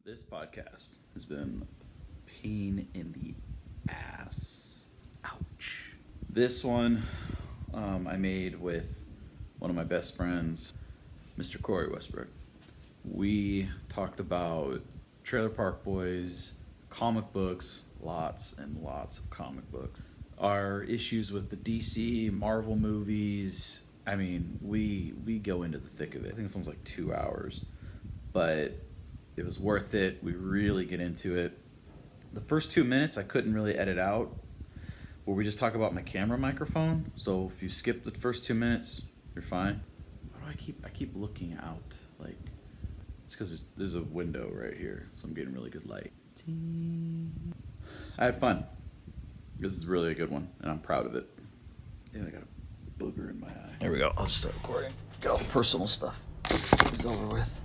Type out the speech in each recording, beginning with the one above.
This podcast has been a pain in the ass. Ouch. This one I made with one of my best friends, Mr. Corey Westbrook. We talked about Trailer Park Boys, comic books, lots and lots of comic books. Our issues with the DC, Marvel movies. I mean, we go into the thick of it. I think this one's like 2 hours, but it was worth it. We really get into it. The first 2 minutes I couldn't really edit out, where we just talk about my camera microphone. So if you skip the first 2 minutes, you're fine. Why do I keep looking out? Like, it's because there's a window right here, so I'm getting really good light. I had fun. This is really a good one, and I'm proud of it. Yeah, I got a booger in my eye. There we go. I'll just start recording. Get all the personal stuff. It's over with.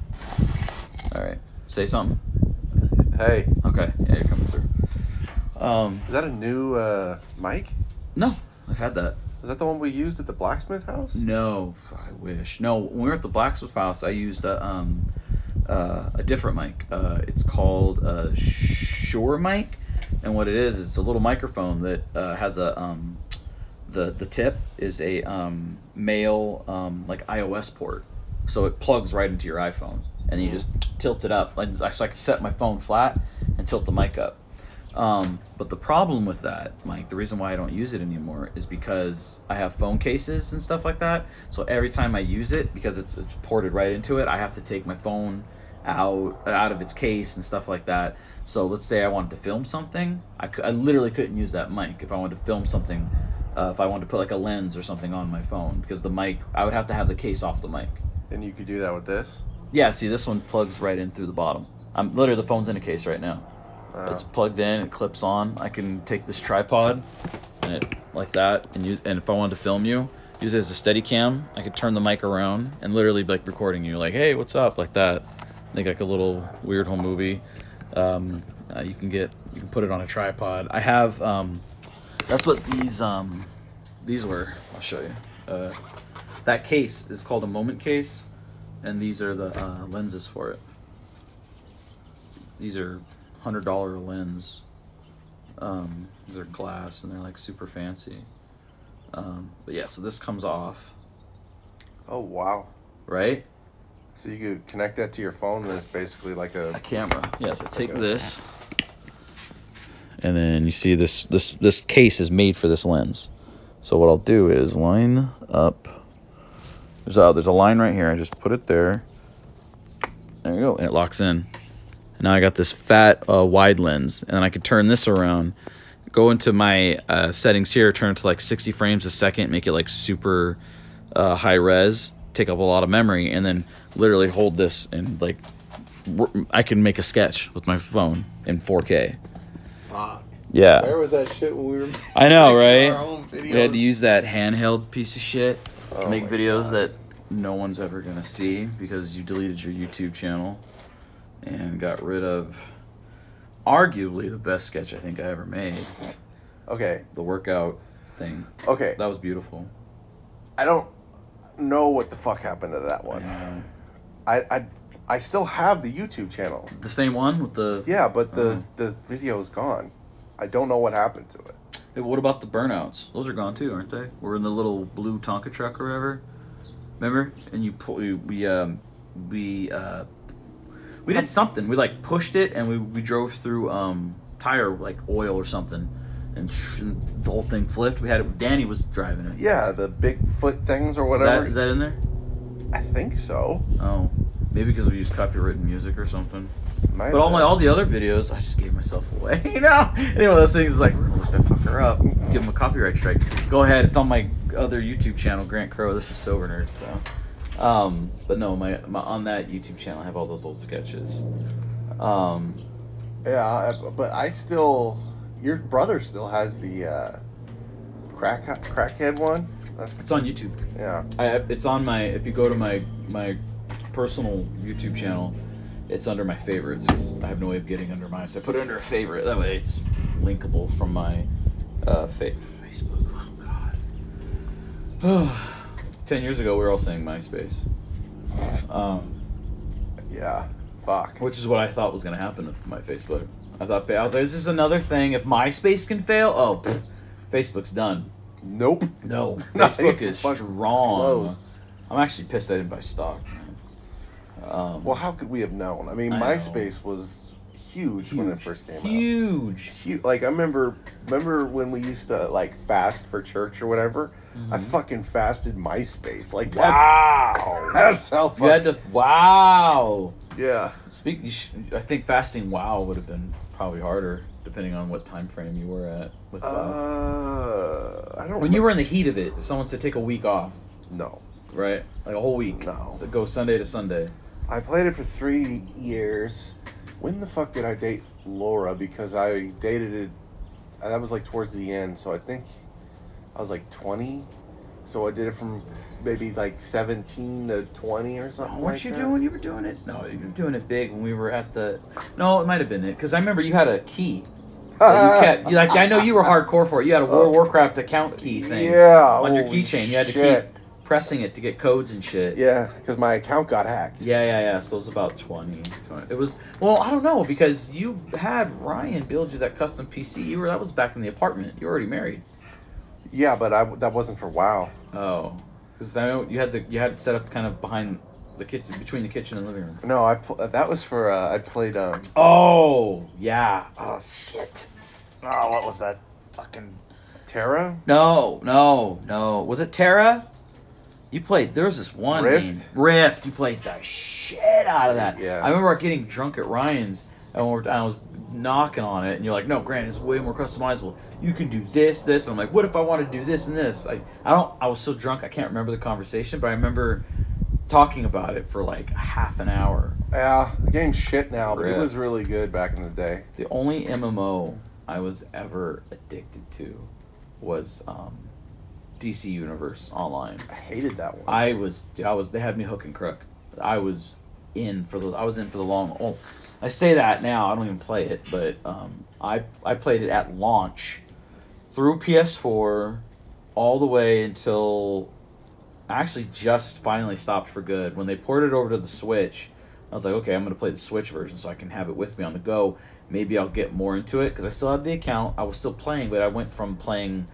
All right. Say something. Hey. Okay. Yeah, you're coming through. Is that a new mic? No, I've had that. Is that the one we used at the blacksmith house? No, I wish. No, when we were at the blacksmith house, I used a different mic. It's called a Shure mic, and what it is, it's a little microphone that has a the tip is a male like iOS port, so it plugs right into your iPhone, and you just tilt it up. So I can set my phone flat and tilt the mic up. But the problem with that, Mike, the reason why I don't use it anymore is because I have phone cases and stuff like that. So every time I use it, because it's ported right into it, I have to take my phone out of its case and stuff like that. So let's say I wanted to film something, I literally couldn't use that mic if I wanted to film something. If I wanted to put like a lens or something on my phone, because the mic, I would have to have the case off the mic. And you could do that with this? Yeah, see, this one plugs right in through the bottom. I'm literally, the phone's in a case right now. It's plugged in, it clips on. I can take this tripod and it like that, and if I wanted to film you, use it as a steady cam. I could turn the mic around and literally be like recording you, like, hey, what's up, like that. Make like a little weird home movie. You can put it on a tripod. I have that's what these were. I'll show you. That case is called a Moment case, and these are the lenses for it. These are $100 lens. These are glass, and they're like super fancy. But yeah, so this comes off. Oh, wow. Right? So you could connect that to your phone, and it's basically like a camera. Yeah, so take this, and then you see this case is made for this lens. So what I'll do is line up. There's a line right here. I just put it there. There you go, and it locks in. And now I got this fat wide lens, and then I could turn this around, go into my settings here, turn it to like 60 frames a second, make it like super high res, take up a lot of memory, and then literally hold this and like I can make a sketch with my phone in 4K. Fuck. Yeah. Where was that shit when we were I know, right? our own videos? We had to use that handheld piece of shit to make videos God. that no one's ever gonna see because you deleted your YouTube channel and got rid of arguably the best sketch I think I ever made. Okay. The workout thing. Okay. That was beautiful. I don't know what the fuck happened to that one. I still have the YouTube channel. The same one with the... Yeah, but the video's gone. I don't know what happened to it. Hey, what about the burnouts? Those are gone too, aren't they? We're in the little blue Tonka truck or whatever. Remember? And we did something. We like pushed it and we drove through tire like oil or something, and the whole thing flipped. We had it. Danny was driving it. Yeah, the Bigfoot things or whatever. Is that in there? I think so. Oh, maybe because we used copywritten music or something. Might But all the other videos, I just gave myself away. You know, any one of those things is like, we're gonna look that fucker up, give him a copyright strike. Go ahead, it's on my other YouTube channel, Grant Crow. This is Sober Nerd. So, but no, my on that YouTube channel, I have all those old sketches. Yeah, but I still, your brother still has the crackhead one. It's on YouTube. Yeah. It's on my. If you go to my personal YouTube channel, it's under my favorites because I have no way of getting under mine. So I put it under a favorite. That way it's linkable from my Facebook. Oh God. 10 years ago, we were all saying MySpace. Yeah. Fuck. Which is what I thought was going to happen with my Facebook. I was like, is this another thing? If MySpace can fail, Facebook's done. Nope. No, Facebook is strong. Close. I'm actually pissed I didn't buy stock, man. Well, how could we have known? I mean, MySpace was huge when it first came out. Huge. Like, I remember when we used to, like, fast for church or whatever? I fucking fasted MySpace. Like, that's how fun. You had to, wow. Yeah. I think fasting WoW would have been probably harder, depending on what time frame you were at with WoW. I don't When you were in the heat of it, if someone said take a week off. No. Right? Like a whole week. No. So go Sunday to Sunday. I played it for 3 years. When the fuck did I date Laura? Because I dated it, that was like towards the end, so I think I was like 20. So I did it from maybe like 17 to 20 or something. You were doing it? No, you were doing it big when we were at the... No, it might have been it. Because I remember you had a key. I know you were hardcore for it. You had a World of Warcraft account key thing on your keychain. You had to keep pressing it to get codes and shit. Yeah, because my account got hacked. Yeah. So it was about 20. It was... Well, I don't know, because you had Ryan build you that custom PC. That was back in the apartment. You were already married. Yeah, but that wasn't for WoW. Oh. Because I know you had it set up kind of behind the kitchen, between the kitchen and living room. No, that was for, I played, Oh, yeah. Oh, shit. Oh, what was that? Fucking... Terra? No. Was it Terra? You played... There was this one game. Rift. You played the shit out of that. Yeah. I remember getting drunk at Ryan's, and I was knocking on it, and you're like, no, Grant, it's way more customizable. You can do this. And I'm like, what if I want to do this and this? I was so drunk, I can't remember the conversation, but I remember talking about it for like half an hour. Yeah, the game's shit now, but it was really good back in the day. The only MMO I was ever addicted to was DC Universe Online. I hated that one. They had me hook and crook. I was in for the long. Oh, I say that now. I don't even play it, but I played it at launch through PS4 all the way until I actually just finally stopped for good. When they ported it over to the Switch, I was like, okay, I'm going to play the Switch version so I can have it with me on the go. Maybe I'll get more into it because I still had the account. I was still playing, but I went from playing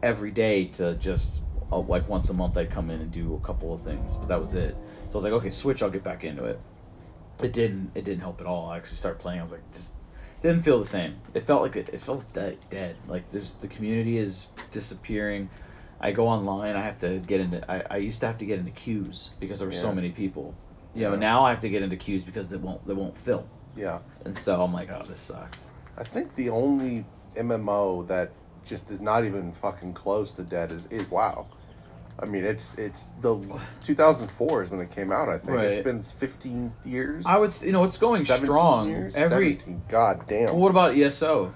every day to just like once a month I'd come in and do a couple of things, but that was it. So I was like, okay, Switch, I'll get back into it. It didn't help at all. I actually started playing. I was like, just didn't feel the same. It felt like it felt dead. Like the community is disappearing. I go online. I have to get into. I used to have to get into queues because there were so many people. You know, now I have to get into queues because they won't fill. Yeah. And so I'm like, oh, this sucks. I think the only MMO that just is not even fucking close to dead is WoW. I mean, it's the 2004 is when it came out. I think it's been 15 years. I would, it's going 17 strong. Years? 17. God damn. Well, what about ESO?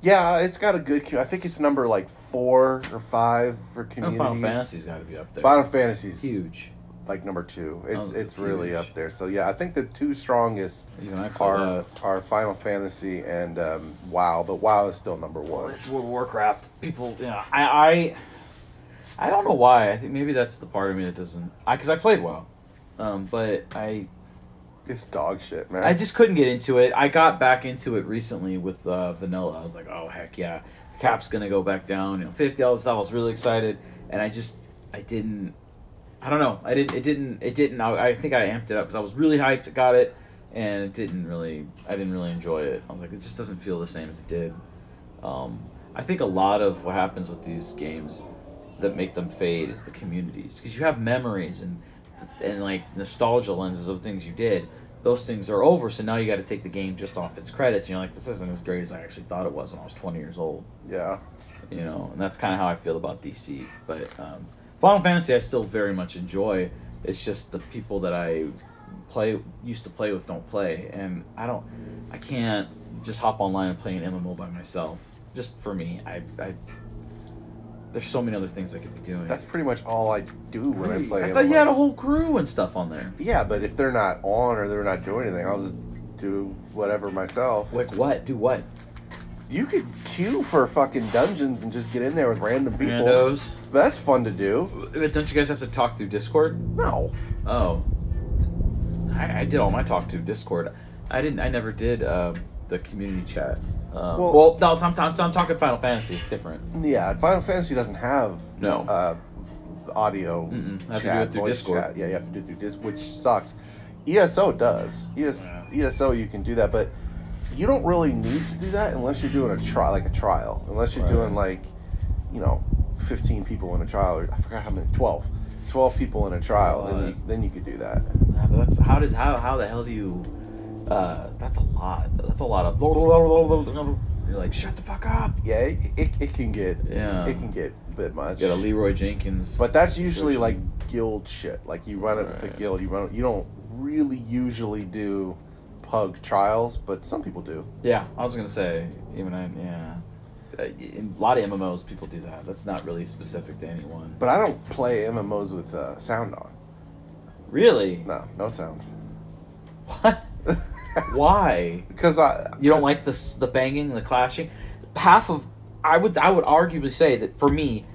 Yeah, it's got a good. I think it's number like 4 or 5 for communities. Final Fantasy's got to be up there. Final Fantasy's huge. Like number 2. It's really huge. Up there. So yeah, I think the 2 strongest are Final Fantasy and WoW, but WoW is still number 1. It's World of Warcraft. People, I don't know why. I think maybe that's the part of me that doesn't. Because I played WoW, but it's dog shit, man. I just couldn't get into it. I got back into it recently with Vanilla. I was like, oh heck yeah, Cap's gonna go back down. $50 all this stuff. I was really excited, and I didn't. I don't know. I didn't. I think I amped it up because I was really hyped. Got it, and I didn't really enjoy it. I was like, it just doesn't feel the same as it did. I think a lot of what happens with these games that make them fade is the communities, because you have memories and like nostalgia lenses of things you did. Those things are over, so now you got to take the game just off its credits. And you're like, this isn't as great as I actually thought it was when I was 20 years old. Yeah. And that's kind of how I feel about DC, but. Final Fantasy I still very much enjoy. It's just the people that I used to play with don't play, and I can't just hop online and play an MMO by myself. Just for me, there's so many other things I could be doing. That's pretty much all I do when I play. I thought you had a whole crew and stuff on there. Yeah, but if they're not on or they're not doing anything, I'll just do whatever myself. Like what? Do what? You could queue for fucking dungeons and just get in there with random people. Randos. But that's fun to do. But don't you guys have to talk through Discord? No. Oh. I did all my talk to Discord. I never did the community chat. Well, No, sometimes I'm talking Final Fantasy. It's different. Yeah, Final Fantasy doesn't have audio Have to chat, do it through voice Discord. chat. Yeah, you have to do it through Discord, which sucks. ESO does. ESO, you can do that, but you don't really need to do that unless you're doing a trial. Unless you're doing 15 people in a trial, or I forgot how many, 12 people in a trial, then you could do that. Yeah, but that's how the hell do you? That's a lot. That's a lot of. You're like, shut the fuck up. Yeah, it can get a bit much. Get a Leroy Jenkins. But that's usually like guild shit. Like you run it with a guild. You don't really usually do pug trials, but some people do. Yeah, I was gonna say in a lot of MMOs people do that. That's not really specific to anyone. But I don't play MMOs with sound on. Really? No sound. What? Why? Because you don't like the banging, the clashing. I would arguably say that for me,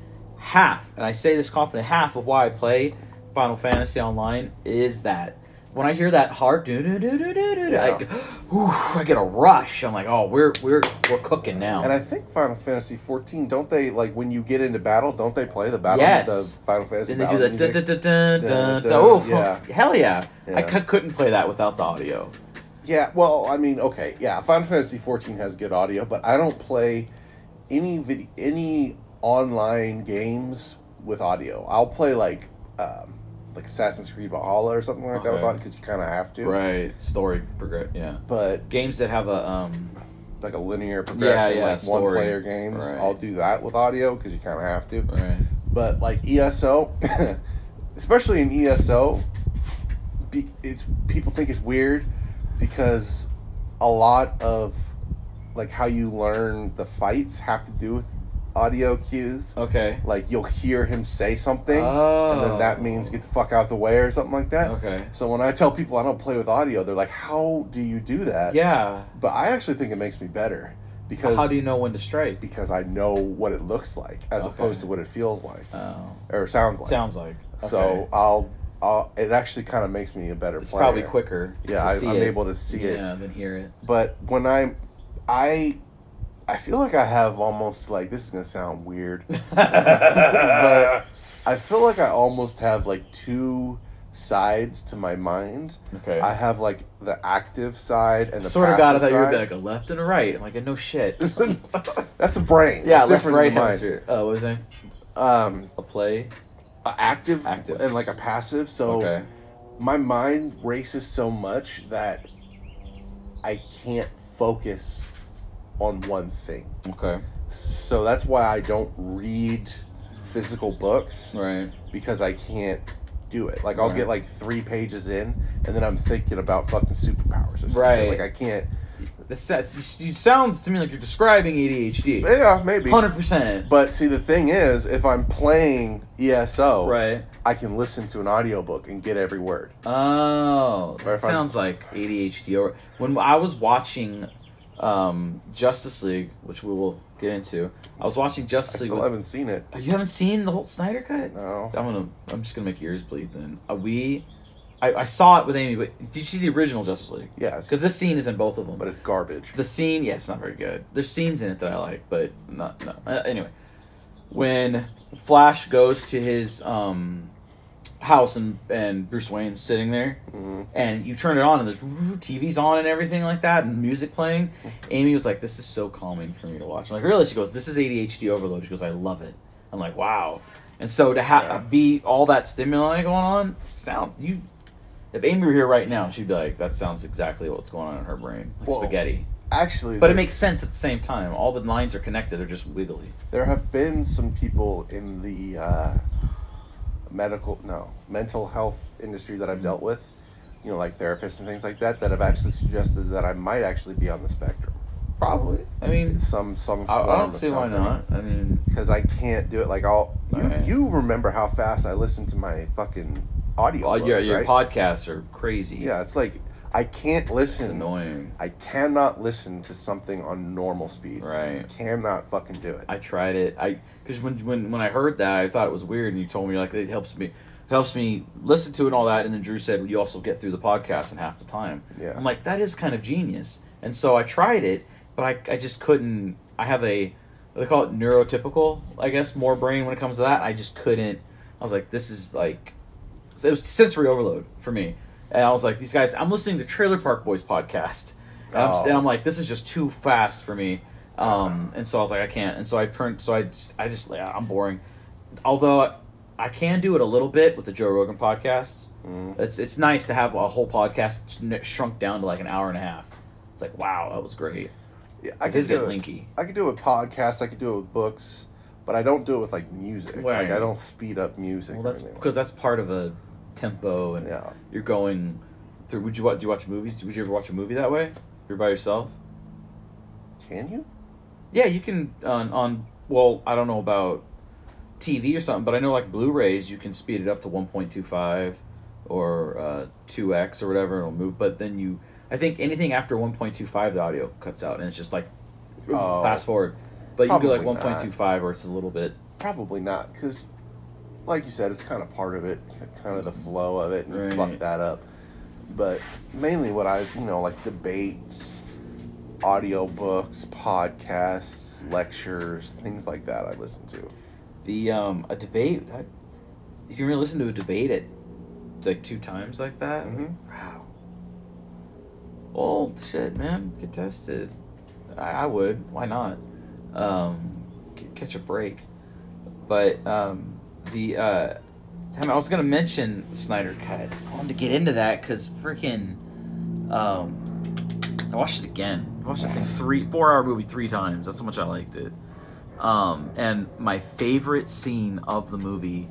and I say this confident, half of why I play Final Fantasy Online is that when I hear that hard I get a rush. I'm like, oh, we're cooking now. And I think Final Fantasy 14, don't they, like when you get into battle, don't they play the battle? Yes. The Final Fantasy Then they battle do that. Oh, yeah. Hell yeah. Yeah. I couldn't play that without the audio. Yeah, well, I mean, okay, yeah, Final Fantasy 14 has good audio, but I don't play any online games with audio. I'll play like Assassin's Creed Valhalla or something like that with audio because you kind of have to. Right, story progress. Yeah, but games that have a like a linear progression, like story. one-player games, right. I'll do that with audio because you kind of have to. Right. But like ESO, especially in ESO, people think it's weird. Because a lot of like how you learn the fights have to do with audio cues. Okay. Like you'll hear him say something, and then that means get the fuck out the way or something like that. Okay. So when I tell people I don't play with audio, they're like, "How do you do that?" Yeah. But I actually think it makes me better because how do you know when to strike? Because I know what it looks like as opposed to what it feels like or sounds like. Sounds like. Okay. So it actually kind of makes me a better player. It's probably quicker. Yeah, I'm able to see it. Yeah, than hear it. But when I feel like I have almost like, this is gonna sound weird, but I feel like I almost have like two sides to my mind. Okay. I have like the active side and the sort of passive got it. side. You're like a left and a right. I'm like, no shit. That's a brain. Yeah, it's left, right mind. hemisphere. Oh, what was it? A play. Active and like a passive. So my mind races so much that I can't focus on one thing. Okay. So that's why I don't read physical books. Right. Because I can't do it. Like I'll get like 3 pages in and then I'm thinking about fucking superpowers or something. Right. Like I can't. It sounds to me like you're describing ADHD. Yeah, maybe. 100%. But see, the thing is, if I'm playing ESO, I can listen to an audiobook and get every word. Oh, that sounds like ADHD. Or when I was watching Justice League, which we will get into, I was watching Justice League. I still haven't seen it. You haven't seen the whole Snyder Cut? No. I'm just gonna make your ears bleed then. I saw it with Amy, but did you see the original Justice League? Yes. Because this scene is in both of them. But it's garbage. The scene, it's not very good. There's scenes in it that I like, but no. Anyway, when Flash goes to his house and Bruce Wayne's sitting there, and you turn it on and there's TV's on and everything like that and music playing, Amy was like, "This is so calming for me to watch." I'm like, "Really?" She goes, "This is ADHD overload." She goes, "I love it." I'm like, "Wow." And so to be all that stimuli going on, if Amy were here right now, she'd be like, that sounds exactly what's going on in her brain. Like spaghetti. Actually. But it makes sense at the same time. All the lines are connected. They're just wiggly. There have been some people in the mental health industry that I've dealt with, like therapists and things like that have actually suggested that I might actually be on the spectrum. Probably. I mean, some form I don't see why not. I mean, because I can't do it. Like you remember how fast I listen to my fucking audio books, your podcasts are crazy. Yeah, it's like I can't listen. It's annoying. I cannot listen to something on normal speed. Right. Cannot fucking do it. I tried it. Because when I heard that, I thought it was weird, and you told me like it helps me. helps me listen to it and all that. And then Drew said, well, you also get through the podcast in half the time. Yeah. I'm like, that is kind of genius. And so I tried it, but I just couldn't. I have they call it neurotypical, I guess, more brain when it comes to that. I just couldn't. I was like, this is like, it was sensory overload for me. And I was like, these guys, I'm listening to Trailer Park Boys podcast. And I'm like, this is just too fast for me. And so I was like, I can't. And so I'm boring. Although I can do it a little bit with the Joe Rogan podcasts. It's nice to have a whole podcast shrunk down to like an hour and a half. It's like, wow, that was great. Yeah, I could do it with podcasts. I could do it with books, but I don't do it with like music. Right. Like I don't speed up music. Well, that's because that's part of a tempo, and you're going through. Do you watch movies? Would you ever watch a movie that way? You're by yourself. Can you? Yeah, you can on. Well, I don't know about TV or something, but I know like Blu-rays, you can speed it up to 1.25 or 2x or whatever, it'll move. But then I think anything after 1.25, the audio cuts out, and it's just like fast forward. But you can go like 1.25, or it's a little bit. Probably not, because, like you said, it's kind of part of it, kind of the flow of it, and you fuck that up. But mainly what like debates, audiobooks, podcasts, lectures, things like that I listen to. A debate, you can really listen to a debate at like 2 times like that? Mm-hmm. Wow. Well, shit, man, get tested. I would. Why not? Catch a break. But I was gonna mention Snyder Cut. I wanted to get into that because freaking, I watched it again. I watched that thing 4-hour movie 3 times. That's how much I liked it. And my favorite scene of the movie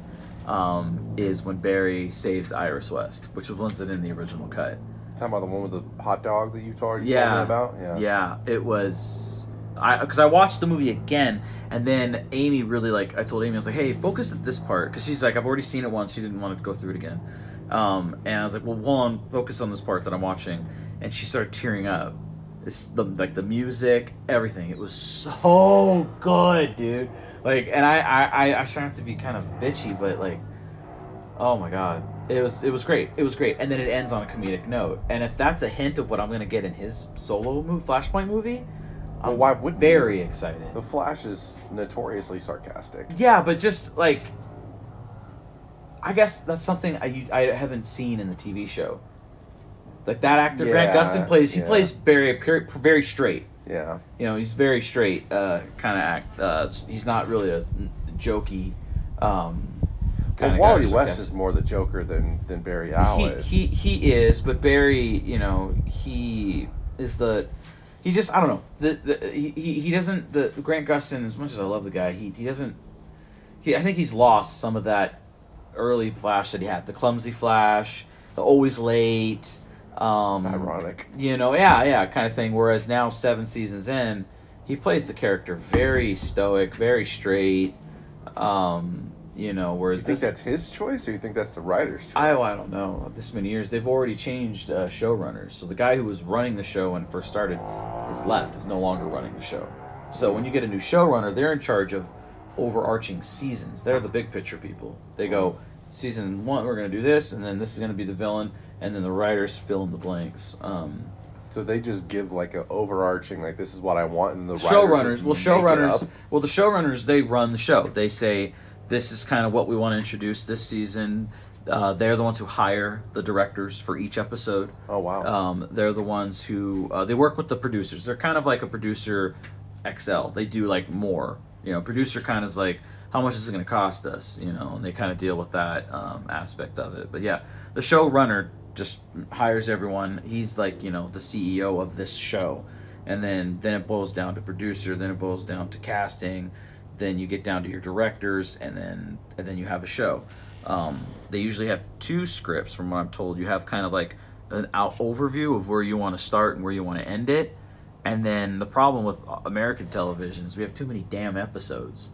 is when Barry saves Iris West, which wasn't in the original cut. Talking about the one with the hot dog that you told me about? Yeah, it was. Because I watched the movie again, and then Amy really I told Amy, I was like, hey, focus at this part, because she's like, I've already seen it once, she didn't want to go through it again. And I was like, well, hold on, focus on this part that I'm watching, and she started tearing up. The music, everything, it was so good, dude. And I try not to be kind of bitchy, but oh my god, it was great. It was great, and then it ends on a comedic note. And if that's a hint of what I'm gonna get in his solo Flashpoint movie, I'm why would very excited. The Flash is notoriously sarcastic. Yeah, but just I guess that's something I haven't seen in the TV show. Like that actor Grant Gustin plays Barry very straight. Yeah. He's very straight kind of act. He's not really a jokey kind of Wally West is more the Joker than Barry Allen. He is, but Barry, he is he just, I don't know. He doesn't, the Grant Gustin, as much as I love the guy, he doesn't, I think he's lost some of that early Flash that he had. The clumsy Flash, the always late. Ironic. Kind of thing. Whereas now, 7 seasons in, he plays the character very stoic, very straight. Whereas you think that's his choice, or you think that's the writer's choice? I don't know. This many years, they've already changed showrunners. So the guy who was running the show when it first started is left. Is no longer running the show. So when you get a new showrunner, they're in charge of overarching seasons. They're the big picture people. They go, season 1, we're going to do this, and then this is going to be the villain, and then the writers fill in the blanks. So they just give an overarching, this is what I want, and the showrunners. The showrunners, they run the show. They say, this is kind of what we want to introduce this season. They're the ones who hire the directors for each episode. Oh, wow. They're the ones who they work with the producers. They're kind of like a producer XL. They do more. Producer kind of is like, how much is it going to cost us? And they kind of deal with that aspect of it. But yeah, the showrunner just hires everyone. He's the CEO of this show. And then it boils down to producer. Then it boils down to casting. Then you get down to your directors, and then you have a show. They usually have 2 scripts, from what I'm told. You have kind of an overview of where you want to start and where you want to end it. And then the problem with American television is we have too many damn episodes.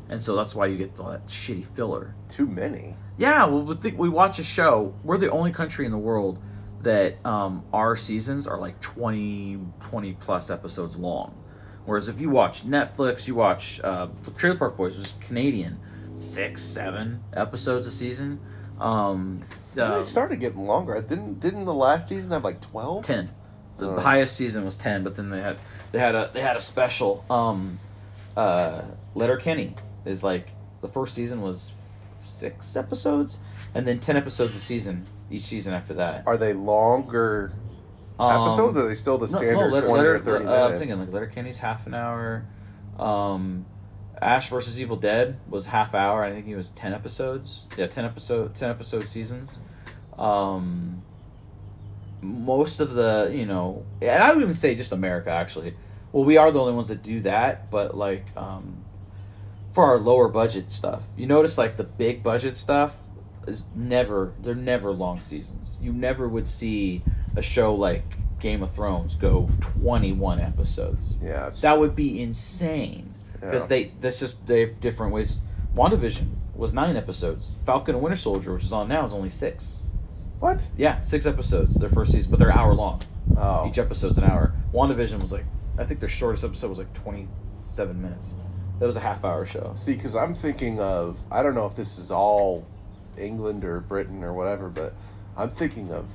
And so that's why you get all that shitty filler. Too many? Yeah, well, we watch a show. We're the only country in the world that our seasons are 20 plus episodes long. Whereas if you watch Netflix, you watch the Trailer Park Boys, which is Canadian, 6, 7 episodes a season. They started getting longer. Didn't the last season have like 12? 10. The highest season was 10, but then they had a special. Letterkenny is like the first season was 6 episodes, and then 10 episodes a season. Each season after that. Are they longer episodes? Or are they still the standard 20 or 30 minutes? I'm thinking like Letterkenny's half an hour. Ash versus Evil Dead was half hour. I think he was 10 episodes. Yeah, 10 episode seasons. Most of the, and I would even say just America actually. Well, we are the only ones that do that, but like for our lower budget stuff, you notice like the big budget stuff they're never long seasons. You never would see a show like Game of Thrones go 21 episodes. Yeah, that would be insane because they have different ways. WandaVision was 9 episodes. Falcon and Winter Soldier, which is on now, is only 6. What? Yeah, 6 episodes. Their first season, but they're hour long. Oh, each episode's an hour. WandaVision was like, I think their shortest episode was like 27 minutes. That was a half-hour show. See, because I'm thinking of, I don't know if this is all England or Britain or whatever, but I'm thinking of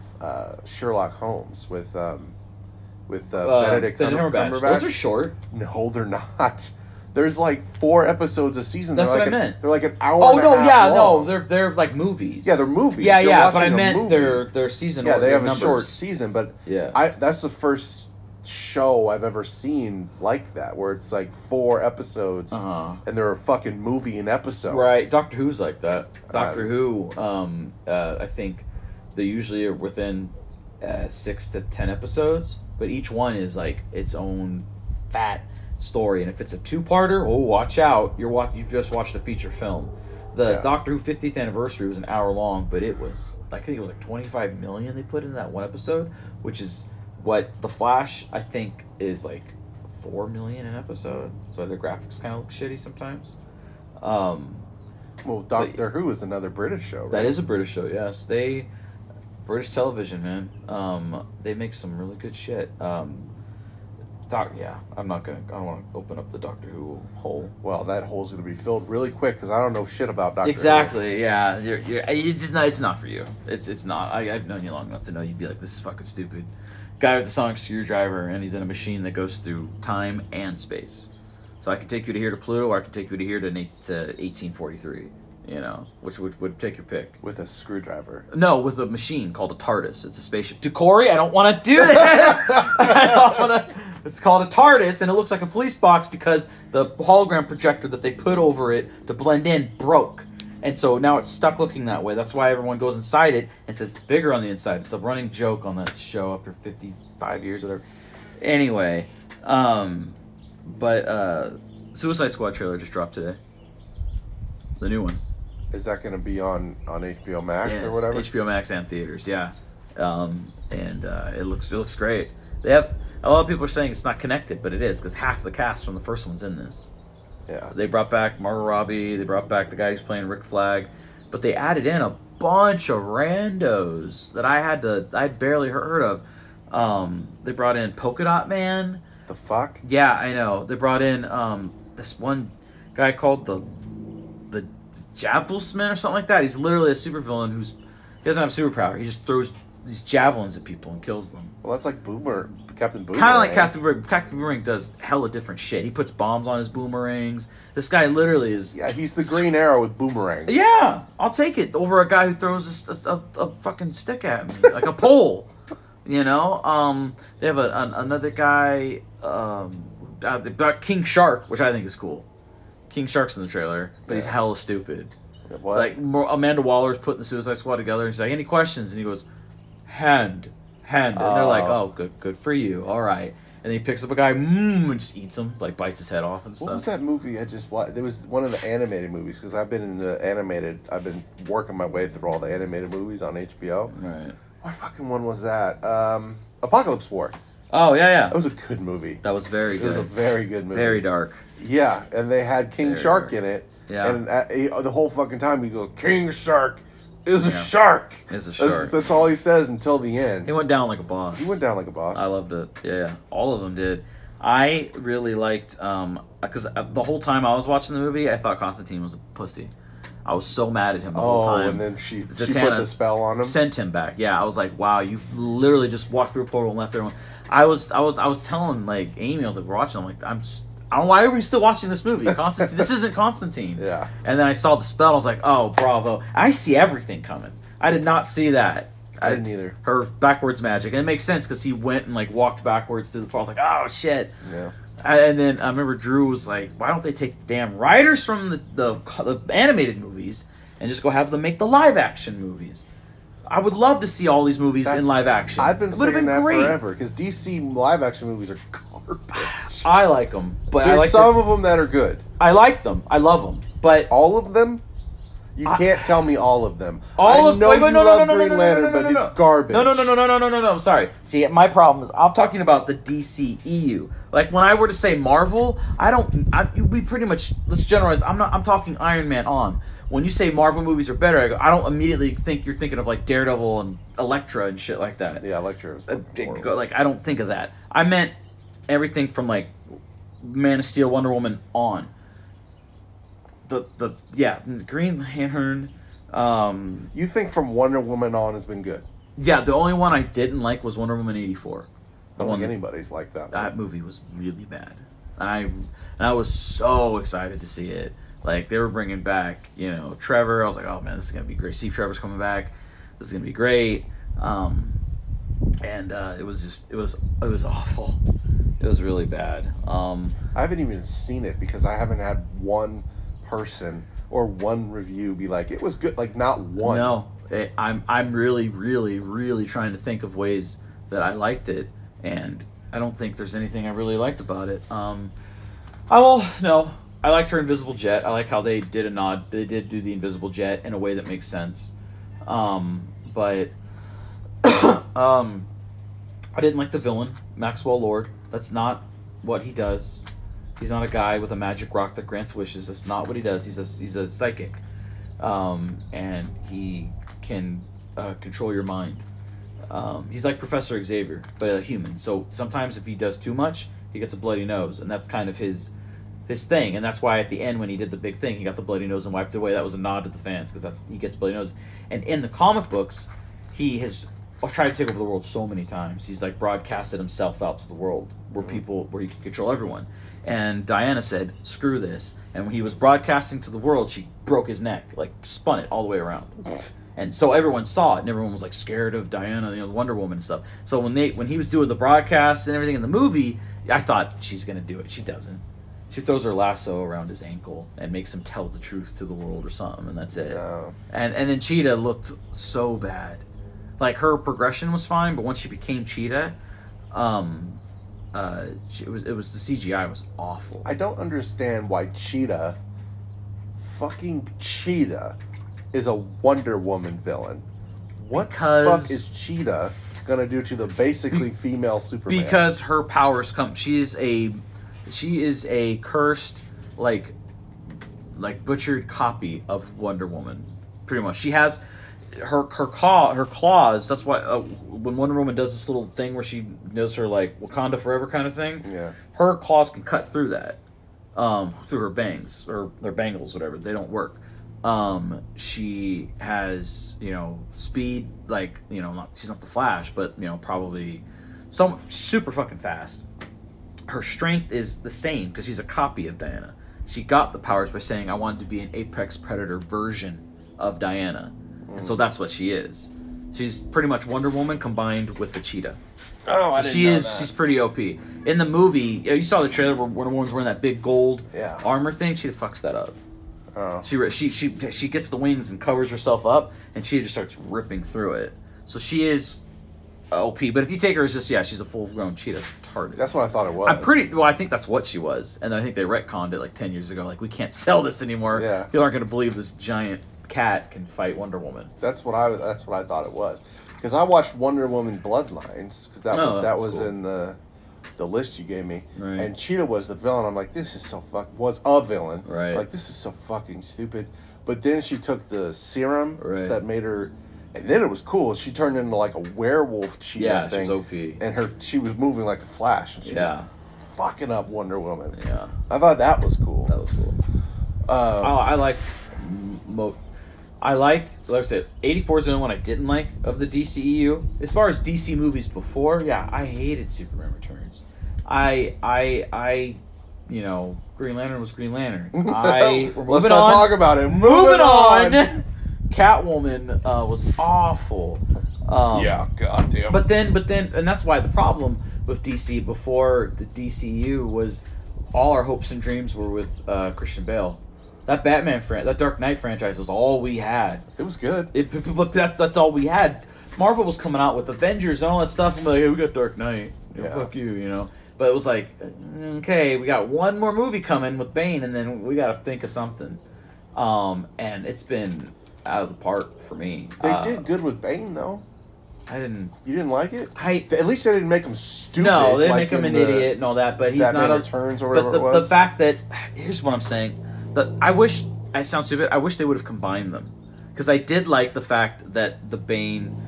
Sherlock Holmes with Benedict Cumberbatch. Those are short. No, they're not. There's like 4 episodes a season. That's what I meant. They're like an hour and a half long. No, they're like movies. Yeah, they're movies. Yeah, You're but I meant movie. their season. Yeah, they have numbers. a short season, but that's the first show I've ever seen like that, where it's like 4 episodes and they're a fucking movie an episode. Right, Doctor Who's like that. Doctor Who, I think they usually are within 6 to 10 episodes, but each one is like its own fat story, and if it's a 2-parter, watch out! You've just watched a feature film. The Doctor Who 50th anniversary was an hour long, but it was I think it was like 25 million they put into that one episode, which is what The Flash I think is like 4 million an episode. So their graphics kind of look shitty sometimes. Well, Doctor Who is another British show, right? That is a British show, yes. British television, man. They make some really good shit. I don't want to open up the Doctor Who hole. Well, that hole's going to be filled really quick because I don't know shit about Doctor Who. Exactly, yeah. It's not for you. It's not. I've known you long enough to know you'd be like, this is fucking stupid. Guy with a sonic screwdriver, and he's in a machine that goes through time and space. So I could take you to here to Pluto, or I could take you to here to 1843. Which would take your pick. With a screwdriver. No, with a machine called a TARDIS. It's a spaceship. Dude, Corey, I don't want to do this. It's called a TARDIS, and it looks like a police box because the hologram projector that they put over it to blend in broke. And so now it's stuck looking that way. That's why everyone goes inside it and says it's bigger on the inside. It's a running joke on that show after 55 years or whatever. Anyway, Suicide Squad trailer just dropped today. The new one. Is that going to be on HBO Max or whatever? HBO Max and theaters, yeah. It looks great. They have a lot of people are saying it's not connected, but it is because half the cast from the first one's in this. Yeah. They brought back Margot Robbie. They brought back the guy who's playing Rick Flag, but they added in a bunch of randos that I barely heard of. They brought in Polka Dot Man. The fuck? Yeah, I know. They brought in this one guy called the Javelin or something like that. He's literally a supervillain he doesn't have superpower. He just throws these javelins at people and kills them. Well, that's like Captain Boomerang. Kind of like Captain Boomerang. Captain Boomerang does hella different shit. He puts bombs on his boomerangs. This guy literally is... Yeah, he's the Green Arrow with boomerangs. Yeah, I'll take it over a guy who throws a fucking stick at me, like a pole. They have another guy, they've got King Shark, which I think is cool. King Shark's in the trailer, but he's hella stupid. What? Like, Amanda Waller's putting the Suicide Squad together, and she's like, any questions? And he goes, hand. And they're like, oh, good for you, all right. And then he picks up a guy, and just eats him, like bites his head off and stuff. What was that movie I just watched? There was one of the animated movies, because I've been working my way through all the animated movies on HBO. Right. What fucking one was that? Apocalypse War. Oh, yeah. That was a good movie. That was very good. It was a very good movie. Very dark. Yeah, and they had King Shark in it. Yeah. And the whole fucking time he goes, King Shark is a shark. Is a shark. That's all he says until the end. He went down like a boss. He went down like a boss. I loved it. Yeah. All of them did. I really liked, because the whole time I was watching the movie, I thought Constantine was a pussy. I was so mad at him the whole time. And then she put Zatanna the spell on him. Sent him back. Yeah, I was like, wow, you literally just walked through a portal and left everyone. I was telling like Amy, I was like, we're watching. I'm like, I don't know, why are we still watching this movie? Constantine. This isn't Constantine. Yeah. And then I saw the spell. I was like, oh, bravo. I see everything coming. I did not see that. I didn't either. Her backwards magic. And it makes sense because he went and like walked backwards through the portal. I was like, oh, shit. Yeah. And then I remember Drew was like, why don't they take damn writers from the animated movies and just go have them make the live action movies? I would love to see all these movies in live action. I've been saying that forever because DC live action movies are garbage. I like them, but there's I like some of them that are good. I like them. I love them, but all of them. You can't tell me all of them. All of you love Green Lantern, but it's garbage. No. I'm sorry. See, my problem is I'm talking about the DCEU. Like when I were to say Marvel, we pretty much, let's generalize. I'm talking Iron Man on. When you say Marvel movies are better, I don't immediately think you're thinking of like Daredevil and Elektra and shit like that. Yeah, Elektra is like I don't think of that. I meant everything from like Man of Steel, Wonder Woman on. The Green Lantern. You think from Wonder Woman on has been good? Yeah, the only one I didn't like was Wonder Woman 84. I don't think anybody's like that. That movie was really bad. And I was so excited to see it. Like they were bringing back, Trevor. I was like, oh man, this is gonna be great. See, Trevor's coming back. This is gonna be great. It was awful. It was really bad. I haven't even seen it because I haven't had one person or one review be like it was good, like not one. No, I'm really, really, really trying to think of ways that I liked it, and I don't think there's anything I really liked about it. I liked her invisible jet. I like how they did a nod. They did do the invisible jet in a way that makes sense. But I didn't like the villain, Maxwell Lord. That's not what he does. He's not a guy with a magic rock that grants wishes. That's not what he does. He's a psychic, and he can control your mind. He's like Professor Xavier, but a human. So sometimes if he does too much, he gets a bloody nose, and that's kind of his thing. And that's why at the end when he did the big thing, he got the bloody nose and wiped it away. That was a nod to the fans because he gets bloody nose. And in the comic books, he has tried to take over the world so many times. He's like broadcasted himself out to the world where he can control everyone. And Diana said, screw this. And when he was broadcasting to the world, she broke his neck, like spun it all the way around. And so everyone saw it, and everyone was like scared of Diana, Wonder Woman and stuff. So when he was doing the broadcast and everything in the movie, I thought she's gonna do it. She doesn't. She throws her lasso around his ankle and makes him tell the truth to the world or something, and that's it. Yeah. And then Cheetah looked so bad. Like her progression was fine, but once she became Cheetah, it was the CGI was awful. I don't understand why fucking Cheetah, is a Wonder Woman villain. What the fuck is Cheetah gonna do to the basically female Superman? Because her powers come. She is a cursed, like butchered copy of Wonder Woman. Pretty much, she has her claws. That's why when Wonder Woman does this little thing where she does her like Wakanda Forever kind of thing, yeah, her claws can cut through that, through her bangs or their bangles, whatever. They don't work. She has speed, like she's not the Flash, but probably some super fucking fast. Her strength is the same because she's a copy of Diana. She got the powers by saying, I wanted to be an apex predator version of Diana. And so that's what she is. She's pretty much Wonder Woman combined with the Cheetah. Oh, I didn't know that. She's pretty OP. In the movie, you saw the trailer where Wonder Woman's wearing that big gold armor thing. She fucks that up. Oh. She gets the wings and covers herself up, and she just starts ripping through it. So she is OP. But if you take her as just she's a full-grown cheetah. It's retarded. That's what I thought it was. I think that's what she was, and then I think they retconned it like 10 years ago. Like we can't sell this anymore. Yeah. People aren't going to believe this giant cat can fight Wonder Woman. That's what I thought it was. Because I watched Wonder Woman Bloodlines because that was cool. In the list you gave me, right. And Cheetah was the villain. I'm like, this is so was a villain, right? Like this is so fucking stupid. But then she took the serum that made her, and then it was cool. She turned into like a werewolf cheetah thing. Yeah, she's OP, and she was moving like the Flash, and she was fucking up Wonder Woman. Yeah, I thought that was cool. That was cool. I liked I liked, like I said, 84 is the only one I didn't like of the DCEU. As far as DC movies before, yeah, I hated Superman Returns. You know, Green Lantern was Green Lantern. Let's not talk about it. Moving on. Catwoman was awful. Yeah, goddamn. But then, and that's why the problem with DC before the DCU was all our hopes and dreams were with Christian Bale. That that Dark Knight franchise was all we had. It was good. But that's all we had. Marvel was coming out with Avengers and all that stuff, and we're like, hey, we got Dark Knight. Fuck you, you know. But it was like, okay, we got one more movie coming with Bane, and then we got to think of something. And it's been out of the park for me. They did good with Bane, though. You didn't like it? At least they didn't make him stupid. No, they didn't make him an idiot and all that. But he's Batman not Returns or whatever it was. The fact that here's what I'm saying. I sound stupid. I wish they would have combined them, because I did like the fact that the Bane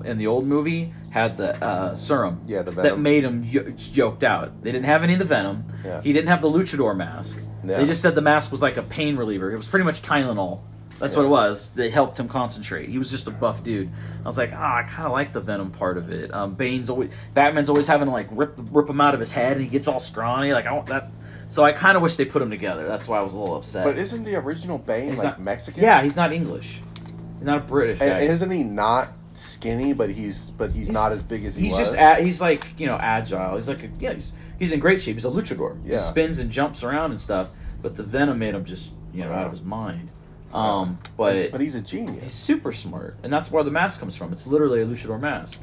in the old movie had the serum the venom that made him yoked out. They didn't have any of the venom. Yeah. He didn't have the luchador mask. Yeah. They just said the mask was like a pain reliever. It was pretty much Tylenol. That's what it was. They helped him concentrate. He was just a buff dude. I was like, I kind of like the venom part of it. Batman's always having to like rip him out of his head, and he gets all scrawny. Like I want that. So I kind of wish they put them together. That's why I was a little upset. But isn't the original Bane Mexican? Yeah, he's not English. He's not a British guy. And isn't he not skinny? But he's not as big as he was. He's like agile. He's like he's in great shape. He's a luchador. Yeah. He spins and jumps around and stuff. But the venom made him just out of his mind. But he's a genius. He's super smart, and that's where the mask comes from. It's literally a luchador mask.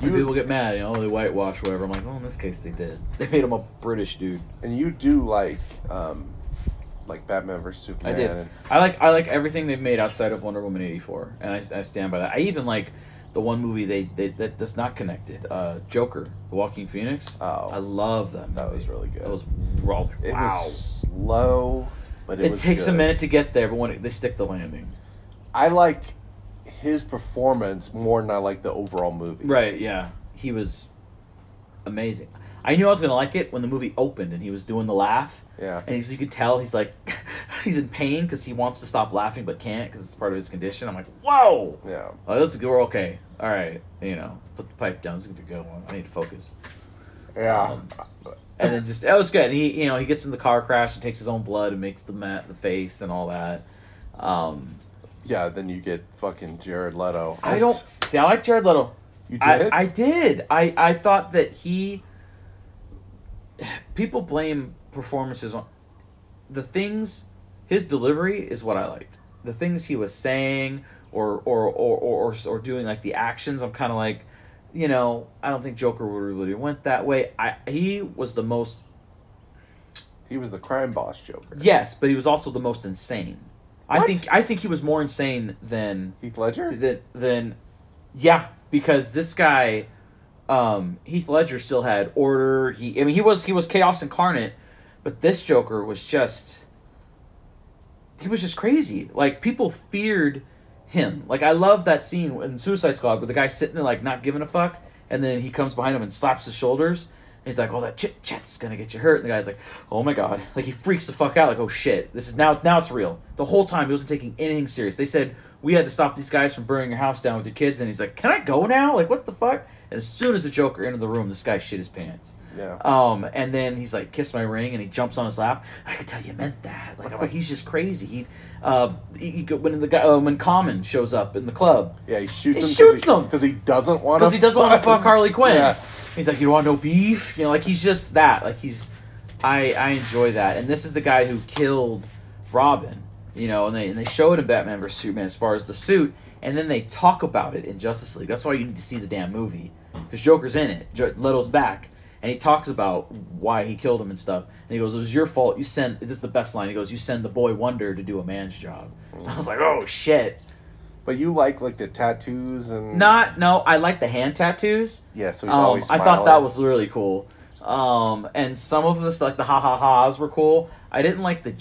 People get mad, they whitewash whatever. I'm like, in this case they did. They made him a British dude. And you do like Batman vs Superman. I did. I like everything they've made outside of Wonder Woman 84, and I stand by that. I even like the one movie that's not connected, Joker, the Walking Phoenix. Oh, I love that movie. That was really good. I was like, wow. It was slow, but it takes good. a minute to get there, but when they stick the landing. I like his performance more than I like the overall movie. Right, yeah. He was amazing. I knew I was going to like it when the movie opened and he was doing the laugh. Yeah. And you could tell he's like, he's in pain because he wants to stop laughing but can't because it's part of his condition. I'm like, whoa! Yeah. Oh, we're okay. All right. Put the pipe down. This is going to be a good one. I need to focus. Yeah. And then that was good. And he gets in the car crash and takes his own blood and makes the face and all that. Yeah, then you get fucking Jared Leto. I like Jared Leto. You did? I did. I thought that people blame performances on the things. His delivery is what I liked. The things he was saying or doing, like the actions, I'm kind of like, I don't think Joker would really went that way. He was the most. He was the crime boss Joker. Yes, but he was also the most insane. What? I think he was more insane than Heath Ledger. Yeah, because this guy, Heath Ledger still had order. He was chaos incarnate, but this Joker was just. He was just crazy. Like, people feared him. Like, I love that scene in Suicide Squad where the guy's sitting there, like, not giving a fuck, and then he comes behind him and slaps his shoulders. And he's like, that chit-chat's gonna get you hurt. And the guy's like, oh my god. Like, he freaks the fuck out, like, oh shit. This is now it's real. The whole time, he wasn't taking anything serious. They said, we had to stop these guys from burning your house down with your kids. And he's like, can I go now? Like, what the fuck? And as soon as the Joker entered the room, this guy shit his pants. Yeah. And then he's like, kiss my ring, and he jumps on his lap. I could tell you meant that. Like, I'm like, he's just crazy. When Common shows up in the club, yeah, he shoots him because he doesn't want to fuck Harley Quinn. Yeah. He's like, you don't want no beef, like he's just that. Like I enjoy that, and this is the guy who killed Robin, and they show it in Batman vs Superman as far as the suit, and then they talk about it in Justice League. That's why you need to see the damn movie, because Joker's in it. Leto's back. And he talks about why he killed him and stuff. And he goes, it was your fault. This is the best line. He goes, you send the boy Wonder to do a man's job. I was like, oh, shit. But you like the tattoos and... No, I like the hand tattoos. Yeah, so he's always smiling. I thought that was really cool. And some of this, like the ha-ha-ha's were cool. I didn't like the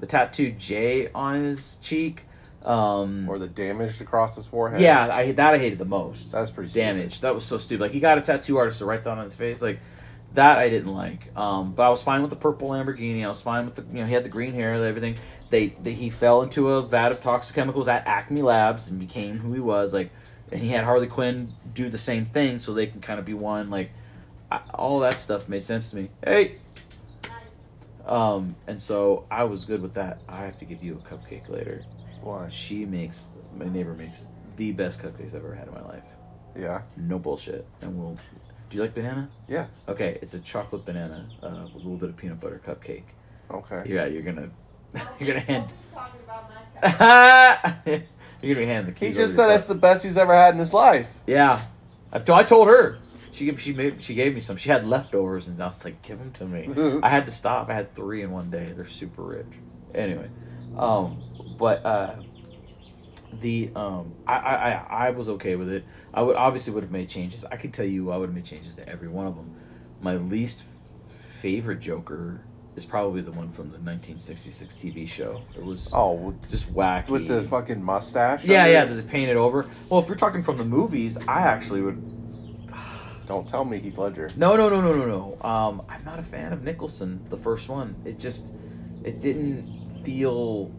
tattooed J on his cheek. Or the damaged across his forehead. Yeah, I hated the most. That's pretty damaged. stupid. That was so stupid. Like, he got a tattoo artist to write down on his face. Like, That I didn't like. But I was fine with the purple Lamborghini. I was fine with the, he had the green hair and everything. He fell into a vat of toxic chemicals at Acme Labs and became who he was. Like, and he had Harley Quinn do the same thing, so they can kind of be one. Like, all that stuff made sense to me. Hey. And so I was good with that. I have to give you a cupcake later. Why? My neighbor makes the best cupcakes I've ever had in my life. Yeah. No bullshit. And do you like banana? Yeah. Okay, it's a chocolate banana with a little bit of peanut butter cupcake. Okay. Yeah, you're gonna hand. Talking about my cupcake. You're gonna be handing the keys. He just said that's the best he's ever had in his life. Yeah, I told her. She gave me some. She had leftovers, and I was like, "Give them to me." I had to stop. I had 3 in one day. They're super rich. Anyway, but I was okay with it. I would have made changes. I can tell you, I would have made changes to every one of them. My least favorite Joker is probably the one from the 1966 TV show. It was just wacky with the fucking mustache. Yeah, just painted over. Well, if you're talking from the movies, I actually would. Don't tell me Heath Ledger. No. I'm not a fan of Nicholson, the first one. It didn't feel.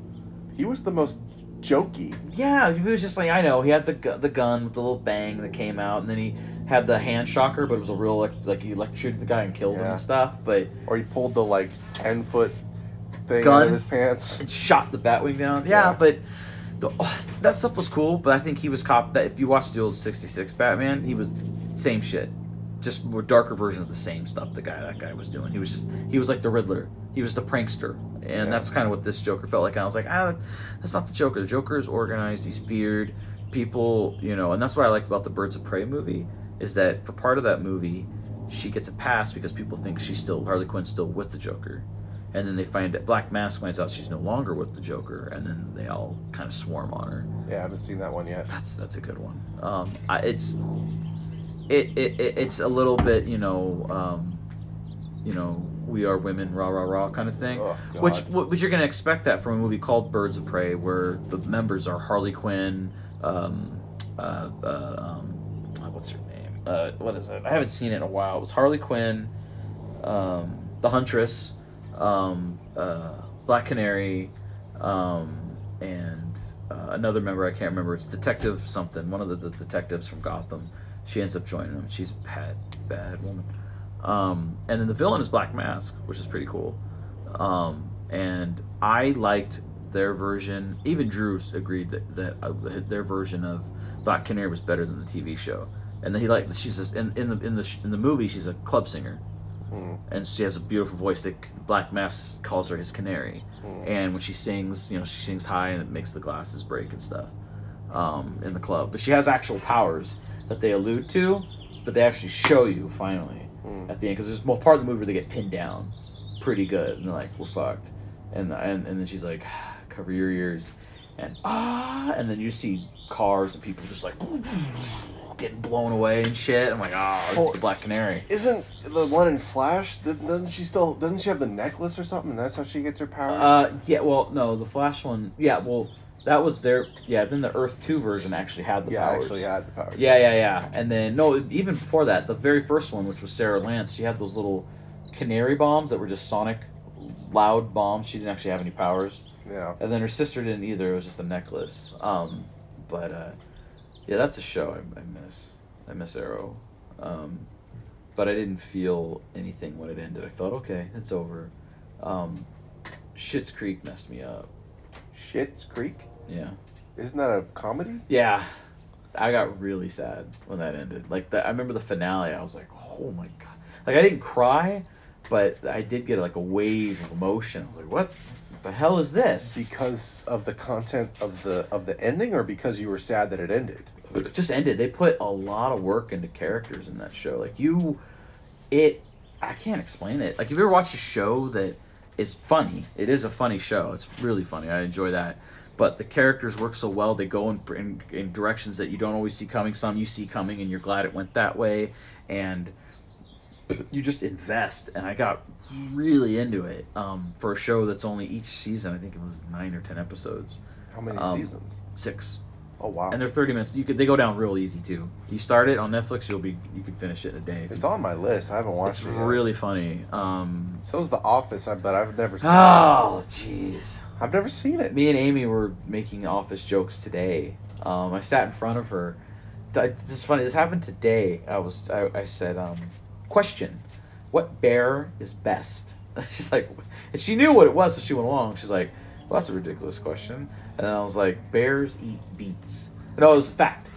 He was the most jokey. Yeah, he was just like, I know. He had the gun with the little bang that came out, and then he had the hand shocker, but it was a real, like he electrocuted the guy and killed him and stuff. But or he pulled the, 10-foot thing gun out of his pants. And shot the Batwing down. Yeah. But that stuff was cool, but I think he was that if you watch the old 66 Batman, he was same shit. Just a darker version of the same stuff that guy was doing. He was like the Riddler. He was the prankster. And that's kind of what this Joker felt like. And I was like, that's not the Joker. The Joker is organized. He's feared. People, and that's what I liked about the Birds of Prey movie, is that for part of that movie, she gets a pass because people think Harley Quinn's still with the Joker. And then they find that Black Mask finds out she's no longer with the Joker, and then they all kind of swarm on her. Yeah, I haven't seen that one yet. That's a good one. It's a little bit, we are women, rah rah rah kind of thing. Oh, which you're gonna expect that from a movie called Birds of Prey, where the members are Harley Quinn, what's her name? What is it? I haven't seen it in a while. It was Harley Quinn, the Huntress, Black Canary, and another member I can't remember. It's Detective something. One of the detectives from Gotham. She ends up joining them. She's a bad woman. And then the villain is Black Mask, which is pretty cool. And I liked their version. Even Drew agreed that their version of Black Canary was better than the TV show. And then he liked in the movie she's a club singer, and she has a beautiful voice. That Black Mask calls her his canary. And when she sings, she sings high and it makes the glasses break and stuff in the club. But she has actual powers that they allude to, but they actually show you finally at the end, because there's a part of the movie where they get pinned down pretty good and they're like, we're fucked, and then she's like, cover your ears, and then you see cars and people just like getting blown away and shit. I'm like, this is the Black Canary. Isn't the one in Flash, doesn't she have the necklace or something, and that's how she gets her powers? Yeah, well, no, the Flash one, yeah, well, that was their, then the Earth 2 version actually had the powers. Yeah, actually had the powers. Yeah. And then, no, even before that, the very first one, which was Sarah Lance, she had those little canary bombs that were just sonic, loud bombs. She didn't actually have any powers. Yeah. And then her sister didn't either. It was just a necklace. But that's a show I miss Arrow. But I didn't feel anything when it ended. I felt, okay, it's over. Schitt's Creek messed me up. Schitt's Creek? Yeah. Isn't that a comedy? Yeah. I got really sad when that ended. I remember the finale. I was like, oh my God. I didn't cry, but I did get a wave of emotion. I was like, what the hell is this? Because of the content of the ending, or because you were sad that it ended? It just ended. They put a lot of work into characters in that show. I can't explain it. If you ever watched a show that is funny, it is a funny show. It's really funny. I enjoy that. But the characters work so well. They go in directions that you don't always see coming. Some you see coming, and you're glad it went that way. And you just invest. And I got really into it for a show that's only each season. I think it was 9 or 10 episodes. How many seasons? 6. Oh wow! And they're 30 minutes. They go down real easy too. You start it on Netflix, you can finish it in a day. It's on my list. I haven't watched it yet. It's really funny. So's The Office, but I've never seen it. Oh, jeez. I've never seen it. Me and Amy were making Office jokes today. I sat in front of her. This is funny. This happened today. I said, question, what bear is best? She's like, and she knew what it was, so she went along. She's like, well, that's a ridiculous question. And then I was like, bears eat beets. No, it was fact.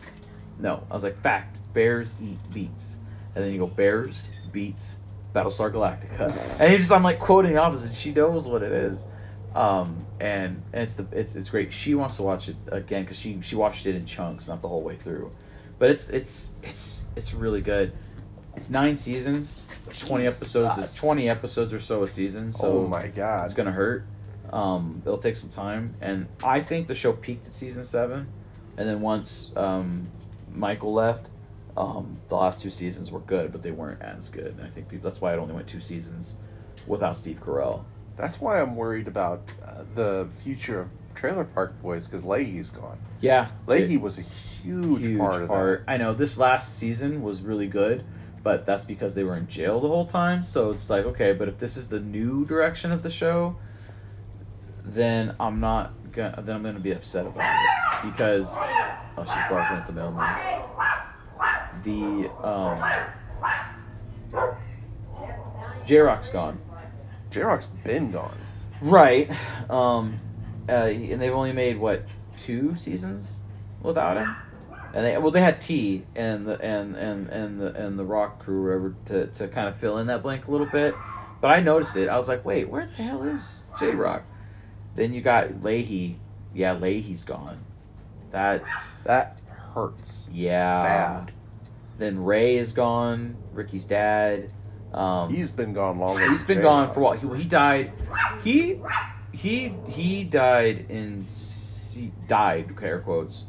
No, I was like, fact, bears eat beets. And then you go, bears, beets, Battlestar Galactica. And I'm like quoting the opposite. She knows what it is. And it's great. She wants to watch it again because she watched it in chunks, not the whole way through. But it's really good. It's 9 seasons, 20 episodes. It's 20 episodes or so a season. So oh my god, it's gonna hurt. It'll take some time, and I think the show peaked at season 7, and then once Michael left, the last 2 seasons were good, but they weren't as good. And I think that's why it only went 2 seasons without Steve Carell. That's why I'm worried about the future of Trailer Park Boys because Leahy's gone. Yeah, Leahy was a huge part of that. I know this last season was really good, but that's because they were in jail the whole time. So it's like, okay, but if this is the new direction of the show, then I'm gonna be upset about it because she's barking at the mailman. J-Rock's gone. J-Rock's been gone. Right. And they've only made 2 seasons without him. And they had T and the Rock crew or whatever to kind of fill in that blank a little bit. But I noticed it. I was like, wait, where the hell is J-Rock? Then you got Leahy. Yeah, Leahy's gone. That hurts. Yeah. Bad. Then Ray is gone. Ricky's dad. He's been gone longer. He's been gone for a while. He died. He died died, air quotes,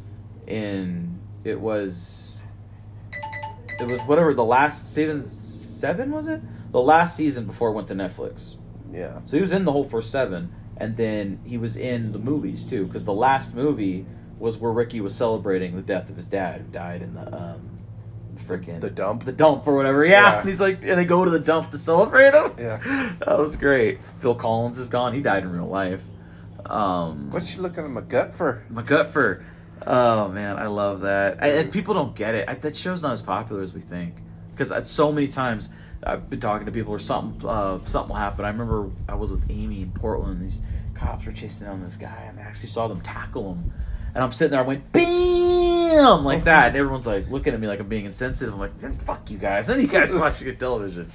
in it was whatever the last season 7 was it? The last season before it went to Netflix. Yeah. So he was in the whole first 7, and then he was in the movies too, because the last movie was where Ricky was celebrating the death of his dad, who died in the the dump or whatever. Yeah. And he's like, and they go to the dump to celebrate him. Yeah. That was great. Phil Collins is gone. He died in real life. What's she looking at my gut for? Oh man, I love that. And people don't get it. That show's not as popular as we think, because so many times I've been talking to people or something will happen. I remember I was with Amy in Portland. These cops were chasing down this guy, and they actually saw them tackle him. And I'm sitting there, I went, BAM! Like that. And everyone's like looking at me like I'm being insensitive. I'm like, fuck you guys. Then you guys watching good television.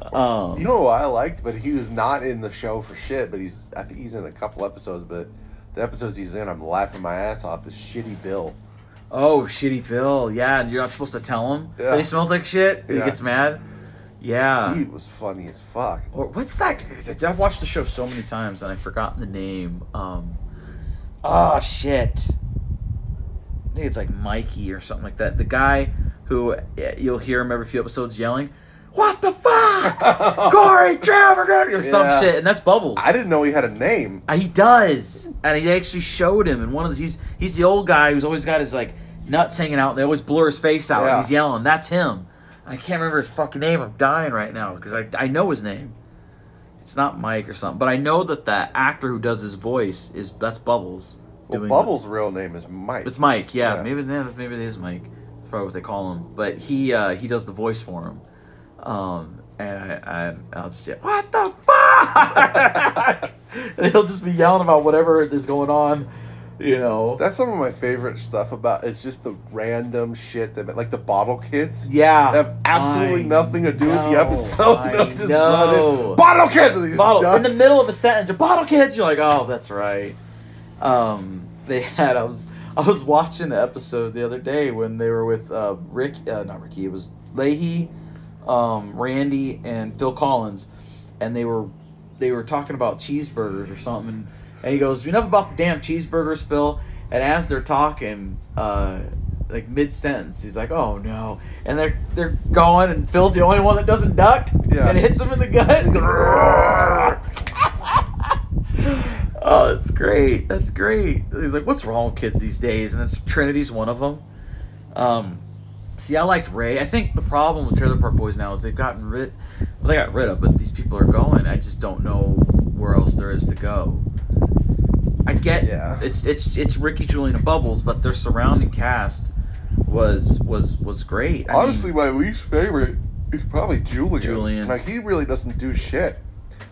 You know what I liked? But he was not in the show for shit. But I think he's in a couple episodes. But the episodes he's in, I'm laughing my ass off. Is Shitty Bill. Oh, Shitty Bill. Yeah, and you're not supposed to tell him that he smells like shit. Yeah. He gets mad. Yeah. He was funny as fuck. Or what's that? I've watched the show so many times and I've forgotten the name. Oh, shit. I think it's like Mikey or something like that. The guy who you'll hear him every few episodes yelling, "What the fuck? Corey Trevor!" or some shit. And that's Bubbles. I didn't know he had a name. He does. And he actually showed him. And he's the old guy who's always got his like nuts hanging out. And they always blur his face out and he's yelling. That's him. I can't remember his fucking name. I'm dying right now because I know his name. It's not Mike or something, but I know that the actor who does his voice that's Bubbles. Well, Bubbles' real name is Mike. It's Mike, yeah. Maybe it is Mike. That's probably what they call him. But he does the voice for him. And I'll just yell, "What the fuck?" And he'll just be yelling about whatever is going on. You know, that's some of my favorite stuff about it's just the random shit that like the bottle kids. Yeah, they have absolutely nothing to do with the episode. Just running, bottle kids in the middle of a sentence. Bottle kids. You're like, oh, that's right. They had I was watching an episode the other day when they were with not Ricky. It was Leahy, Randy, and Phil Collins, and they were talking about cheeseburgers or something. And he goes, "Enough about the damn cheeseburgers, Phil." And as they're talking, like mid-sentence, he's like, "Oh no!" And they're going, and Phil's the only one that doesn't duck, and hits him in the gut. Oh, that's great. That's great. He's like, what's wrong with kids these days? And it's Trinity's one of them. See, I liked Ray. I think the problem with Trailer Park Boys now is they've gotten rid. Well, they got rid of, but these people are going. I just don't know where else there is to go. I get it's Ricky, Julian, and Bubbles, but their surrounding cast was great. Honestly, my least favorite is probably Julian. Julian. Like, he really doesn't do shit.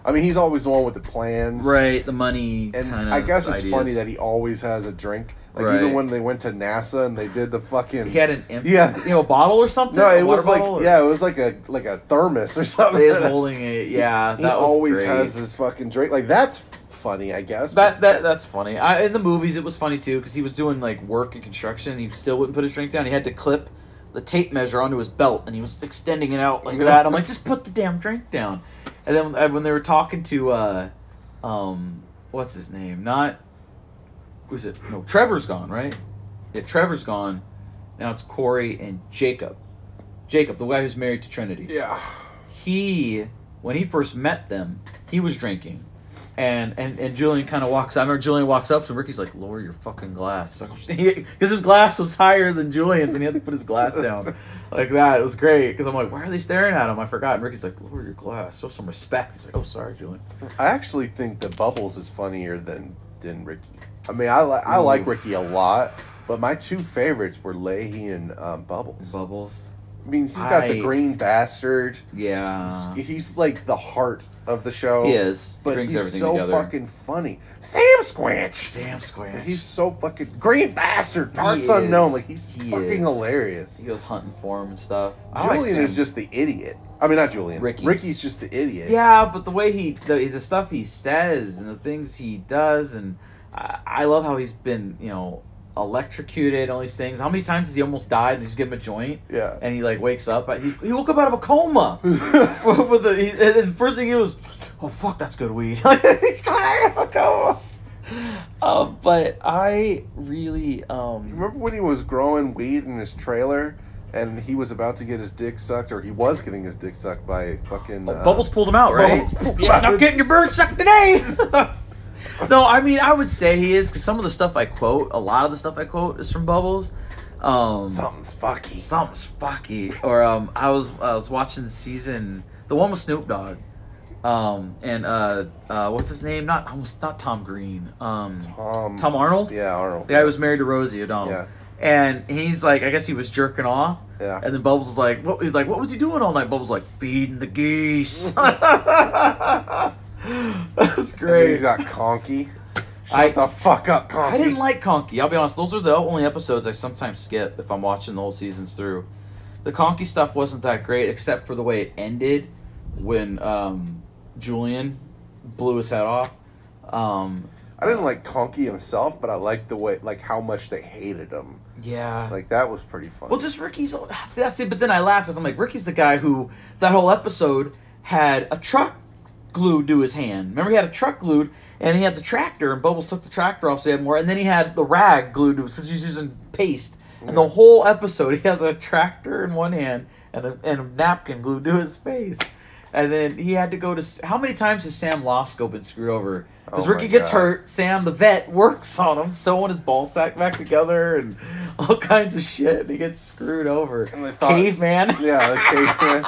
I mean, he's always the one with the plans. Right, the money And kind of I guess it's ideas. funny that he always has a drink. Like, Right. even when they went to NASA and they did the fucking... He had an empty, Yeah. a bottle or something? No, A it was water like... bottle or- Yeah, it was like a thermos or something. He was holding it, yeah. He That was always great. has his fucking drink. Like, that's funny, I guess. That's funny. In the movies, it was funny, too, because he was doing, like, work and construction, and he still wouldn't put his drink down. He had to clip the tape measure onto his belt, and he was extending it out like that. I'm like, just put the damn drink down. And then when they were talking to, what's his name? Who's it? No, Trevor's gone, right? Yeah, Trevor's gone. Now it's Corey and Jacob. Jacob, the guy who's married to Trinity. Yeah. When he first met them, he was drinking. And Julian kind of walks. I remember Julian walks up to him. Ricky's like, "Lower your fucking glass," because his glass was higher than Julian's, and he had to put his glass down like that. It was great because I'm like, "Why are they staring at him?" I forgot. And Ricky's like, "Lower your glass. Show some respect." He's like, "Oh, sorry, Julian." I actually think that Bubbles is funnier than Ricky. I mean, I like Ricky a lot, but my two favorites were Leahy and Bubbles. Bubbles. I mean, he's got the green bastard. Yeah. He's like the heart of the show. He is. But Brings he's everything so together. fucking funny. Sam Squanch. Sam Squanch. He's so fucking... Green bastard. Parts He unknown. is. Like, he's He fucking is. hilarious. He goes hunting for him and stuff. I like Julian Sam. is just the idiot. I mean, not Julian. Ricky. Ricky's just the idiot. Yeah, but the way the stuff he says and the things he does, and I love how he's been, electrocuted, all these things. How many times has he almost died and they just give him a joint? Yeah. And he, wakes up. He woke up out of a coma. And the first thing he was, oh, fuck, that's good weed. He's out of a coma. But I really... Remember when he was growing weed in his trailer and he was about to get his dick sucked, or he was getting his dick sucked by fucking... Bubbles pulled him out, right? Bubbles pulled him Yeah, out. not getting your bird sucked today! No, I mean, I would say he is, because some of the stuff I quote, a lot of the stuff I quote is from Bubbles. Something's fucky. Something's fucky. Or I was watching the season, the one with Snoop Dogg, and what's his name? Not Tom Green. Tom Arnold. Yeah, Arnold. The guy who was married to Rosie O'Donnell. Yeah. And he's like, I guess he was jerking off. Yeah. And then Bubbles was like, what? He's like, what was he doing all night? Bubbles was like, feeding the geese. That was And then great. he's got Conky. Shut the fuck up, Conky. I didn't like Conky. I'll be honest. Those are the only episodes I sometimes skip if I'm watching the whole seasons through. The Conky stuff wasn't that great, except for the way it ended when Julian blew his head off. I didn't like Conky himself, but I liked the way, how much they hated him. Yeah. Like, that was pretty funny. Well, just Ricky's... That's it, but then I laugh because I'm like, Ricky's the guy who, that whole episode, had a truck glued to his hand. Remember, he had a truck glued, and he had the tractor, and Bubbles took the tractor off so he had more, and then he had the rag glued to his, because he was using paste. And the whole episode, he has a tractor in one hand and a napkin glued to his face. And then he had to go to... How many times has Sam Losco been screwed over? Because Oh Ricky my gets God. hurt, Sam, the vet, works on him, sewing his ball sack back together and all kinds of shit. And he gets screwed over. And they thought- Caveman. Yeah, the caveman.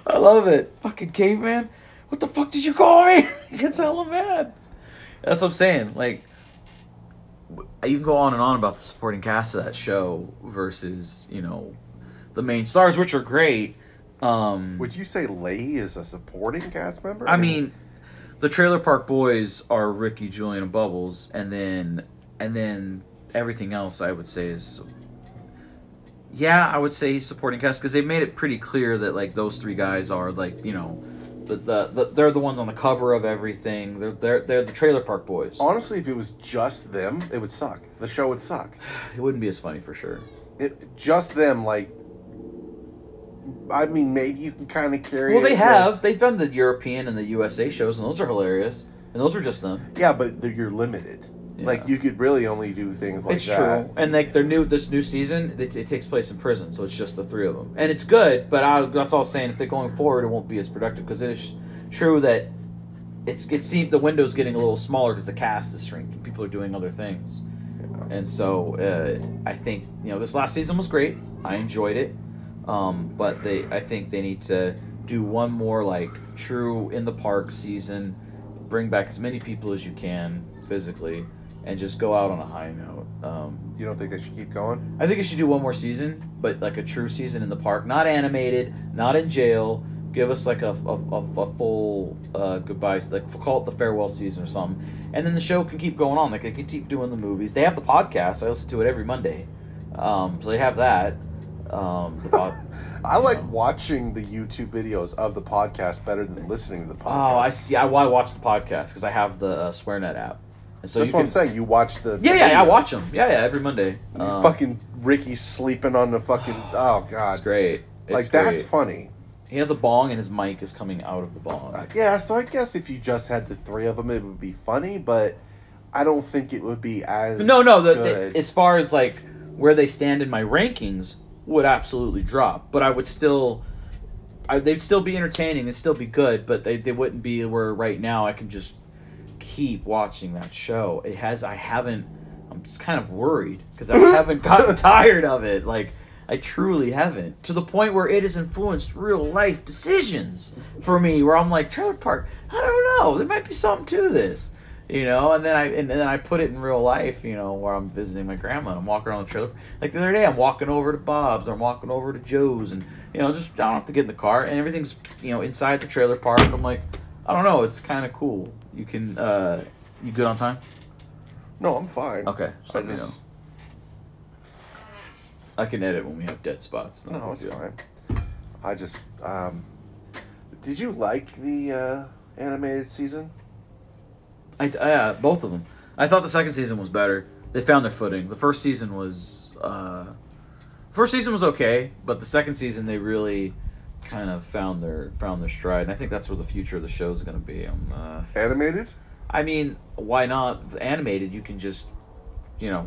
I love it. Fucking caveman. What the fuck did you call me? He gets hella mad. That's what I'm saying. Like, you can go on and on about the supporting cast of that show versus, the main stars, which are great. Would you say Leahy is a supporting cast member? I mean, the Trailer Park Boys are Ricky, Julian, and Bubbles, and then everything else I would say is... Yeah, I would say he's supporting cast, because they made it pretty clear that, those three guys are, they're the ones on the cover of everything. They're the Trailer Park Boys. honestly, if it was just them, it would suck. The show would suck. It wouldn't be as funny for sure. Just them, I mean, maybe you can kind of carry Well, it. they have. They've done the European and the USA shows, and those are hilarious. And those are just them. Yeah, but you're limited. Yeah. You could really only do things like It's that. true. And this new season, it takes place in prison, so it's just the three of them. And it's good, but that's all I'm saying. If they're going forward, it won't be as productive, because it is true that it seemed the window's getting a little smaller because the cast is shrinking. People are doing other things, and so I think this last season was great. I enjoyed it, but I think they need to do one more like true in the park season, bring back as many people as you can physically, and just go out on a high note. You don't think they should keep going? I think they should do one more season, but like a true season in the park, not animated, not in jail. Give us like a full goodbye, like call it the farewell season or something, and then the show can keep going on. Like they can keep doing the movies. They have the podcast. I listen to it every Monday, so they have that. I like watching the YouTube videos of the podcast better than listening to the podcast. Oh, I see. I watch the podcast because I have the SwearNet app, and so that's what I'm saying. You watch the I watch them. Yeah, every Monday. Fucking Ricky sleeping on the fucking god, it's great. That's funny. He has a bong and his mic is coming out of the bong. Yeah, so I guess if you just had the three of them, it would be funny, but I don't think it would be as good. As far as like where they stand in my rankings would absolutely drop, but I would still, they'd still be entertaining, they'd still be good, but they wouldn't be where right now I can just keep watching that show. I'm just kind of worried because I haven't gotten tired of it. Like, I truly haven't. To the point where it has influenced real life decisions for me, where I'm like, trailer park, I don't know, there might be something to this. And then I put it in real life, where I'm visiting my grandma and I'm walking around the trailer. Like the other day, I'm walking over to Bob's or I'm walking over to Joe's and, just I don't have to get in the car and everything's, inside the trailer park. I'm like, I don't know, it's kind of cool. You can, you good on time? No, I'm fine. Okay. So I can edit when we have dead spots. No, it's fine. I just, did you like the animated season? Both of them. I thought the second season was better. They found their footing. The first season was okay, but the second season they really kind of found their stride, and I think that's where the future of the show is going to be. Animated? I mean, why not? Animated, you can just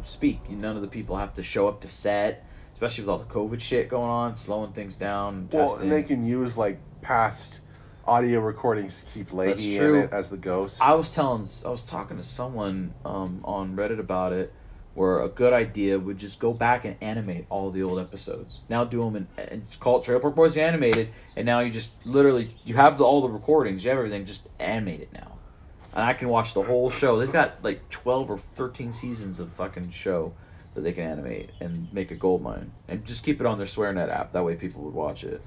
speak. None of the people have to show up to set, especially with all the COVID shit going on, slowing things down. Well, and they can use like past audio recordings to keep Leahy in it as the ghost. I was talking to someone on Reddit about it, where a good idea would just go back and animate all the old episodes. Now do them and call it Trailer Park Boys Animated, and now you just literally, you have all the recordings, you have everything, just animate it now. And I can watch the whole show. They've got like 12 or 13 seasons of fucking show that they can animate and make a goldmine. And just keep it on their SwearNet app. That way people would watch it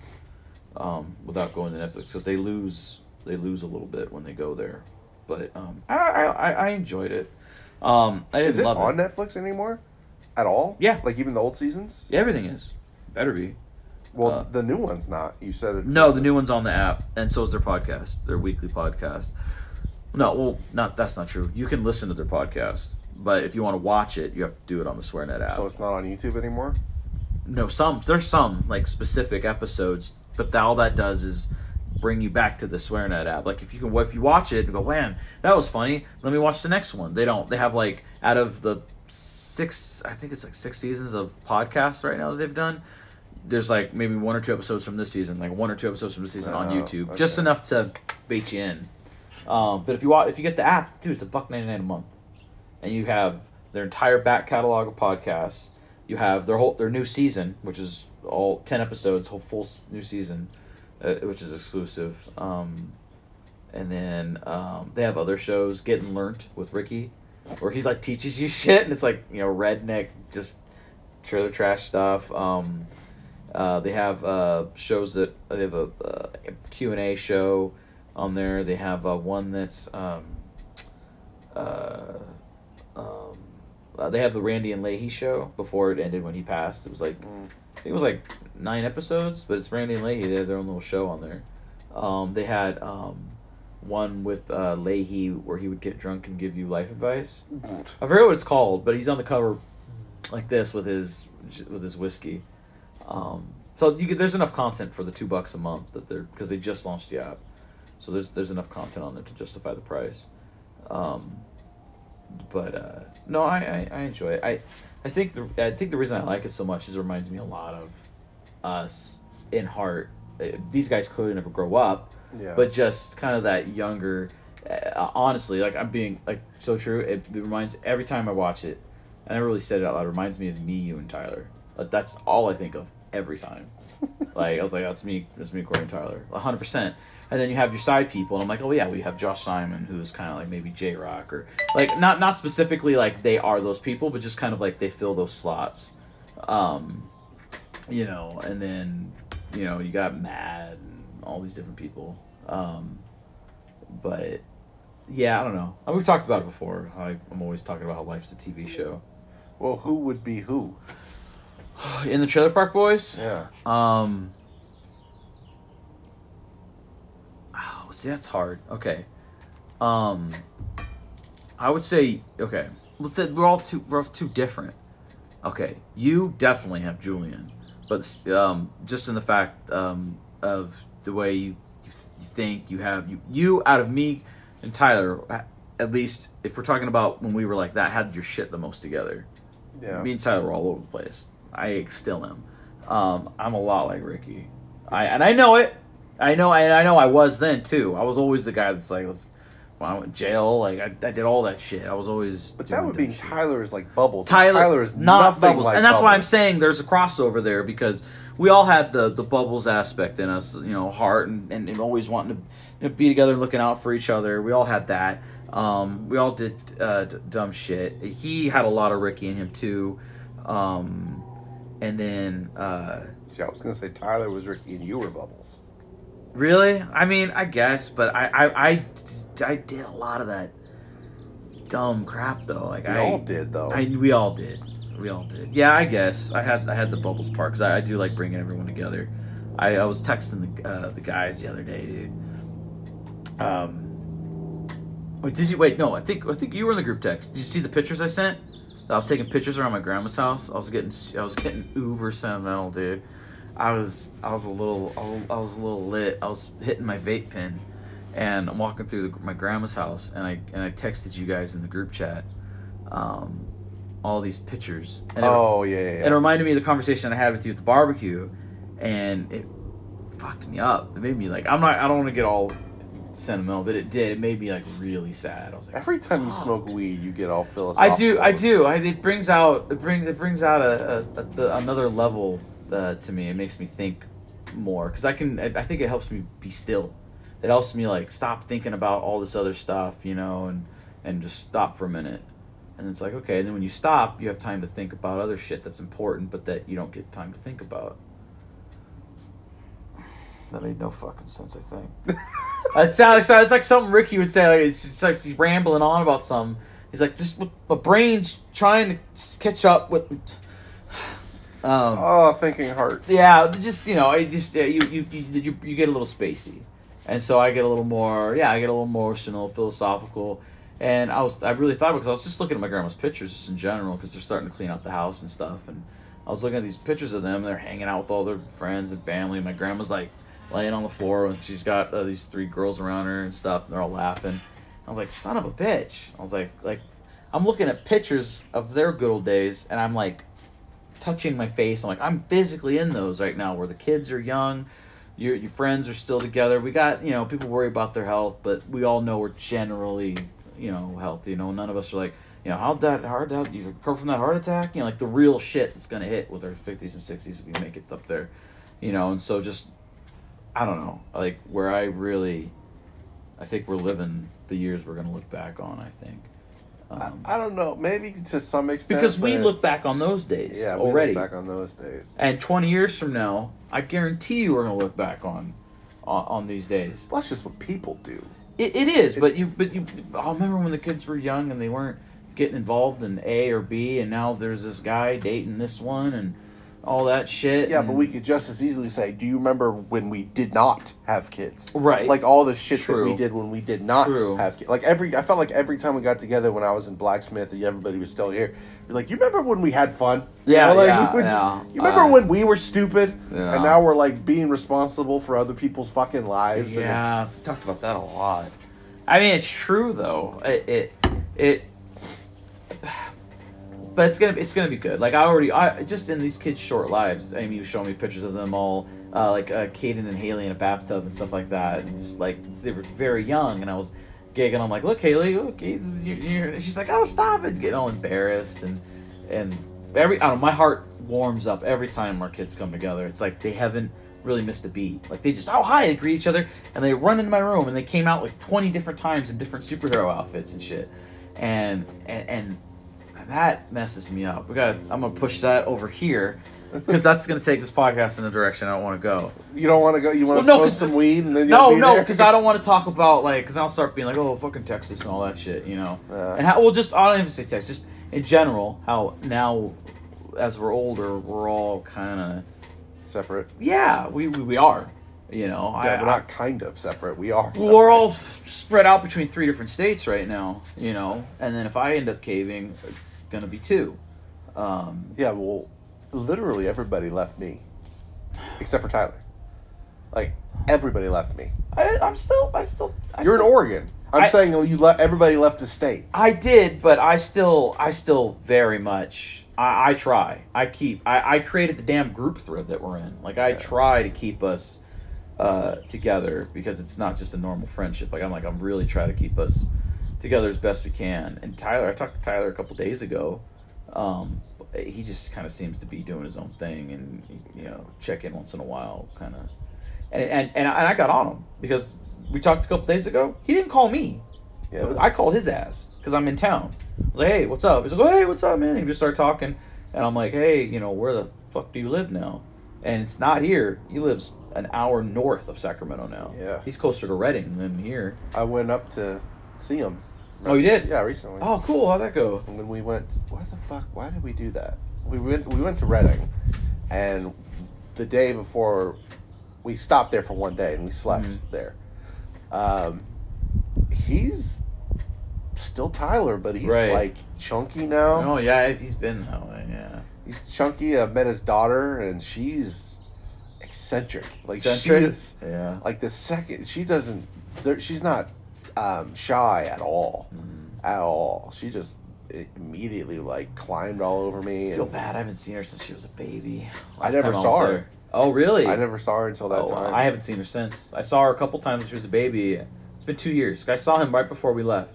without going to Netflix. Because they lose a little bit when they go there. But I enjoyed it. I didn't love it. Is it on Netflix anymore? At all? Yeah. Like even the old seasons? Yeah, everything is. Better be. Well, the new one's not. You said it's... No, the new one's on the app. And so is their podcast. Their weekly podcast. No, well, that's not true. You can listen to their podcast, but if you want to watch it, you have to do it on the SwearNet app. So it's not on YouTube anymore? No, there's some like specific episodes, but all that does is bring you back to the SwearNet app. Like if you watch it and go, man, that was funny, let me watch the next one. They have like out of the 6 seasons of podcasts right now that they've done, there's like maybe 1 or 2 episodes from this season, like 1 or 2 episodes from this season on YouTube, okay. Just enough to bait you in. But if you get the app, dude, it's $1.99 a month, and you have their entire back catalog of podcasts. You have their new season, which is all 10 episodes, whole full new season, which is exclusive. And then they have other shows, Getting Learnt with Ricky, where he's like teaches you shit, and it's like redneck, just trailer trash stuff. They have shows that they have a Q&A show on there. They have one that's they have the Randy and Leahy show before it ended when he passed. It was like I think it was like 9 episodes, but it's Randy and Leahy. They had their own little show on there. They had one with Leahy where he would get drunk and give you life advice. I forget what it's called, but he's on the cover like this with his whiskey. So there's enough content for the $2 a month because they just launched the app. So there's enough content on there to justify the price. But no, I enjoy it. I think the reason I like it so much is it reminds me a lot of us in heart. These guys clearly never grow up, but just kind of that younger honestly, like I'm being like so true. It reminds every time I watch it. I never really said it out loud. It reminds me of me, you, and Tyler. Like, that's all I think of every time. Like I was like, that's me, Corey, and Tyler, 100%. And then you have your side people, and I'm like, oh yeah, we have Josh Simon, who's kind of like maybe J Rock, or like not specifically like they are those people, but just kind of like they fill those slots. You know, and then you got Mad and all these different people. But yeah, I don't know. We've talked about it before. I'm always talking about how life's a TV show. Well, who would be who? In the Trailer Park Boys? Yeah. See, that's hard. Okay. I would say, okay. We're all too different. Okay. You definitely have Julian. But just in the fact of the way you think, you have you out of me and Tyler, at least if we're talking about when we were like that, had your shit the most together. Yeah. Me and Tyler were all over the place. I still am. I'm a lot like Ricky. I know it. I know I was then too. I was always the guy that's like, when I went to jail, like I did all that shit. I was always. But that would mean shit. Tyler is like Bubbles. Tyler is not nothing Bubbles, like and that's Bubbles. why I'm saying there's a crossover there, because we all had the Bubbles aspect in us, heart and always wanting to be together and looking out for each other. We all had that. We all did dumb shit. He had a lot of Ricky in him too. And then See, I was gonna say Tyler was Ricky and you were Bubbles. really, I mean, I guess, but I did a lot of that dumb crap though. Like We all did though. We all did. Yeah, I guess I had the Bubbles part, because I do like bringing everyone together. I was texting the guys the other day, dude. Did you wait? No, I think you were in the group text. Did you see the pictures I sent? I was taking pictures around my grandma's house. I was getting uber sentimental, dude. I was a little lit. I was hitting my vape pen, and I'm walking through my grandma's house, and I texted you guys in the group chat, all these pictures. And it reminded me of the conversation I had with you at the barbecue, and it fucked me up. It made me like, I don't want to get all sentimental, but it did. It made me like really sad. I was like, every time you smoke weed, you get all philosophical. I do. It brings out another level to me. It makes me think more, because I think it helps me be still. It helps me like stop thinking about all this other stuff, and just stop for a minute. And it's like, okay, and then when you stop, you have time to think about other shit that's important, but that you don't get time to think about. That made no fucking sense, I think. It's like something Ricky would say. Like, it's like he's rambling on about something. He's like, just my brain's trying to catch up with. Thinking heart. Yeah, just you get a little spacey, and so I get a little more. Yeah, I get a little emotional, philosophical, and I really thought, because I was just looking at my grandma's pictures just in general, because they're starting to clean out the house and stuff, and I was looking at these pictures of them. They're hanging out with all their friends and family. My grandma's like laying on the floor, and she's got these 3 girls around her and stuff, and they're all laughing. I was like, son of a bitch. I was like I'm looking at pictures of their good old days, and I'm like touching my face. I'm like, I'm physically in those right now, where the kids are young, your friends are still together. We got, people worry about their health, but we all know we're generally, healthy. None of us are like, how'd you recover from that heart attack? Like the real shit that's gonna hit with our 50s and 60s if we make it up there, and so just, I don't know, like where I think we're living the years we're gonna look back on, I think. I don't know, maybe to some extent, because we look back on those days already. We look back on those days, and 20 years from now, I guarantee you we're gonna look back on these days. Well, that's just what people do. It is, but you. I remember when the kids were young and they weren't getting involved in A or B, and now there's this guy dating this one and all that shit. Yeah, but we could just as easily say, do you remember when we did not have kids? Right. Like all the shit True. that we did when we did not have kids. Like I felt like every time we got together when I was in Blacksmith and everybody was still here, we're like, you remember when we had fun? Yeah, You remember when we were stupid? Yeah. And now we're like being responsible for other people's fucking lives. Yeah, we talked about that a lot. I mean, it's true though. But it's gonna be good. Like I just in these kids' short lives. Amy was showing me pictures of them all, like Caden and Haley in a bathtub and stuff like that. And just like they were very young, and I was giggling. I'm like, look, Haley, look, she's like, oh, stop it, getting all embarrassed, and I don't know, my heart warms up every time our kids come together. It's like they haven't really missed a beat. Like they just, oh hi, they greet each other, and they run into my room, and they came out like 20 different times in different superhero outfits and shit, and that messes me up. I'm gonna push that over here. Because that's going to take this podcast in a direction I don't want to go. You don't want to go? You want to smoke some weed and then No, because I don't want to talk about, like, because I'll start being like, oh, fucking Texas and all that shit, you know? And how, well, just, I don't even say Texas, just in general, how now, as we're older, we're all kind of... Separate? Yeah, we are, you know? Yeah, we're not kind of separate. We are separate. We're all spread out between 3 different states right now, you know? And then if I end up caving, it's going to be 2. Yeah, well... Literally everybody left me, except for Tyler. Like everybody left me. I'm still. You're in Oregon. I'm saying everybody left the state. I did, but I still very much. I try. I created the damn group thread that we're in. Like I try to keep us together because it's not just a normal friendship. I'm really trying to keep us together as best we can. And Tyler, I talked to Tyler a couple days ago. He just kind of seems to be doing his own thing, and you know, check in once in a while, kind of. And I got on him because we talked a couple days ago. He didn't call me. Yeah. I called his ass because I'm in town. I was like, hey, what's up? He's like, oh, hey, what's up, man? And he just started talking, and I'm like, hey, you know, where the fuck do you live now? And it's not here. He lives an hour north of Sacramento now. Yeah. He's closer to Redding than here. I went up to see him. Oh, you did? Yeah, recently. Oh, cool. How'd that go? And when we went, what the fuck? Why did we do that? We went to Redding, and the day before, we stopped there for one day and we slept there. He's still Tyler, but he's like chunky now. Oh yeah, he's been that way. Yeah, he's chunky. I met his daughter, and she's eccentric. Like eccentric? She is. Yeah. Like the second she doesn't, she's not shy at all. At all. She just immediately like climbed all over me. I feel bad. I haven't seen her since she was a baby. I never saw her. Oh really? I never saw her until that time. I haven't seen her since. I saw her a couple times when she was a baby. It's been 2 years. I saw him right before we left.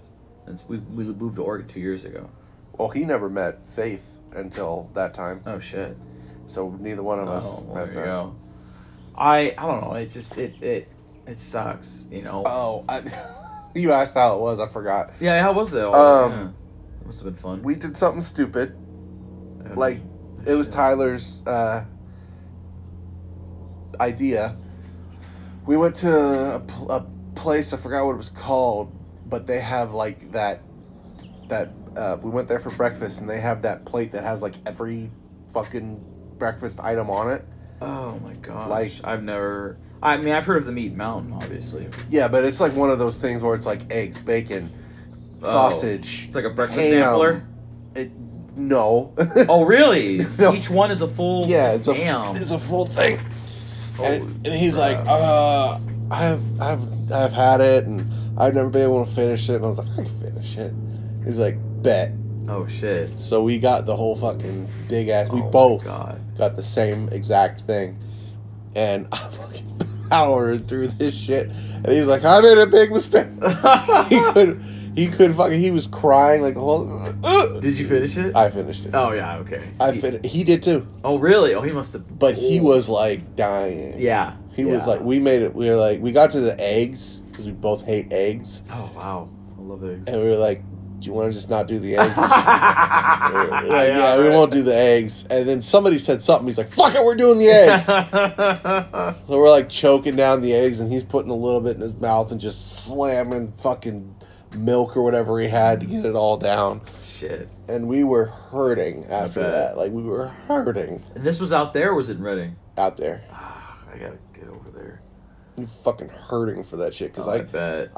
We moved to Oregon 2 years ago. Well, he never met Faith until that time. Oh shit. So neither one of us met there. Go. I don't know. It just it sucks. You know. Oh. You asked how it was. I forgot. Yeah, how was it? Yeah. It must have been fun. We did something stupid. Like, it was Tyler's idea. We went to a place, I forgot what it was called, but they have, like, that we went there for breakfast, and they have that plate that has, like, every fucking breakfast item on it. Oh, my gosh. Like, I've heard of the Meat Mountain, obviously. Yeah, but it's like one of those things where it's like eggs, bacon, sausage. It's like a breakfast sampler? No. Oh, really? No. Each one is a full... Yeah, it's a full thing. And he's like, I've had it, and I've never been able to finish it. And I was like, I can finish it. He's like, bet. Oh, shit. So we got the whole fucking big ass... We both got the same exact thing. And I fucking powered through this shit. And he's like, I made a big mistake. He could fucking... He was crying like the whole... Did you finish it? I finished it. Oh, yeah, okay. He did too. Oh, really? Oh, he must have... But he was like dying. Yeah. He was like... We made it... We were like... We got to the eggs. Because we both hate eggs. Oh, wow. I love eggs. And we were like... Do you want to just not do the eggs? Yeah, we won't do the eggs. And then somebody said something. He's like, fuck it, we're doing the eggs. So we're like choking down the eggs, and he's putting a little bit in his mouth and just slamming fucking milk or whatever he had to get it all down. Shit. And we were hurting after that. Like, we were hurting. And this was out there, or was it in Redding? Out there. I gotta get over there. I'm fucking hurting for that shit because I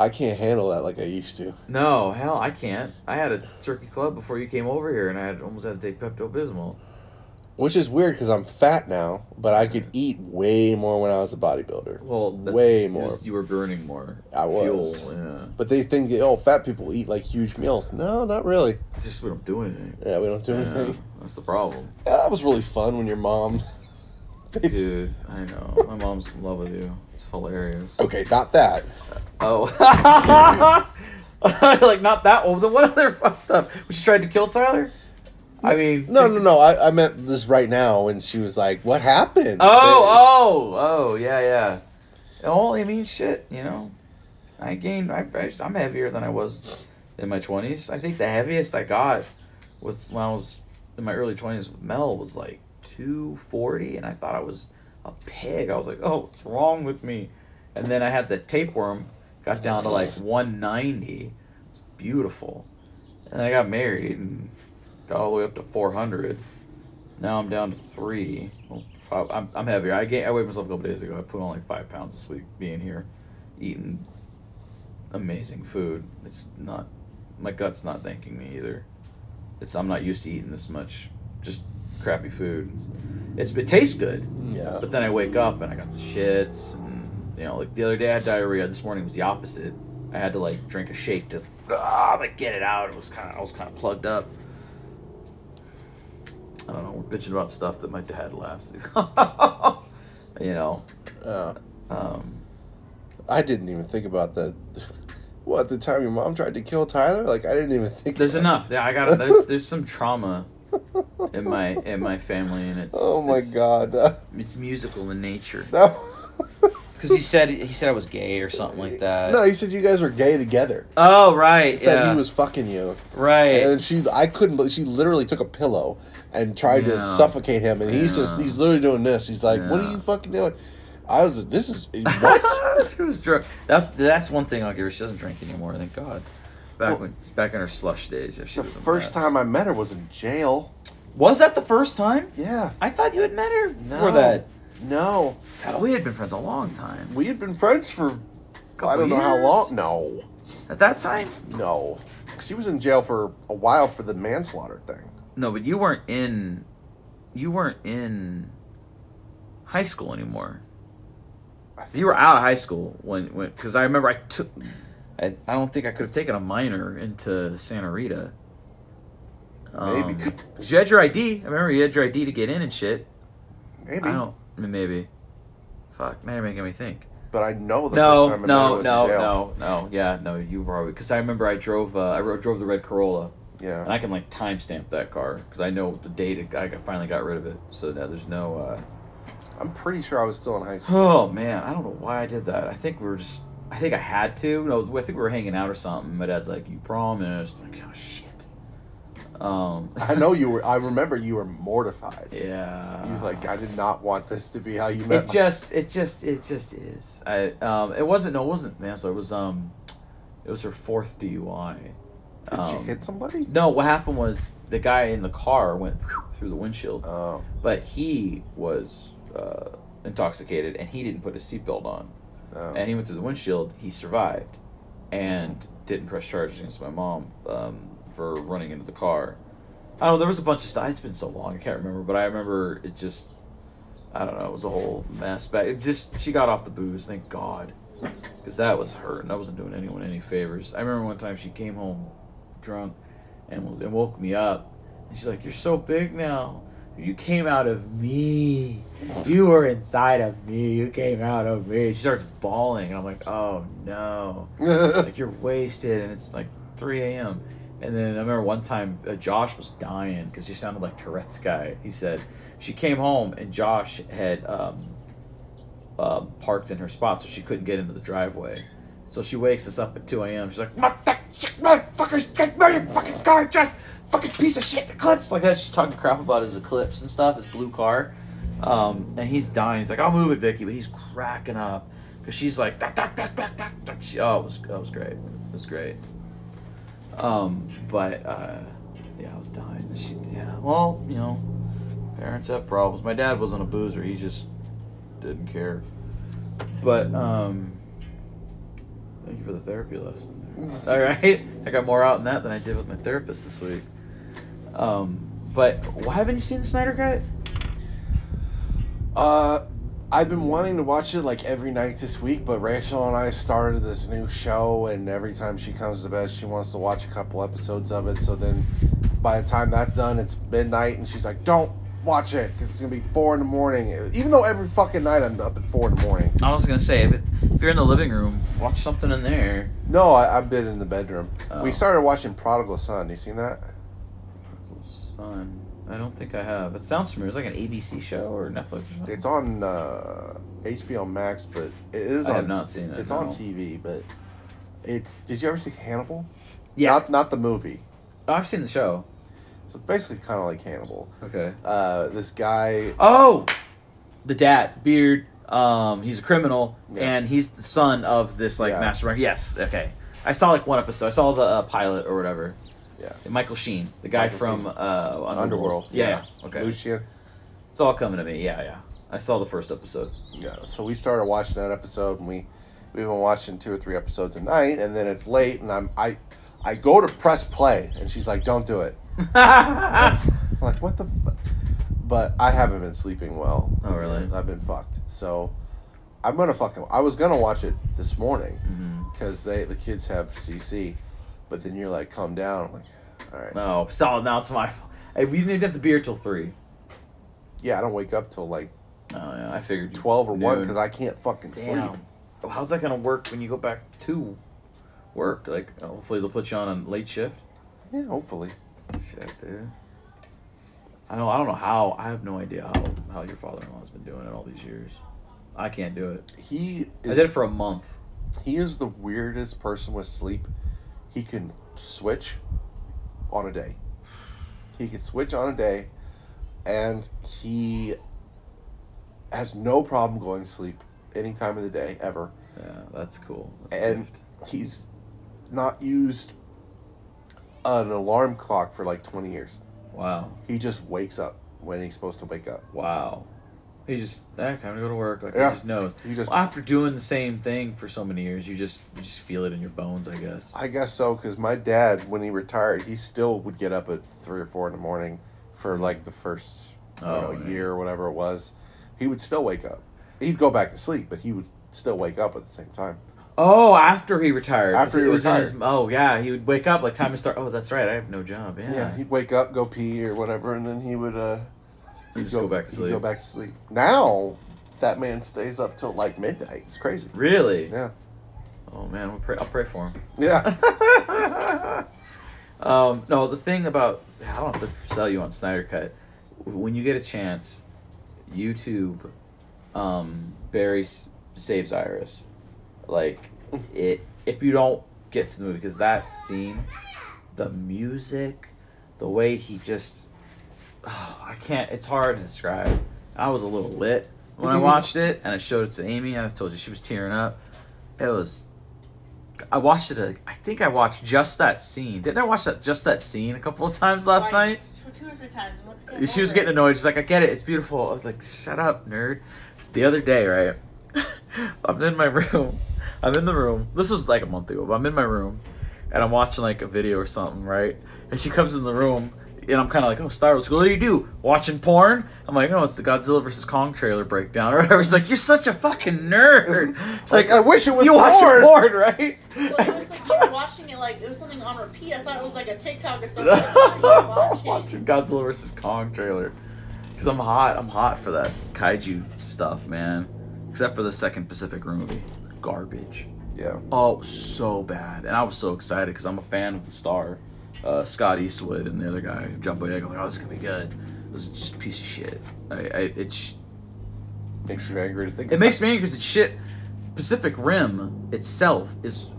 can't handle that like I used to. No, hell, I can't. I had a turkey club before you came over here, and I almost had to take Pepto-Bismol. Which is weird because I'm fat now, but I could eat way more when I was a bodybuilder. Well, way more. You were burning more fuel. Yeah. But they think, fat people eat like huge meals. No, not really. It's just we don't do anything. Yeah, we don't do anything. That's the problem. Yeah, that was really fun when your mom... Dude, I know. My mom's in love with you. It's hilarious. Okay, not that. Oh. Like, not that old. Then what other fucked up? When she tried to kill Tyler? I mean... No. I meant this right now when she was like, what happened? Oh, yeah. Oh, I mean, shit, you know. I'm heavier than I was in my 20s. I think the heaviest I got when I was in my early 20s with Mel was like 240, and I thought I was a pig. I was like, oh, what's wrong with me? And then I had the tapeworm, got down to like 190. It's beautiful. And I got married and got all the way up to 400. Now I'm down to 3. Well, I'm heavier. I weighed myself a couple days ago. I put on like 5 pounds this week being here, eating amazing food. It's not, my gut's not thanking me either. I'm not used to eating this much, just crappy food. It tastes good. Yeah. But then I wake up and I got the shits, and you know, like the other day I had diarrhea. This morning was the opposite. I had to like drink a shake to like get it out. I was kind of plugged up. I don't know. We're bitching about stuff that my dad laughs. You know. I didn't even think about that. What, the time your mom tried to kill Tyler? Like, I didn't even think. There's enough. Yeah, there's some trauma in my family, and it's. Oh my God. It's musical in nature. No. Because he said I was gay or something like that. No, he said you guys were gay together. Oh right. He said he was fucking you. Right. And she literally took a pillow and tried to suffocate him, and he's literally doing this. He's like, "What are you fucking doing?" I was. This is what? She was drunk. That's one thing I'll give her. She doesn't drink anymore. Thank God. Back in her slush days, yeah, she the was a first mess. time I met her was in jail. Was that the first time? Yeah. I thought you had met her No. before that. No. Oh, we had been friends a long time. We had been friends for I don't know years? how long. No. At that time? No. She was in jail for a while for the manslaughter thing. No, but you weren't in high school anymore. You were out of high school when because I remember I don't think I could have taken a minor into Santa Rita. Maybe. Because you had your ID. I remember you had your ID to get in and shit. Maybe. Maybe. Fuck, now you're making me think. But I know the first time I met her was in jail. No. Yeah, no, you probably... Because I remember I drove the red Corolla. Yeah. And I can, like, timestamp that car. Because I know the date I finally got rid of it. So now there's no... I'm pretty sure I was still in high school. Oh, man. I don't know why I did that. I think I think I had to. No, I think we were hanging out or something. My dad's like, you promised. I'm like, oh, shit. I know you were. I remember you were mortified. Yeah. You was like, I did not want this to be how you met. It just is. It wasn't manslaughter. It was her 4th DUI. Did she hit somebody? No, what happened was the guy in the car went through the windshield. Oh. But he was intoxicated and he didn't put his seatbelt on. Oh. And he went through the windshield. He survived and didn't press charges against my mom for running into the car. I don't know, there was a bunch of stuff. It's been so long, I can't remember. But I remember it just, I don't know, it was a whole mess. But she got off the booze, thank God. Because that was her, and I wasn't doing anyone any favors. I remember one time she came home drunk and woke me up. And she's like, you're so big now. You came out of me. You were inside of me. You came out of me. She starts bawling, and I'm like, oh no. Like, you're wasted, and it's like 3 a.m. And then I remember one time Josh was dying because he sounded like Tourette's guy. He said she came home and Josh had parked in her spot so she couldn't get into the driveway. So she wakes us up at 2 a.m. She's like, motherfuckers, get rid of your fucking car, Josh! Fucking piece of shit, Eclipse! Like that. She's talking crap about his Eclipse and stuff, his blue car. And he's dying. He's like, I'll move it, Vicky. But he's cracking up because she's like, it was great. It was great. Yeah, I was dying. Well, you know, parents have problems. My dad wasn't a boozer. He just didn't care. But, thank you for the therapy lesson. All right. I got more out in that than I did with my therapist this week. But why haven't you seen the Snyder Cut? I've been wanting to watch it like every night this week, but Rachel and I started this new show, and every time she comes to bed, she wants to watch a couple episodes of it. So then by the time that's done, it's midnight, and she's like, don't watch it, because it's going to be 4 in the morning. Even though every fucking night I'm up at 4 in the morning. I was going to say, if you're in the living room, watch something in there. No, I've been in the bedroom. Oh. We started watching Prodigal Son. You seen that? Son, I don't think I have. It sounds familiar. It's like an ABC show or Netflix or something. It's on HBO Max, but it is I on. have not seen it. It's no. on TV, but it's. Did you ever see Hannibal? Yeah. Not the movie. Oh, I've seen the show. So it's basically kind of like Hannibal. Okay. This guy. Oh, the dad, Beard. He's a criminal, Yeah. and he's the son of this like Yeah. mastermind. Yes. Okay. I saw like one episode. I saw the pilot or whatever. Yeah. Michael Sheen, the guy Michael from Sheen. Underworld. Yeah. Okay. Lucian. It's all coming to me. Yeah. I saw the first episode. Yeah. So we started watching that episode, and we've been watching 2 or 3 episodes a night, and then it's late, and I go to press play, and she's like, "Don't do it." I'm like, what the? But I haven't been sleeping well. Oh, really? I've been fucked. So I'm gonna I was gonna watch it this morning because the kids have CC, but then you're like, calm down. I'm like, all right. No, solid. Now it's my fault. Hey, we didn't have to be here till 3. Yeah, I don't wake up till like Oh yeah, I figured 12 or 1 noon. because I can't fucking Damn. sleep. Well, how's that gonna work when you go back to work? Like, hopefully they'll put you on a late shift. Yeah, hopefully. Shit, dude. I don't know how. I have no idea how your father-in-law's been doing it all these years. I can't do it. I did it for a month. He is the weirdest person with sleep. He can switch on a day. He can switch on a day, and he has no problem going to sleep any time of the day, ever. Yeah, that's cool. That's And he's not used an alarm clock for like 20 years. Wow. He just wakes up when he's supposed to wake up. Wow. He just time to go to work. Like Yeah. he just knows. He just- Well, after doing the same thing for so many years, you just feel it in your bones, I guess. I guess so, because my dad, when he retired, he still would get up at 3 or 4 in the morning for like the first man. year or whatever it was. He would still wake up. He'd go back to sleep, but he would still wake up at the same time. Oh, after he retired. After he It was in retired. oh, yeah. He would wake up like time to start. Oh, that's right. I have no job. Yeah. Yeah, he'd wake up, go pee or whatever, and then he would He'd go back to he'd sleep. go back to sleep. Now that man stays up till like midnight. It's crazy. Really? Yeah. Oh man, I'll pray for him. Yeah. No, the thing about I don't have to sell you on Snyder Cut. When you get a chance, YouTube, Barry saves Iris. Like it. If you don't get to the movie, because that scene, the music, the way he just, I can't. It's hard to describe. I was a little lit when I watched it, and I showed it to Amy. And I told you she was tearing up. It was. I watched it. I think I watched just that scene. Didn't I watch just that scene a couple of times last night? 2 or 3 times. She was getting annoyed. She's like, I get it. It's beautiful. I was like, shut up, nerd. The other day, right? I'm in my room. I'm in the room. This was like a month ago, but I'm in my room. And I'm watching like a video or something, right? And she comes in the room. And I'm kind of like, oh, Star Wars. What do you do? Watching porn? I'm like, oh, it's the Godzilla vs. Kong trailer breakdown or whatever. She's like, you're such a fucking nerd. It's like, I wish it was you porn. watch porn, right? Well, it was something you were watching it like it was something on repeat. I thought it was like a TikTok or something. I thought you were watching. Watching Godzilla vs. Kong trailer. Because I'm hot. I'm hot for that kaiju stuff, man. Except for the second Pacific Rim movie. Garbage. Yeah. Oh, so bad. And I was so excited because I'm a fan of the star. Scott Eastwood and the other guy, John Boyega. I'm like, oh, this is going to be good. It was just a piece of shit. Makes you angry to think It about. makes me angry because it's shit. Pacific Rim itself is...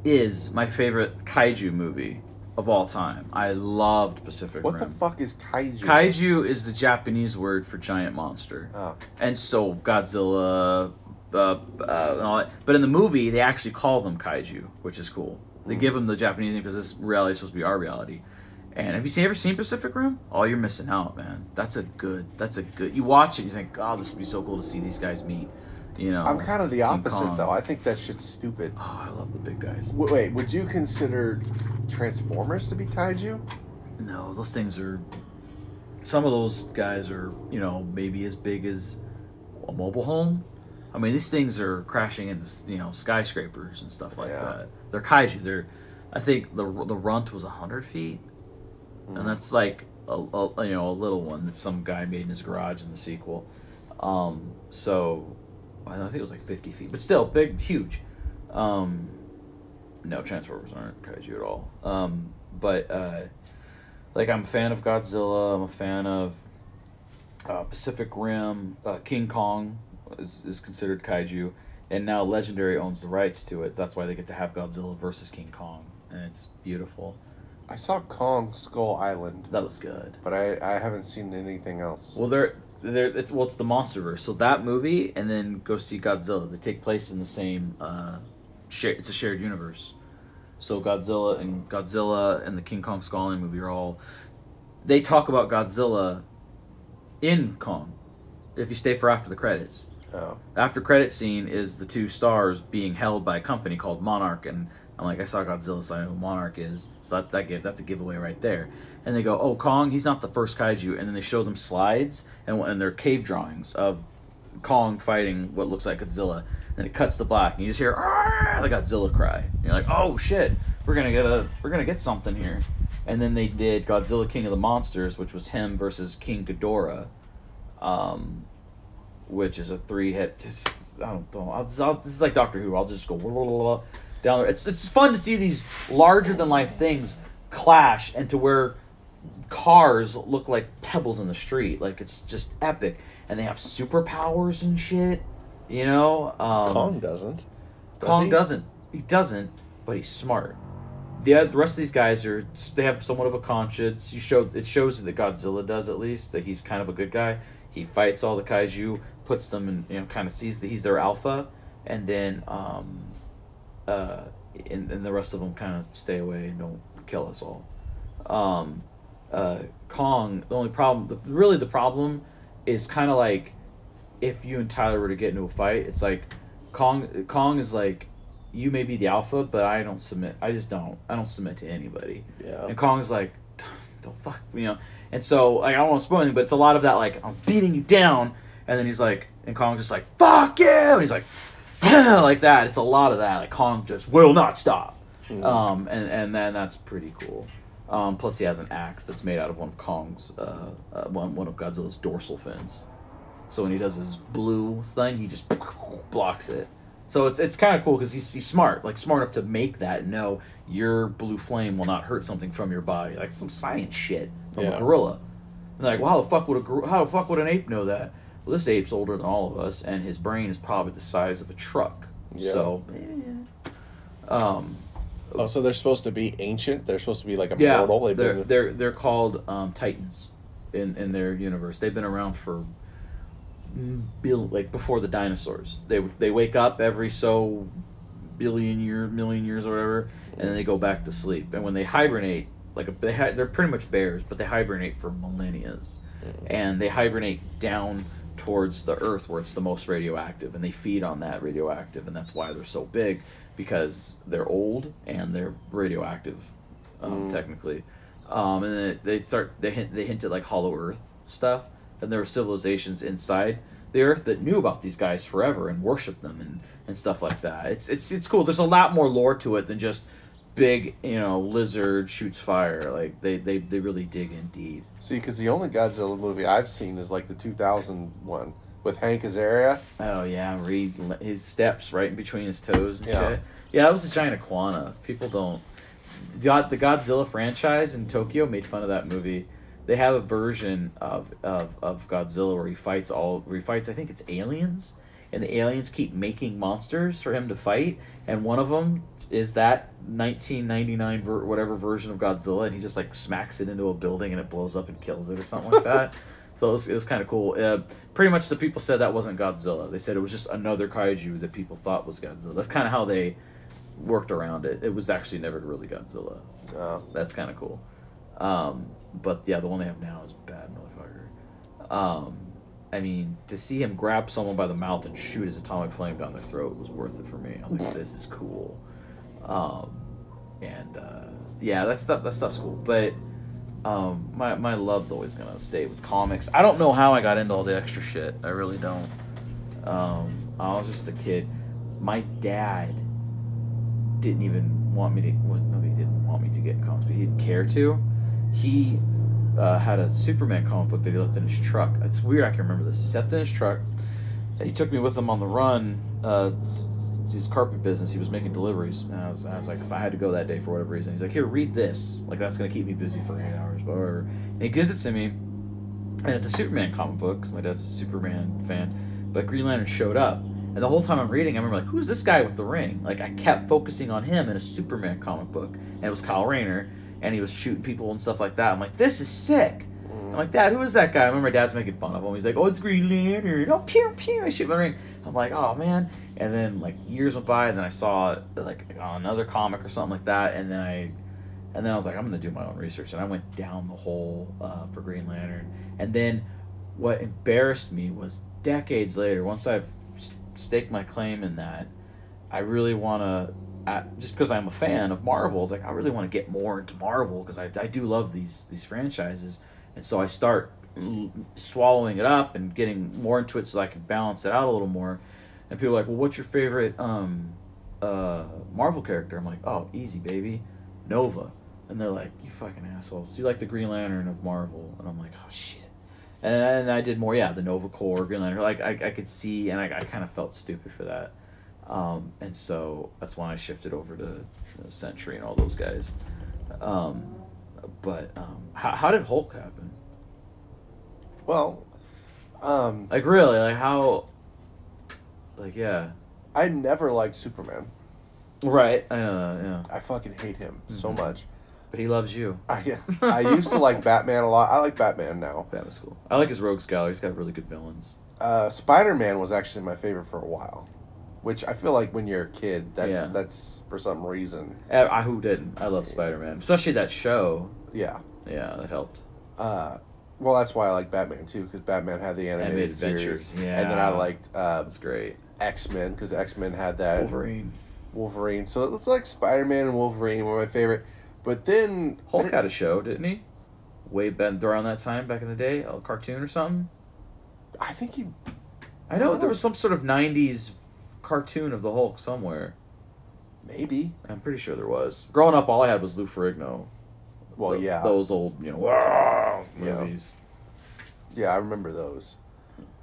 is my favorite kaiju movie of all time. I loved Pacific What Rim. the fuck is kaiju? Kaiju is the Japanese word for giant monster. Oh. And so Godzilla, and all that. But in the movie, they actually call them kaiju, which is cool. They give them the Japanese name because this reality is supposed to be our reality. And have you ever seen Pacific Rim? Oh, you're missing out, man. That's a good. You watch it, and you think, God, this would be so cool to see these guys meet. You know. I'm kind of the King opposite, Kong. though. I think that shit's stupid. Oh, I love the big guys. Wait, would you consider Transformers to be kaiju? No, those things are. Some of those guys are, maybe as big as a mobile home. I mean, these things are crashing into, skyscrapers and stuff like that. They're kaiju. I think the runt was 100 feet, and that's like a little one that some guy made in his garage in the sequel. So I think it was like 50 feet, but still big, huge. No, Transformers aren't kaiju at all. But like I'm a fan of Godzilla. I'm a fan of Pacific Rim. King Kong is considered kaiju, and now Legendary owns the rights to it. That's why they get to have Godzilla versus King Kong, and it's beautiful. I saw Kong Skull Island, That was good. but I haven't seen anything else. Well, it's the MonsterVerse. So that movie, and then go see Godzilla. They take place in the same it's a shared universe. So Godzilla and the King Kong Skull Island movie are all. They talk about Godzilla in Kong. If you stay for after the credits. Oh. After credit scene is the two stars being held by a company called Monarch, and I'm like, I saw Godzilla, so I know who Monarch is. So that's a giveaway right there. And they go, oh, Kong, he's not the first kaiju. And then they show them slides and their cave drawings of Kong fighting what looks like Godzilla. And it cuts to black, and you just hear the Godzilla cry. And you're like, oh shit, we're gonna get something here. And then they did Godzilla King of the Monsters, which was him versus King Ghidorah, which is a 3-hit. I don't know. This is like Doctor Who. I'll just go down there. It's fun to see these larger than life things clash, and to where cars look like pebbles in the street. Like, it's just epic, and they have superpowers and shit. You know, Kong doesn't. Kong doesn't. He doesn't, but he's smart. The rest of these guys they have somewhat of a conscience. It shows that Godzilla does, at least, that he's kind of a good guy. He fights all the kaiju, puts them in, kind of sees that he's their alpha, and then and the rest of them kind of stay away and don't kill us all. Kong, the only problem, the problem is kind of like if you and Tyler were to get into a fight, it's like Kong is like, you may be the alpha, but I don't submit. I don't submit to anybody. Yeah. And Kong's like, don't fuck, And so, like, I don't want to spoil anything, but it's a lot of that, like, I'm beating you down, and then he's like, and Kong's just like, fuck you! And he's like, like that. It's a lot of that. Like, Kong just will not stop. Mm-hmm. And then that's pretty cool. Plus, he has an axe that's made out of one of Kong's, one of Godzilla's dorsal fins. So when he does his blue thing, he just blocks it. So it's kind of cool because he's smart enough to make that know your blue flame will not hurt something from your body, like some science shit from a gorilla. And like, well, how the fuck would an ape know that? Well, this ape's older than all of us, and his brain is probably the size of a truck. Yeah. So, so they're supposed to be ancient. They're supposed to be like immortal. Yeah, they're called Titans in their universe. They've been around for like before the dinosaurs. They wake up every so million years or whatever, and then they go back to sleep. And when they hibernate, they're pretty much bears, but they hibernate for millennia, and they hibernate down towards the Earth where it's the most radioactive, and they feed on that radioactive, and that's why they're so big, because they're old and they're radioactive, technically. And then they hint at like Hollow Earth stuff. And there were civilizations inside the Earth that knew about these guys forever and worshipped them and stuff like that. It's cool. There's a lot more lore to it than just big, lizard shoots fire. Like they really dig in deep. See, because the only Godzilla movie I've seen is like the 2000 one with Hank Azaria. Oh yeah, read his steps right in between his toes and shit. Yeah, that was a giant iguana. People don't. The Godzilla franchise in Tokyo made fun of that movie. They have a version of Godzilla where he fights, I think it's aliens, and the aliens keep making monsters for him to fight, and one of them is that 1999 whatever version of Godzilla, and he just like smacks it into a building and it blows up and kills it or something like that. So it was kind of cool. Pretty much the people said that wasn't Godzilla. They said it was just another kaiju that people thought was Godzilla. That's kind of how they worked around it. It was actually never really Godzilla. Oh. That's kind of cool. But yeah, the one they have now is bad, motherfucker. I mean, to see him grab someone by the mouth and shoot his atomic flame down their throat was worth it for me. I was like, this is cool. Yeah, that stuff's cool. But my love's always gonna stay with comics. I don't know how I got into all the extra shit. I really don't. I was just a kid. My dad didn't even want me to. No, he didn't want me to get comics, but he didn't care to. He had a Superman comic book that he left in his truck. It's weird. I can remember this. He left in his truck. And he took me with him on the run. His carpet business. He was making deliveries, and I was like, if I had to go that day for whatever reason, he's like, here, read this. Like that's gonna keep me busy for 8 hours, but whatever. And he gives it to me, and it's a Superman comic book because my dad's a Superman fan. But Green Lantern showed up, and the whole time I'm reading, I remember like, who's this guy with the ring? Like I kept focusing on him in a Superman comic book, and it was Kyle Rayner, and he was shooting people and stuff like that. I'm like, this is sick. I'm like, Dad, who is that guy? I remember my dad's making fun of him. He's like, oh, it's Green Lantern. Oh, pew, pew. I shoot my ring. I'm like, oh, man. And then, like, years went by, and then I saw it, like, on another comic or something like that, and then I was like, I'm going to do my own research. And I went down the hole for Green Lantern. And then what embarrassed me was decades later, once I've staked my claim in that, I really want to, just because I'm a fan of Marvel, it's like, I really want to get more into Marvel, because I do love these franchises. And so I start swallowing it up and getting more into it so I can balance it out a little more. And people are like, well, what's your favorite Marvel character? I'm like, oh, easy, baby. Nova. And they're like, you fucking assholes. So you like the Green Lantern of Marvel. And I'm like, oh, shit. And I did more, the Nova Corps, Green Lantern. Like, I could see, and I kind of felt stupid for that. And so that's when I shifted over to Sentry and all those guys. But how did Hulk happen? Well, like really, like how, like yeah. I never liked Superman. Right, I know, yeah. I fucking hate him so much. But he loves you. I used to like Batman a lot. I like Batman now. Batman's cool. I like his Rogues Gallery. He's got really good villains. Spider-Man was actually my favorite for a while. Which I feel like when you're a kid, that's for some reason. Who didn't? I love Spider-Man. Especially that show. Yeah. Yeah, that helped. Well, that's why I like Batman, too, because Batman had the animated series. Yeah. And then I liked that's great. X-Men, because X-Men had that. Wolverine. So it's like Spider-Man and Wolverine were my favorite. But then... Hulk had a show, didn't he? Way back around that time, back in the day? A cartoon or something? I think he... I know there was some sort of 90s cartoon of the Hulk somewhere. Maybe. I'm pretty sure there was. Growing up, all I had was Lou Ferrigno. Well, yeah. Those old, movies. Yeah, I remember those.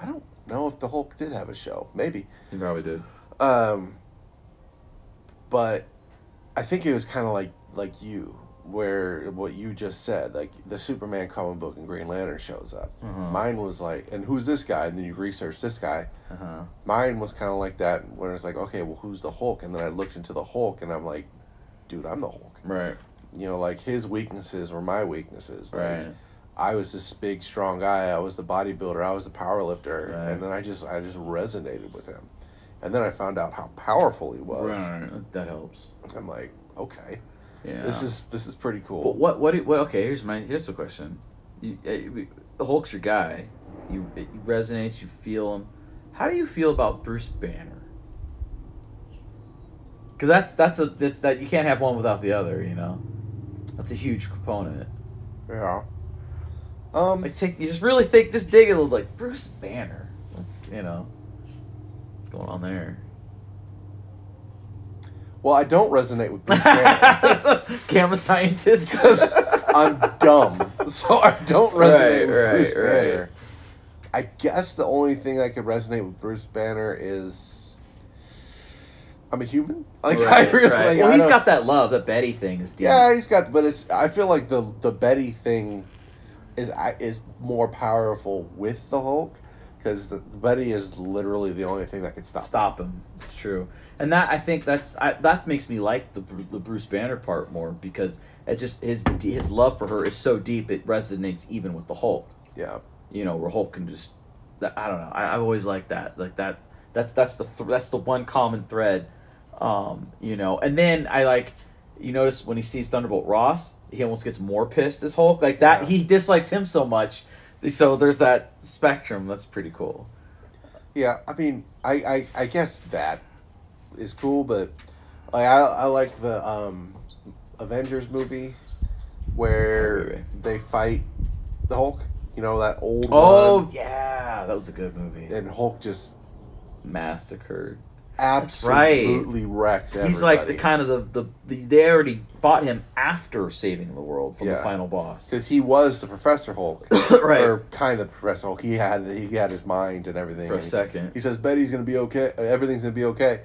I don't know if the Hulk did have a show. Maybe. He probably did. But I think it was kind of like you, where what you just said, like the Superman comic book and Green Lantern shows up. Mine was like, and who's this guy? And then you research this guy. Mine was kind of like that, where it's like, okay, well, who's the Hulk? And then I looked into the Hulk, and I'm like, dude, I'm the Hulk. Right. You know, like his weaknesses were my weaknesses. Like, right. I was this big, strong guy. I was the bodybuilder. I was the power lifter. Right. And then I just resonated with him. And then I found out how powerful he was. Right. That helps. I'm like, okay. Yeah. This is pretty cool. But what okay, here's the question. The Hulk's your guy. It resonates, you feel him. How do you feel about Bruce Banner? Cuz that's you can't have one without the other, you know. That's a huge component. Yeah. You just really think this dig a little like Bruce Banner. That's what's going on there. Well, I don't resonate with Bruce Banner. Camera scientist. Because I'm dumb. So I don't resonate with Bruce Banner. I guess the only thing I could resonate with Bruce Banner is I'm a human. Like I really like, well, he's got that love, that Betty thing is deep. Yeah, he's got, but I feel like the Betty thing is more powerful with the Hulk. Because Betty is literally the only thing that can stop him. It's true, and that I think that makes me like the Bruce Banner part more because it just his love for her is so deep it resonates even with the Hulk. Yeah, where Hulk can just I don't know. I always like that. Like that's the one common thread. And then I like you notice when he sees Thunderbolt Ross, he almost gets more pissed as Hulk like that. Yeah. He dislikes him so much. So there's that spectrum. That's pretty cool. Yeah, I mean, I guess that is cool, but I like the Avengers movie where they fight the Hulk. That old one. Oh, yeah. That was a good movie. And Hulk just... massacred. absolutely wrecks everybody. He's like the kind of the they already fought him after saving the world from the final boss. Because he was the Professor Hulk. Right. Or kind of Professor Hulk. He had his mind and everything. For a second. He says, Betty's going to be okay. Everything's going to be okay.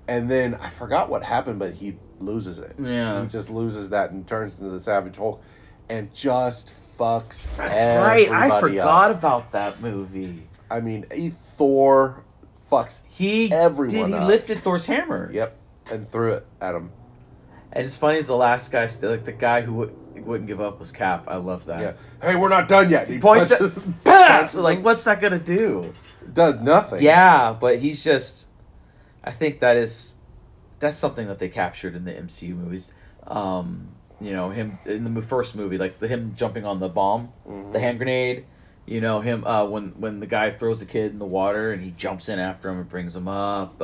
And then, I forgot what happened, but he loses it. Yeah. He just loses that and turns into the Savage Hulk. And just fucks That's right. I forgot up. about that movie. I mean, Thor fucks everyone up. He lifted Thor's hammer. Yep. And threw it at him. And it's funny as the last guy, like the guy who wouldn't give up was Cap. I love that. Yeah. Hey, we're not done yet. He points at like, what's that gonna do? Does nothing. Yeah, but he's just. I think that's something that they captured in the MCU movies. You know, him in the first movie, like him jumping on the bomb, the hand grenade. You know, him when the guy throws the kid in the water and he jumps in after him and brings him up.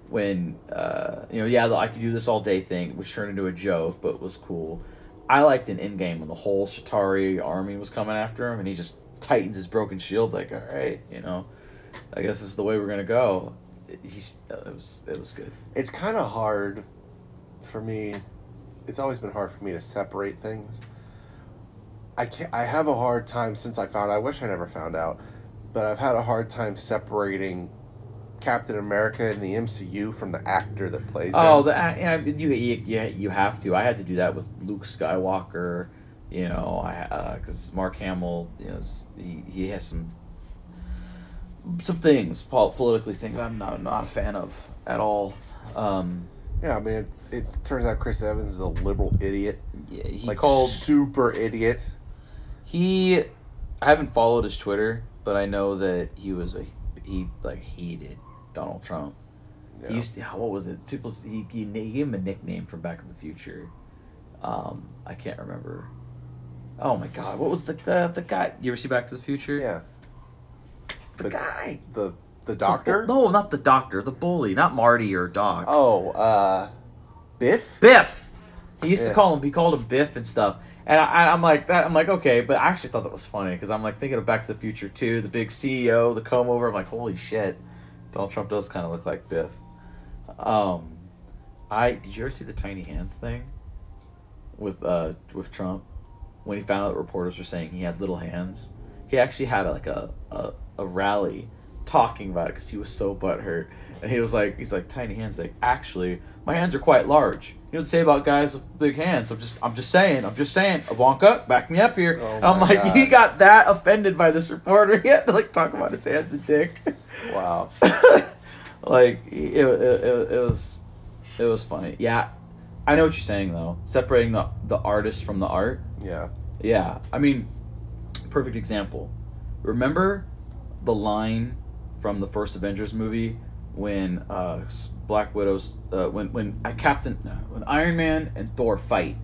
When the I could do this all day thing, which turned into a joke, but was cool. I liked in Endgame when the whole Chitauri army was coming after him and he just tightens his broken shield like, all right, you know, I guess this is the way we're gonna go. It was good. It's kind of hard for me. It's always been hard for me to separate things. I have a hard time since I found out. I wish I never found out, but I've had a hard time separating Captain America in the MCU from the actor that plays him. You have to. I had to do that with Luke Skywalker. You know, because Mark Hamill, you know, he has some things politically things I'm not a fan of at all. Yeah, I mean, it turns out Chris Evans is a liberal idiot. Yeah, he super idiot. I haven't followed his Twitter, but I know that he hated Donald Trump. Yeah. He used to, what was it? He gave him a nickname from Back to the Future. I can't remember. Oh my God, what was the guy? You ever see Back to the Future? Yeah. The guy. The doctor? No, not the doctor. The bully, not Marty or Doc. Oh, Biff? Biff. He used to call him. He called him Biff and stuff. And I'm like that. I'm like, okay, but I actually thought that was funny because I'm like thinking of Back to the Future 2, the big CEO, the comb over. I'm like, holy shit, Donald Trump does kind of look like Biff. Did you ever see the tiny hands thing with Trump when he found out that reporters were saying he had little hands? He actually had a rally talking about it because he was so butthurt, and he's like tiny hands. Like, actually, my hands are quite large. You know what to say about guys with big hands? I'm just saying. Ivanka, back me up here. Oh I'm like, God. he got that offended by this reporter. He had to like talk about his hands and dick. Wow. Like it was funny. Yeah, I know what you're saying though. Separating the artist from the art. Yeah. Yeah, I mean, perfect example. Remember the line from the first Avengers movie when Black Widow's when Iron Man and Thor fight,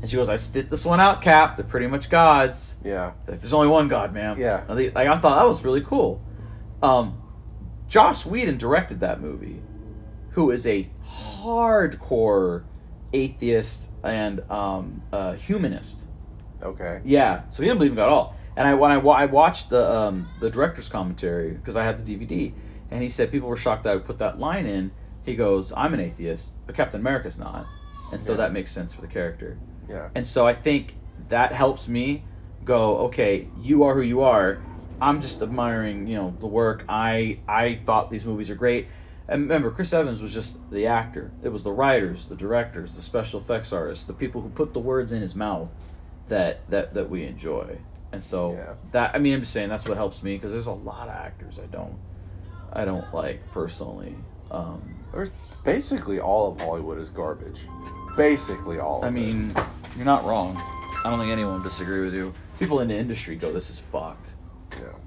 and she goes, "I spit this one out, Cap. They're pretty much gods." Yeah. Like, there's only one god, man. Yeah. I thought that was really cool. Joss Whedon directed that movie, who is a hardcore atheist and humanist. Okay. Yeah, so he didn't believe in God at all. And when I watched the director's commentary because I had the DVD, and he said people were shocked that I would put that line in. He goes, "I'm an atheist, but Captain America's not," and so that makes sense for the character. Yeah. And so I think that helps me go, okay, you are who you are. I'm just admiring, the work. I thought these movies are great. And remember, Chris Evans was just the actor. It was the writers, the directors, the special effects artists, the people who put the words in his mouth that we enjoy. And so I'm just saying that's what helps me because there's a lot of actors I don't like personally. There's basically all of Hollywood is garbage. Basically all of it. I mean, you're not wrong. I don't think anyone would disagree with you. People in the industry go, "This is fucked."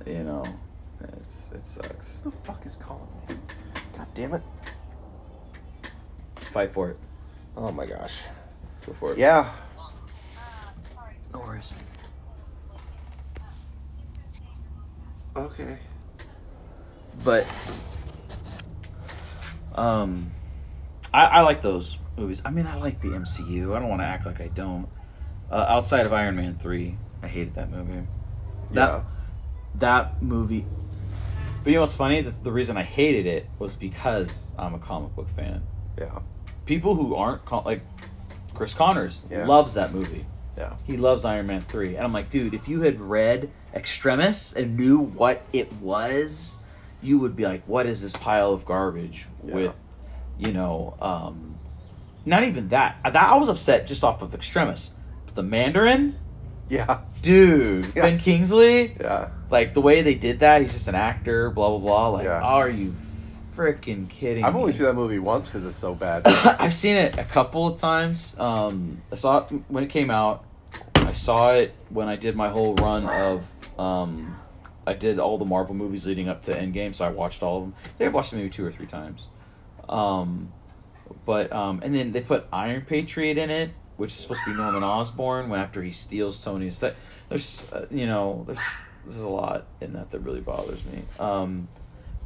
Yeah. It sucks. Who the fuck is calling me? God damn it. Fight for it. Oh my gosh. Go for it. Yeah. No worries. Okay. But I like those movies. I mean, I like the MCU. I don't want to act like I don't. Outside of Iron Man 3, I hated that movie. That movie. But you know what's funny? The reason I hated it was because I'm a comic book fan. Yeah. People who aren't like Chris Connors Yeah. loves that movie. Yeah. He loves Iron Man 3. And I'm like, dude, if you had read Extremis and knew what it was, you would be like, what is this pile of garbage with, you know, not even that. I was upset just off of Extremis. But the Mandarin, Yeah. dude, Yeah. Ben Kingsley, Yeah. like the way they did that, he's just an actor, blah, blah, blah. Like, Yeah. are you freaking kidding I've me? only seen that movie once because it's so bad. I've seen it a couple of times. I saw it when it came out. I saw it when I did my whole run of. I did all the Marvel movies leading up to Endgame, so I watched all of them. I think I've watched them maybe 2 or 3 times. And then they put Iron Patriot in it, which is supposed to be Norman Osborn. When after he steals Tony's, there's there's a lot in that really bothers me.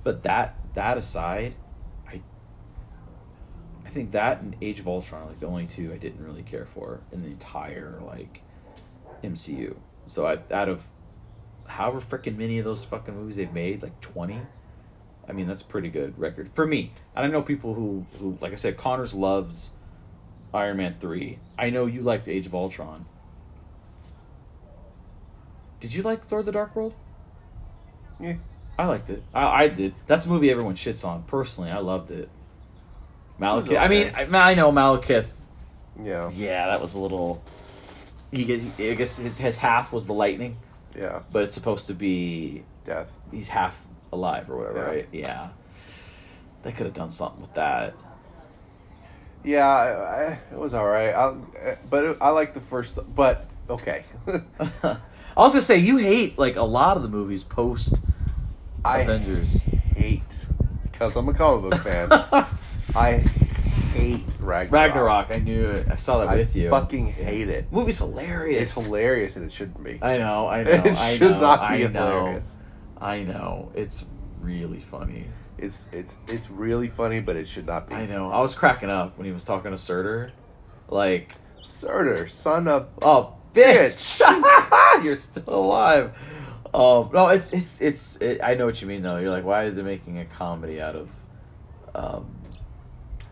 But that aside, I think that and Age of Ultron are like the only 2 I didn't really care for in the entire like MCU. So out of however freaking many of those fucking movies they've made, like 20, I mean that's a pretty good record for me. And I know people who like I said, Connors loves Iron Man 3. I know you liked Age of Ultron. Did you like Thor: The Dark World? Yeah. I liked it. I did. That's a movie everyone shits on. Personally, I loved it. Malekith. okay. I mean, I know Malekith. Yeah. Yeah, that was a little. I guess his half was the lightning, Yeah. but it's supposed to be Death. he's half alive or whatever, Yeah. right? Yeah. They could have done something with that. Yeah, it was all right. I like the first. But okay. I was gonna say you hate like a lot of the movies post I Avengers. hate because I'm a comic book fan. I hate Ragnarok. Ragnarok. I knew it. I saw that with you. I fucking hate it. Movie's hilarious. It's hilarious and it shouldn't be. I know. It should not be hilarious. I know. It's really funny. It's really funny, but it should not be. I know. I was cracking up when he was talking to Surtur. Like, Surtur, son of oh, bitch! You're still alive. No, it's. I know what you mean though. You're like, why is it making a comedy out of,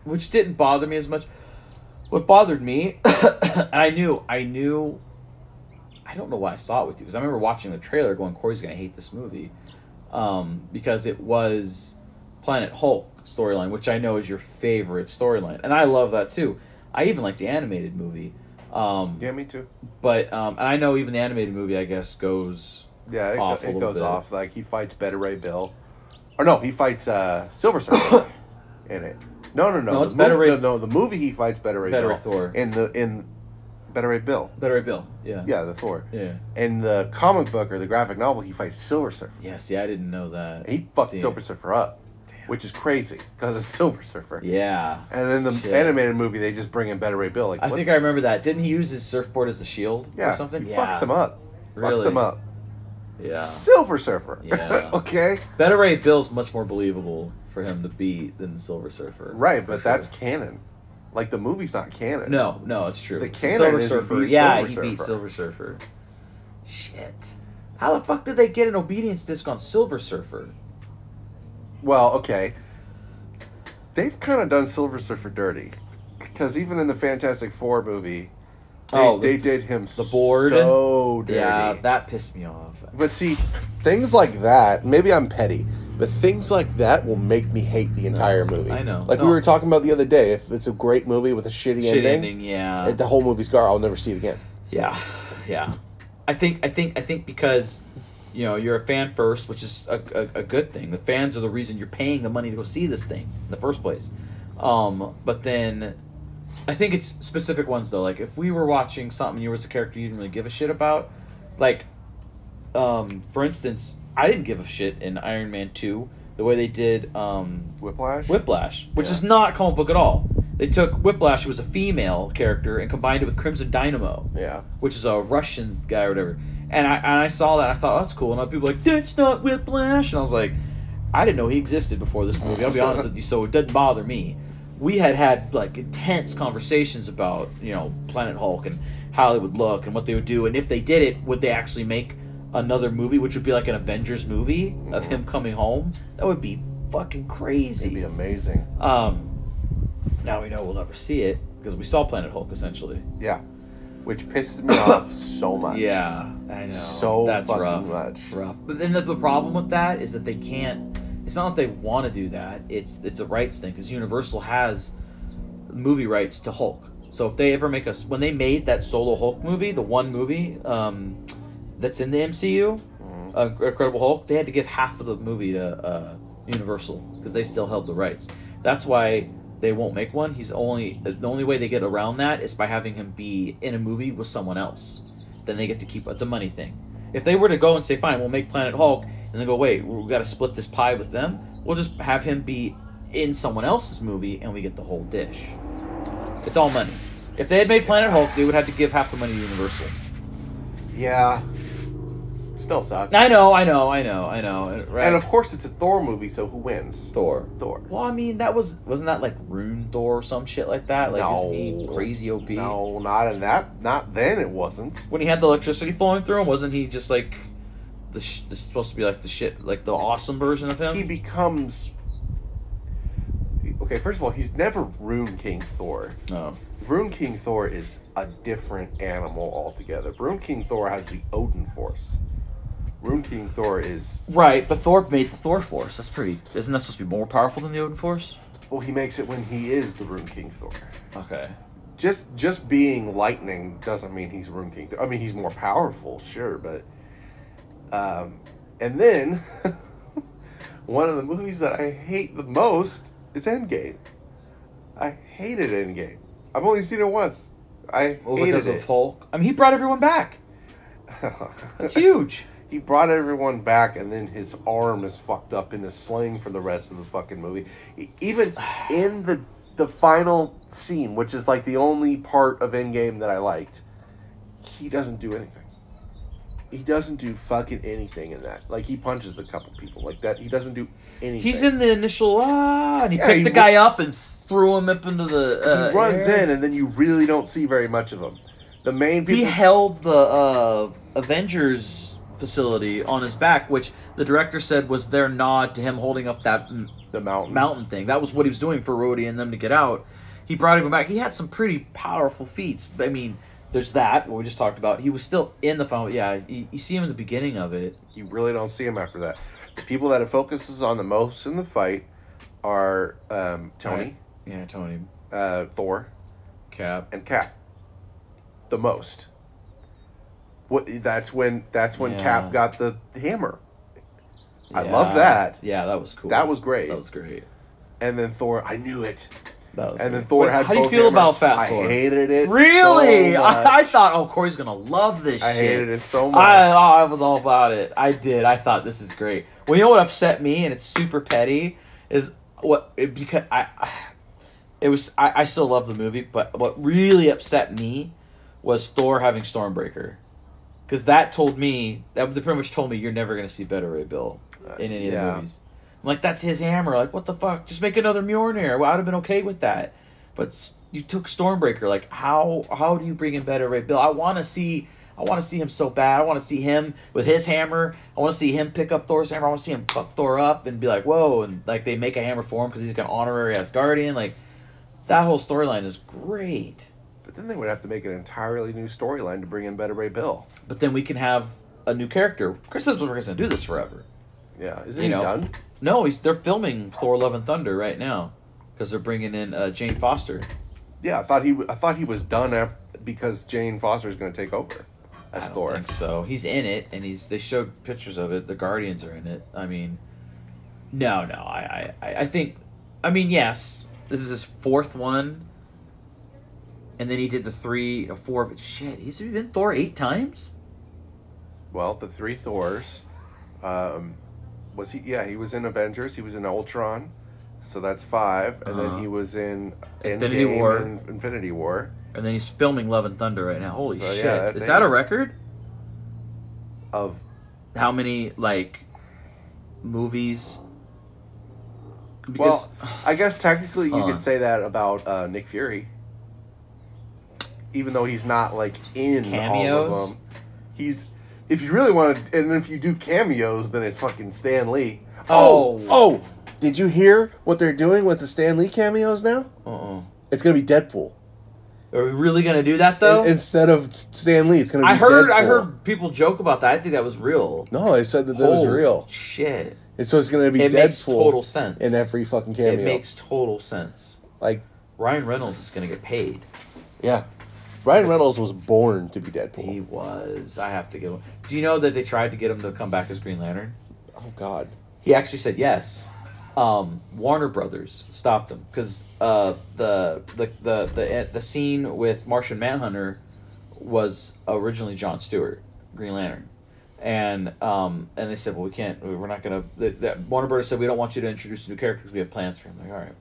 which didn't bother me as much. What bothered me, and I knew. I don't know why I saw it with you because I remember watching the trailer, going, Corey's gonna hate this movie, because it was Planet Hulk storyline, which I know is your favorite storyline, and I love that too. I even like the animated movie. Yeah, me too. But and I know even the animated movie, I guess, goes. Yeah, it goes bit. off. Like he fights Beta Ray Bill, or no, he fights Silver Surfer in it. No. No, it's the Beta movie, Ray. No, the movie he fights Beta Ray Beta Bill Ray Thor. in Beta Ray Bill. Beta Ray Bill. Yeah. Yeah, the Thor. Yeah. In the comic book or the graphic novel, he fights Silver Surfer. Yeah. See, I didn't know that. And he fucked See. Silver Surfer up, which is crazy because it's Silver Surfer. Yeah. And in the Shit. animated movie, they just bring in Beta Ray Bill. Like, I think I remember that. Didn't he use his surfboard as a shield or something? He fucks him up. Really? Fucks him up. Yeah. Silver Surfer. Yeah. Okay. Beta Ray Bill's much more believable for him to beat than Silver Surfer. Right, for but that's canon. Like the movie's not canon. No, it's true. The canon Silver is he Surfer. beats Yeah, Silver he Surfer. beat Silver Surfer. Shit. How the fuck did they get an obedience disc on Silver Surfer? Well, okay. They've kind of done Silver Surfer dirty. Because even in the Fantastic Four movie, they did him the board so dirty. Yeah, that pissed me off. But see, things like that, maybe I'm petty, but things like that will make me hate the entire movie. I know. Like we were talking about the other day, if it's a great movie with a shitty ending, yeah. the whole movie's garbage. I'll never see it again. Yeah. I think because you're a fan first, which is a good thing. The fans are the reason you're paying the money to go see this thing in the first place. But then I think it's specific ones though. Like if we were watching something, you was a character you didn't really give a shit about, like for instance, I didn't give a shit in Iron Man 2 the way they did Whiplash, which is not comic book at all. They took Whiplash, who was a female character, and combined it with Crimson Dynamo, which is a Russian guy or whatever. And I saw that, and I thought, oh, that's cool. And other people were like, that's not Whiplash. And I was like, I didn't know he existed before this movie. I'll be honest with you, so it doesn't bother me. We had like intense conversations about Planet Hulk and how it would look and what they would do, and if they did it, would they actually make another movie, which would be like an Avengers movie of him coming home. That would be fucking crazy. It'd be amazing. Now we know we'll never see it because we saw Planet Hulk essentially. Yeah. Which pisses me off so much. Yeah, I know. So that's fucking rough. much. Rough. But then the problem with that is that they can't. It's not that they want to do that. It's a rights thing because Universal has movie rights to Hulk. So if they ever make when they made that solo Hulk movie, the one movie that's in the MCU, Incredible Hulk, they had to give half of the movie to Universal because they still held the rights. That's why they won't make one. The only way they get around that is by having him be in a movie with someone else. Then they get to keep it's a money thing. If they were to go and say, fine, we'll make Planet Hulk, and then go, wait, we got to split this pie with them, we'll just have him be in someone else's movie and we get the whole dish. It's all money. If they had made Planet Hulk, they would have to give half the money to Universal. Yeah. Still sucks. I know. Right. And of course it's a Thor movie, so who wins? Thor. Well, I mean, wasn't that like Rune Thor or some shit like that? Like, no. isn't he crazy OP? No, not in that. Not then. It wasn't. When he had the electricity flowing through him, wasn't he just like supposed to be like the shit, like the awesome version of him? He becomes. Okay, first of all, he's never Rune King Thor. No. Rune King Thor is a different animal altogether. Rune King Thor has the Odin Force. Rune King Thor is... Right, but Thor made the Thor Force. That's pretty... Isn't that supposed to be more powerful than the Odin Force? Well, he makes it when he is the Rune King Thor. Okay. Just being lightning doesn't mean he's Rune King Thor. I mean, he's more powerful, sure, but... and then, one of the movies that I hate the most is Endgame. I hated Endgame. I've only seen it once. I hated because it. of Hulk. I mean, he brought everyone back. That's huge. He brought everyone back, and then his arm is fucked up in a sling for the rest of the fucking movie. Even in the final scene, which is like the only part of Endgame that I liked, he doesn't do anything. He doesn't do fucking anything in that. Like, he punches a couple people like that. He doesn't do anything. He's in the initial, and he picked the guy up and threw him up into the he runs air. in, and then you really don't see very much of him. The main people... He held the Avengers facility on his back, which the director said was their nod to him holding up that the mountain thing. That was what he was doing for Rhodey and them to get out. He brought him back. He had some pretty powerful feats. I mean, there's that, what we just talked about. He was still in the final. Yeah, you see him in the beginning of it. You really don't see him after that. The people that it focuses on the most in the fight are Tony. Right. Yeah, Tony. Thor. Cap. And Cap. The most. That's when Cap got the hammer. I love that. Yeah, that was cool. That was great. That was great. And then Thor, I knew it. That was and great. then Thor had how do you both feel hammers. about Fat Thor? I hated it. Really? So much. I thought, oh, Corey's gonna love this shit. I hated it so much. I was all about it. I did. I thought this is great. Well, you know what upset me, and it's super petty, is because I still love the movie, but what really upset me was Thor having Stormbreaker. Because that pretty much told me you're never going to see Better Ray Bill in any of the movies. I'm like, that's his hammer. Like, what the fuck? Just make another Mjolnir. Well, I'd have been okay with that. But you took Stormbreaker. Like, how do you bring in Better Ray Bill? I want to see him so bad. I want to see him with his hammer. I want to see him pick up Thor's hammer. I want to see him fuck Thor up and be like, whoa. And, like, they make a hammer for him because he's like an honorary Asgardian. Like, that whole storyline is great. But then they would have to make an entirely new storyline to bring in Better Ray Bill. But then we can have a new character. Chris Hemsworth's going to do this forever. Yeah, isn't he done? No, they're filming Thor: Love and Thunder right now because they're bringing in Jane Foster. Yeah, I thought he was done because Jane Foster is going to take over as Thor. I don't think so. He's in it, and they showed pictures of it. The Guardians are in it. I mean, no. I think, yes, this is his fourth one. And then he did the 3 or 4 of it. Shit, he's been Thor 8 times? Well, the 3 Thors. Was he? Yeah, he was in Avengers. He was in Ultron. So that's 5. And then he was in Infinity Endgame War. and Infinity War. And then he's filming Love and Thunder right now. Holy shit. Yeah, is that a record? Of how many, movies? Because, I guess technically you could say that about Nick Fury. Even though he's not, in cameos? all of them. if you really want to, and if you do cameos, then it's fucking Stan Lee. Oh. Did you hear what they're doing with the Stan Lee cameos now? It's gonna be Deadpool. Are we really gonna do that though? Instead of Stan Lee, it's gonna be I Deadpool. heard people joke about that. I think that was real. No, they said that was real. Shit. And so it's gonna be It Deadpool. makes total sense. In every fucking cameo. It makes total sense. Like Ryan Reynolds is gonna get paid. Yeah. Ryan Reynolds was born to be Deadpool. He was. I have to give him. Do you know that they tried to get him to come back as Green Lantern? Oh God. He actually said yes. Warner Brothers stopped him because the scene with Martian Manhunter was originally Jon Stewart, Green Lantern, and they said, well, we can't. We're not gonna. Warner Brothers said we don't want you to introduce a new character because we have plans for him. Like, all right,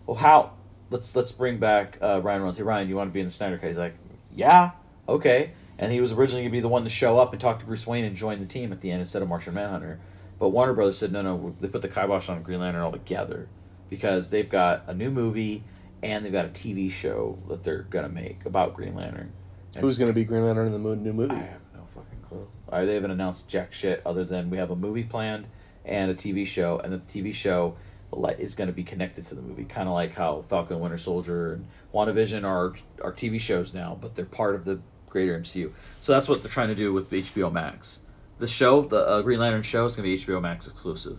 well, how? Let's bring back Ryan Reynolds. Hey, Ryan, do you want to be in the Snyder Cut? He's like, yeah, okay. And he was originally going to be the one to show up and talk to Bruce Wayne and join the team at the end instead of Martian Manhunter. But Warner Brothers said, no, they put the kibosh on Green Lantern altogether because they've got a new movie and they've got a TV show that they're going to make about Green Lantern. And who's going to be Green Lantern in the new movie? I have no fucking clue. They haven't announced jack shit other than we have a movie planned and a TV show, and the TV show is going to be connected to the movie, kind of like how Falcon and Winter Soldier and WandaVision are TV shows now, but they're part of the greater MCU. So that's what they're trying to do with HBO Max. The show, the Green Lantern show, is going to be HBO Max exclusive.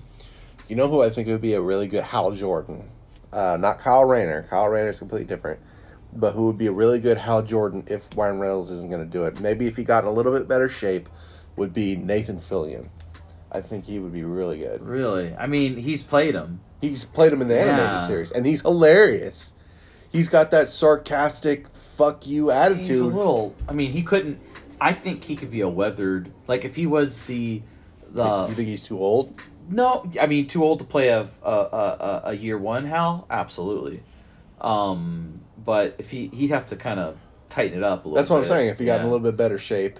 You know who I think would be a really good Hal Jordan? Not Kyle Rayner. Kyle Rayner is completely different. But who would be a really good Hal Jordan if Ryan Reynolds isn't going to do it? Maybe if he got in a little bit better shape, would be Nathan Fillion. I think he would be really good. Really? I mean, he's played him. He's played him in the animated series, and he's hilarious. He's got that sarcastic, fuck you attitude. He's a little... I mean, he couldn't... I think he could be a weathered... Like, if he was the... You think he's too old? No, I mean, too old to play a year one Hal? Absolutely. But if he'd have to kind of tighten it up a little bit. That's what I'm saying, if he got in a little bit better shape.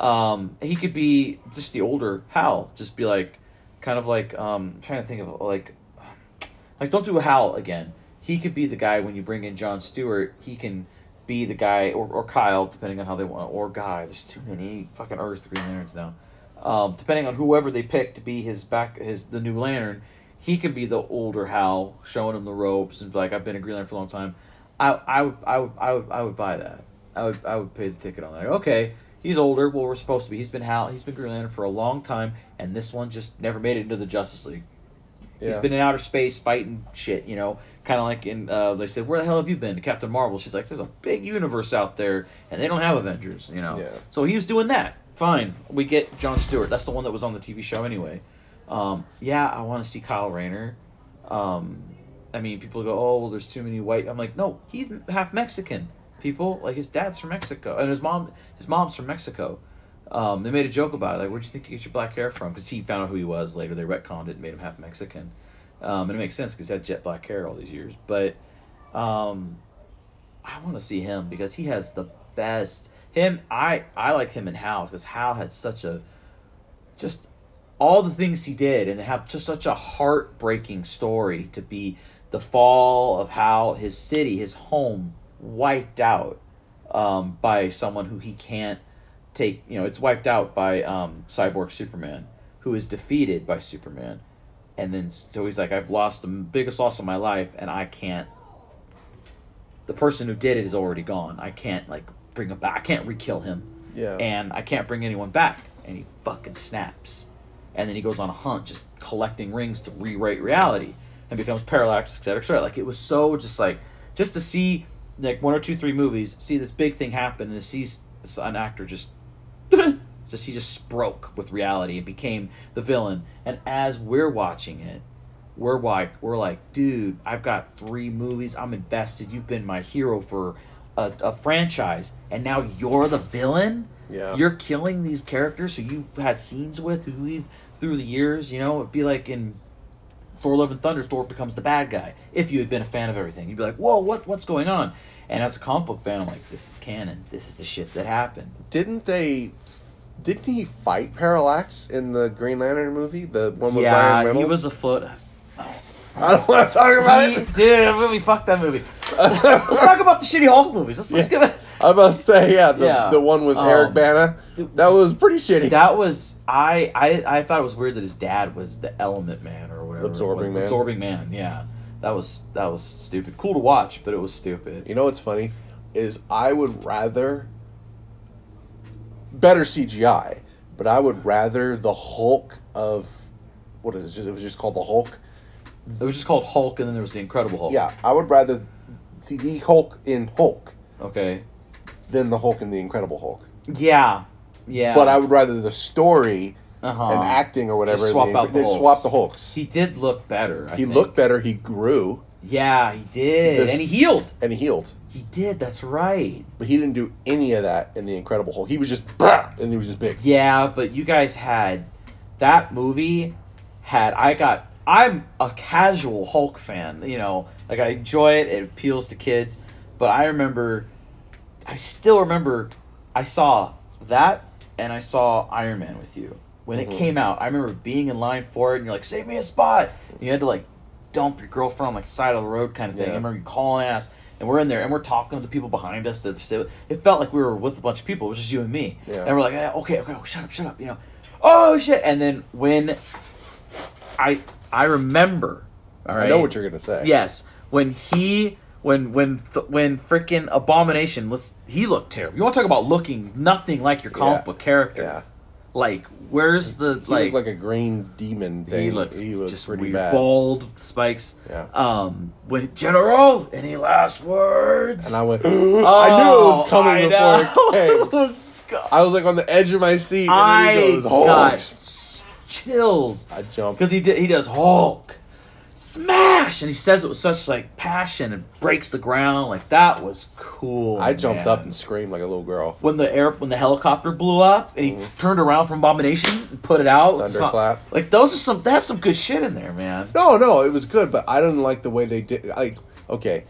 He could be just the older Hal. Just be like... Kind of like... I'm trying to think of, like, don't do a Hal again. He could be the guy when you bring in Jon Stewart. He can be the guy, or Kyle, depending on how they want, or Guy. There's too many fucking Earth Green Lanterns now. Depending on whoever they pick to be the new Lantern, he could be the older Hal, showing him the ropes and be like, I've been a Green Lantern for a long time. I would buy that. I would pay the ticket on that. Okay, he's older. Well, we're supposed to be. He's been Green Lantern for a long time, and this one just never made it into the Justice League. Yeah. He's been in outer space fighting shit, you know, kind of like in, they said, where the hell have you been? To Captain Marvel. She's like, there's a big universe out there, and they don't have Avengers, you know. Yeah. So he was doing that. Fine. We get Jon Stewart. That's the one that was on the TV show anyway. Yeah, I want to see Kyle Rayner. I mean, people go, oh, well, there's too many white. I'm like, no, he's half Mexican. People, like, his dad's from Mexico, and his mom's from Mexico. They made a joke about it, like, where'd you think you get your black hair from? Because he found out who he was later. They retconned it and made him half Mexican. And it makes sense because he had jet black hair all these years. But I want to see him because he has the best... I like him and Hal because Hal had such a... Just all the things he did and have just such a heartbreaking story to be the fall of Hal, his city, his home, wiped out by someone who he can't take, you know, it's wiped out by Cyborg Superman, who is defeated by Superman. And then, so he's like, I've lost the biggest loss of my life, and I can't, the person who did it is already gone. I can't, like, bring him back. I can't re-kill him. Yeah. And I can't bring anyone back. And he fucking snaps. And then he goes on a hunt, just collecting rings to rewrite reality. And becomes Parallax, etc., etc. Like, it was so just, like, just to see, like, 1 or 2, 3 movies, see this big thing happen, and to see an actor just... he just broke with reality and became the villain. And as we're watching it, we're like, dude, I've got 3 movies. I'm invested. You've been my hero for a franchise, and now you're the villain. Yeah, you're killing these characters who you've had scenes with, who we've through the years. You know, it'd be like in Thor: Love and Thunder, Thor becomes the bad guy. If you had been a fan of everything, you'd be like, whoa, what's going on? And as a comic book fan, I'm like, this is canon. This is the shit that happened. Didn't he fight Parallax in the Green Lantern movie? The one with Ryan Reynolds? Yeah, he was afloat. I don't want to talk about it. Dude, that movie, fuck that movie. Let's talk about the shitty Hulk movies. Let's give it. I'm about to say, the Yeah. one with Eric Bana. That was pretty shitty. That was I thought it was weird that his dad was the Element Man or whatever. Absorbing Man. Absorbing Man. Yeah, that was stupid. Cool to watch, but it was stupid. You know what's funny is I would rather better CGI, but I would rather the Hulk of what is it? It was just called the Hulk. It was just called Hulk, and then there was the Incredible Hulk. Yeah, I would rather the Hulk in Hulk Okay. than the Hulk in the Incredible Hulk. Yeah. Yeah. But I would rather the story Uh-huh. and acting or whatever. Just swap out the they Hulks. swap the Hulks. He did look better. He looked better. He grew. Yeah, he did, and he healed. And he healed. He did. That's right. But he didn't do any of that in the Incredible Hulk. He was just and he was just big. Yeah, but you guys had that movie. I'm a casual Hulk fan. You know, like I enjoy it. It appeals to kids. But I still remember, I saw that and I saw Iron Man with you when it came out. I remember being in line for it, and you're like, "Save me a spot." And you had to like dump your girlfriend on like side of the road kind of thing. Yeah. I remember you calling ass, and we're in there and we're talking to the people behind us. It felt like we were with a bunch of people. It was just you and me. Yeah. And we're like, okay, shut up. You know, oh shit. And then when I remember, all right, I know what you're gonna say. yes, when freaking Abomination, he looked terrible. You want to talk about looking nothing like your comic book character? Yeah. Like, where's the He looked like a green demon thing. He looked was just pretty weird, bad. bald spikes. Yeah. When General, any last words? And I went, I knew it was coming I before know. it came. It was- I was like on the edge of my seat, and then I he goes, Hulk. got chills. I jumped. Because he does Hulk smash, and he says it with such like passion and breaks the ground. Like, that was cool. I jumped man. up and screamed like a little girl. When the helicopter blew up and he turned around from Abomination and put it out. Thunderclap. Like, that's some good shit in there, man. No, it was good, but I didn't like the way they did. Like, okay,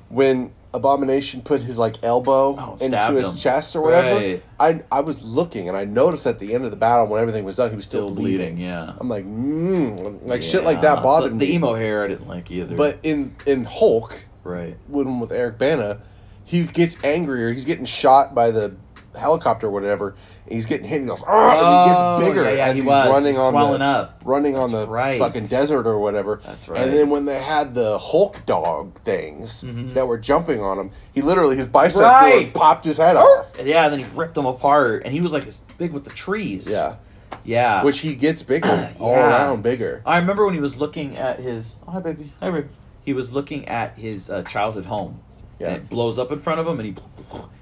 when Abomination put his like elbow into stabbed his him. chest or whatever, Right. I was looking and I noticed at the end of the battle when everything was done, he was still bleeding. Yeah. I'm like shit like that bothered me. The emo hair I didn't like either. But in Hulk, right. with Eric Bana, he gets angrier. He's getting shot by the helicopter or whatever, and he's getting hit. He goes, and he gets bigger as he he's was. running He's on swelling the up. running on That's the right. fucking desert or whatever. That's right. And then when they had the Hulk dog things that were jumping on him, he literally his bicep Right. popped his head off. Yeah, and then he ripped them apart, and he was like as big with the trees. Yeah, Yeah. which he gets bigger all Yeah. around bigger. I remember when he was looking at his. Oh, hi, baby. Hi, baby. He was looking at his childhood home. Yeah. And it blows up in front of him, and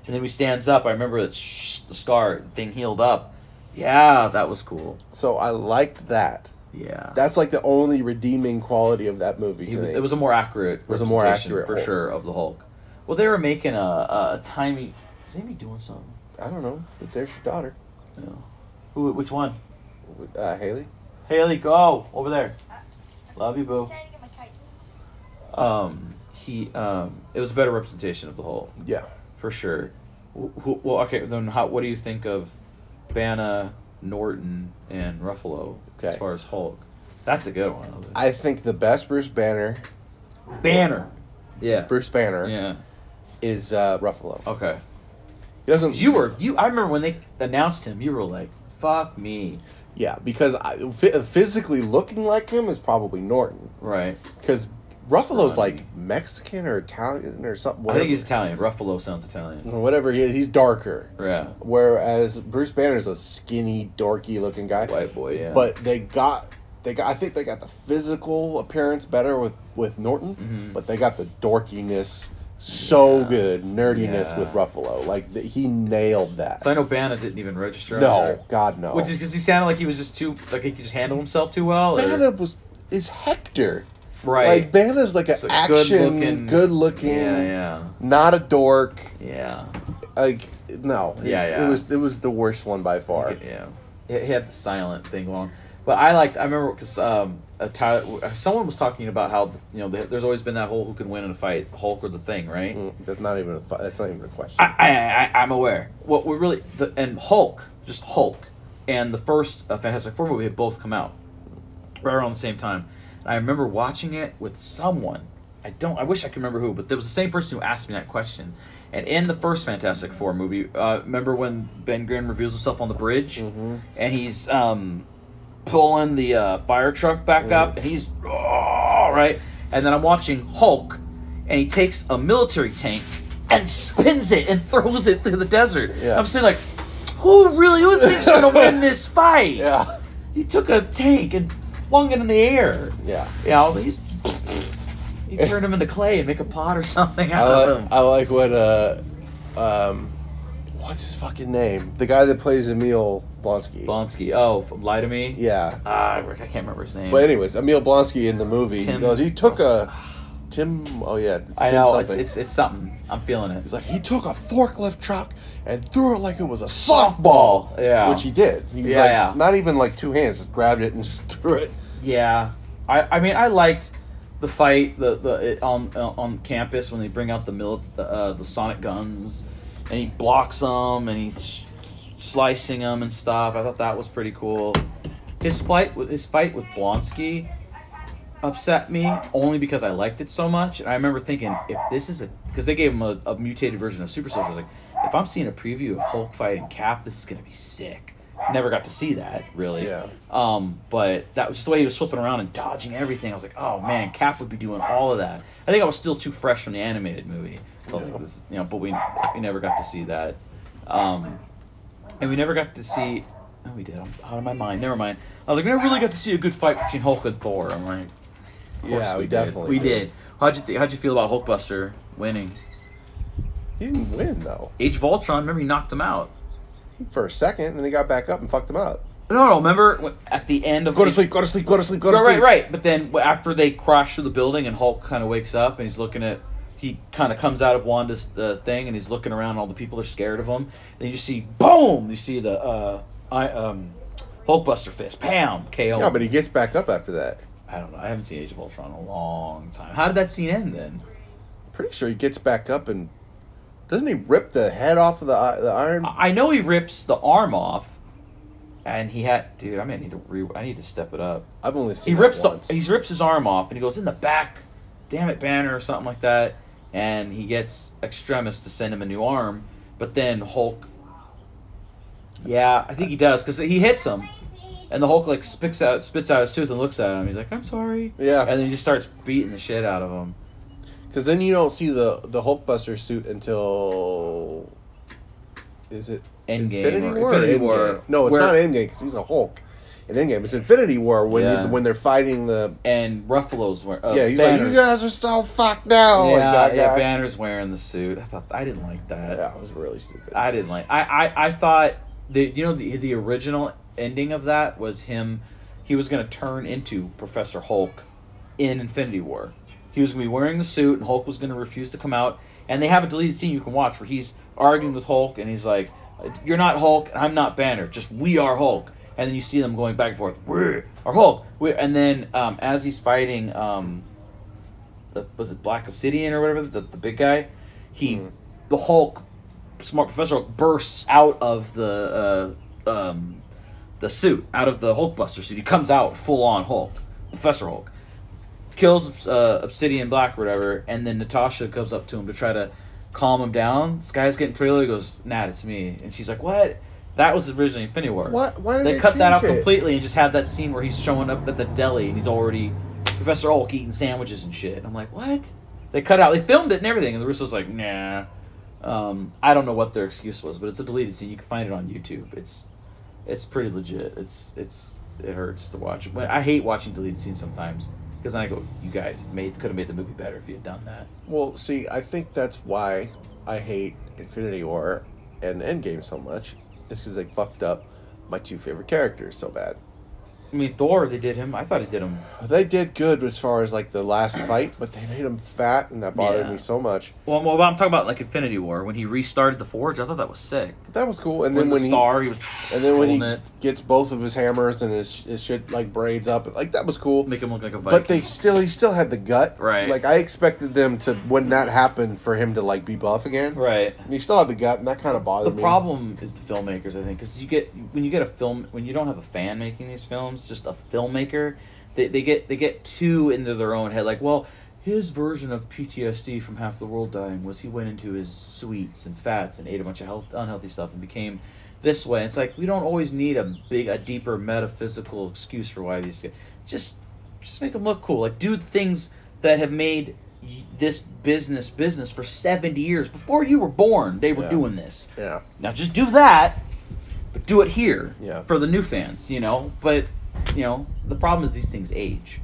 then when he stands up, I remember that the scar thing healed up. Yeah, that was cool. So I liked that. Yeah. That's like the only redeeming quality of that movie to me. It was a more accurate. It was a more representation, accurate for Hulk. sure of the Hulk. Well, they were making a tiny. Is Amy doing something? I don't know, but there's your daughter, Yeah. Who? Which one? Haley. Haley, go over there. Love you, boo. Trying to get my kite. It was a better representation of the Hulk. Yeah. For sure. Well, okay, then what do you think of Bana, Norton, and Ruffalo Okay. as far as Hulk? That's a good one. I think the best Bruce Banner Banner. Yeah. Bruce Banner Yeah. is Ruffalo. Okay. He doesn't. 'Cause I remember when they announced him, you were like, "Fuck me." Yeah, because physically looking like him is probably Norton. Right. Because Ruffalo's Scrawny. like Mexican or Italian or something. I Whatever. think he's Italian. Ruffalo sounds Italian. Whatever he is, he's darker. Yeah. Whereas Bruce Banner's a skinny, dorky looking guy. White boy. Yeah. But they got. I think they got the physical appearance better with Norton, but they got the dorkiness so good, nerdiness with Ruffalo. Like he nailed that. So I know Bana didn't even register. on No, there. God no. Which is because he sounded like he was just too he could just handle himself too well. or- Bana is Hector. Right. Like Bana's like an It's a action, good looking, Yeah. not a dork. Yeah. Like no, Yeah. It was the worst one by far. Yeah. He had the silent thing going on. But I remember because someone was talking about how there's always been that whole who can win in a fight, Hulk or the Thing, right? That's not even a question. I'm aware. What we really and Hulk, just Hulk, and the first Fantastic Four movie had both come out right around the same time. And I remember watching it with someone, I wish I could remember who, but there was the same person who asked me that question. And in the first Fantastic Four movie, remember when Ben Grimm reveals himself on the bridge, and he's pulling the fire truck back up, and he's right, and then I'm watching Hulk, and he takes a military tank and spins it and throws it through the desert. Yeah. I'm saying like, who thinks gonna win this fight? Yeah. He took a tank and flung it in the air. Yeah. Yeah, I was like, he turned him into clay and make a pot or something out of him. I like what what's his fucking name? The guy that plays Emil Blonsky. Blonsky. Oh, Lie to Me? Yeah. I can't remember his name. But anyways, Emil Blonsky in the movie, Tim, he goes, he took a Tim. Oh yeah, it's I Tim know something. it's something. I'm feeling it. He's like, he took a forklift truck and threw it like it was a softball. Yeah. Which he did. He was not even like two hands, just grabbed it and just threw it. Yeah. I mean, I liked the fight on campus when they bring out the sonic guns, and he blocks them and he's slicing them and stuff. I thought that was pretty cool. His fight with Blonsky upset me only because I liked it so much, and I remember thinking, if this is because they gave him a mutated version of Super Soldier, like, if I'm seeing a preview of Hulk fighting Cap, this is gonna be sick. Never got to see that, really. Yeah. But that was just the way he was flipping around and dodging everything. I was like, oh man, Cap would be doing all of that. I think I was still too fresh from the animated movie. So I was like, this, but we never got to see that. And we never got to see. Oh, we did. I'm out of my mind. Never mind. I was like, we never really got to see a good fight between Hulk and Thor. I'm like, yeah, we definitely we did. How'd you feel about Hulkbuster winning? He didn't win though. Age of Ultron. Remember, he knocked him out for a second, and then he got back up and fucked him up. No. Remember at the end of go to sleep. Right. But then after they crash through the building and Hulk kind of wakes up and he's looking at, he kind of comes out of Wanda's thing and he's looking around. All the people are scared of him. Then you just see boom. You see the Hulkbuster fist, pound, KO. Yeah, but he gets back up after that. I don't know. I haven't seen Age of Ultron in a long time. How did that scene end then? Pretty sure he gets back up and doesn't he rip the head off of the iron? I know he rips the arm off, and he had. Dude, I need to step it up. I've only seen. He rips his arm off, and he goes in the back. Damn it, Banner, or something like that, and he gets Extremis to send him a new arm, but then Hulk. Yeah, I think he does because he hits him, and the Hulk like spits out his tooth and looks at him. He's like, "I'm sorry." Yeah, and then he just starts beating the shit out of him. Because then you don't see the Hulkbuster suit until, is it Endgame Infinity War? Infinity War. No, it's not Endgame because he's a Hulk. In Endgame, it's Infinity War when they're fighting the. And Ruffalo's wearing. He's like, you guys are so fucked now. Yeah, Banner's wearing the suit. I didn't like that. Yeah, it was really stupid. I didn't like. I thought the original ending of that was him. He was going to turn into Professor Hulk in Infinity War. He was going to be wearing the suit, and Hulk was going to refuse to come out. And they have a deleted scene you can watch where he's arguing with Hulk, and he's like, "You're not Hulk, and I'm not Banner. Just we are Hulk." And then you see them going back and forth. We're Hulk. And then as he's fighting, was it Black Obsidian or whatever, the big guy? The Hulk, smart Professor Hulk, bursts out of the suit, out of the Hulkbuster suit. He comes out full on Hulk, Professor Hulk. Kills Obsidian Black or whatever, and then Natasha comes up to him to try to calm him down. This guy's getting pretty low. He goes, "Nat, it's me." And she's like, "What?" That was originally Infinity War. What? Why did they cut that out completely and just had that scene where he's showing up at the deli and he's already Professor Hulk eating sandwiches and shit. And I'm like, what? They cut out. They filmed it and everything, and the Russo's like, nah. I don't know what their excuse was, but it's a deleted scene. You can find it on YouTube. It's pretty legit. It hurts to watch. I hate watching deleted scenes sometimes. Because then I go, you guys could have made the movie better if you had done that. Well, see, I think that's why I hate Infinity War and Endgame so much. It's because they fucked up my two favorite characters so bad. I mean, Thor, they did him. I thought he did him. They did good as far as like the last fight, but they made him fat, and that bothered me so much. Well, I'm talking about like Infinity War when he restarted the Forge. I thought that was sick. That was cool. And when then he was, and then when he gets both of his hammers and his shit like braids up, like that was cool. Make him look like a Viking. But he still had the gut, right? Like I expected them to, when that happened, for him to like be buff again, right? And he still had the gut, and that kind of bothered me. The problem is the filmmakers, I think, because when you get a film, when you don't have a fan making these films, just a filmmaker, they get too into their own head. Like, well, his version of PTSD from half the world dying was he went into his sweets and fats and ate a bunch of unhealthy stuff and became this way. It's like we don't always need a deeper metaphysical excuse for why these just make them look cool. Like do things that have made this business for 70 years before you were born. They were doing this. Yeah. Now just do that, but do it here for the new fans. But the problem is these things age,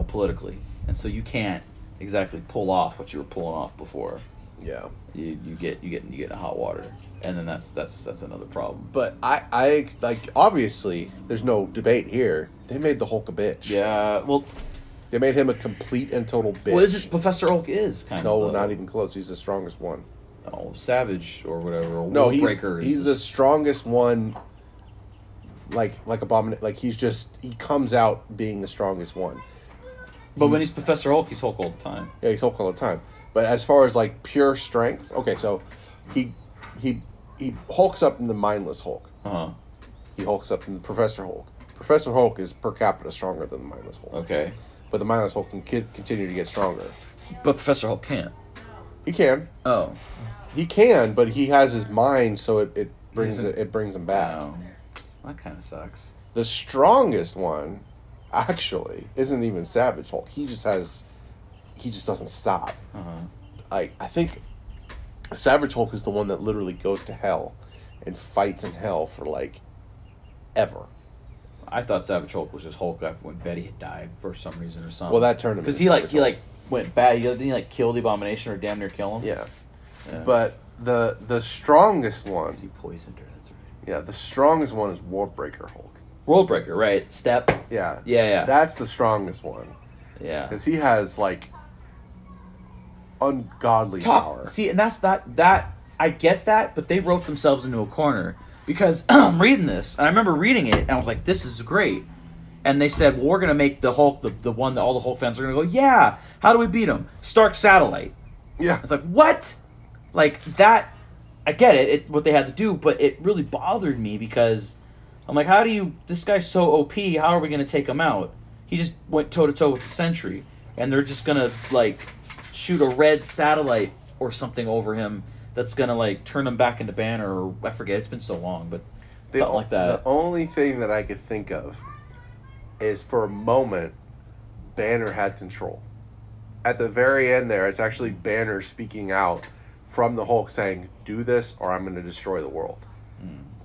politically, and so you can't exactly pull off what you were pulling off before. Yeah. You get in hot water. And then that's another problem. But I like, obviously there's no debate here. They made the Hulk a bitch. Yeah, well, they made him a complete and total bitch. Well, isn't Professor Hulk is kind of no, not even close. He's the strongest one. Oh, Savage or whatever. Or no, Breaker he's the strongest one. Like Abomination. Like he comes out being the strongest one. But when he's Professor Hulk, he's Hulk all the time. Yeah, he's Hulk all the time. But as far as like pure strength, okay, so he hulks up in the mindless Hulk. He hulks up in the Professor Hulk. Professor Hulk is per capita stronger than the mindless Hulk. Okay. But the mindless Hulk can continue to get stronger. But Professor Hulk can't. He can. Oh. He can, but he has his mind, so it brings him back. Oh. That kind of sucks. The strongest one, actually, isn't even Savage Hulk. He just doesn't stop. I think Savage Hulk is the one that literally goes to hell and fights in hell for like ever. I thought Savage Hulk was just Hulk after when Betty had died for some reason or something. Well, that turned him because he went bad. He killed the Abomination or damn near kill him. Yeah. But the strongest one. He poisoned her. That's right. Yeah, the strongest one is Worldbreaker Hulk. Worldbreaker, right? Step. Yeah. Yeah. That's the strongest one. Yeah. Because he has like ungodly power. See, and that's that I get that, but they wrote themselves into a corner because I'm reading this and I remember reading it and I was like, this is great. And they said, well, we're gonna make the Hulk the one that all the Hulk fans are gonna go, yeah, how do we beat him? Stark Satellite. Yeah. It's like, what? Like that I get it, what they had to do, but it really bothered me because I'm like, this guy's so OP, how are we gonna take him out? He just went toe to toe with the Sentry and they're just gonna like shoot a red satellite or something over him that's gonna like turn him back into Banner, or I forget, it's been so long, but something like that. The only thing that I could think of is for a moment Banner had control. At the very end there, it's actually Banner speaking out from the Hulk saying, do this or I'm gonna destroy the world.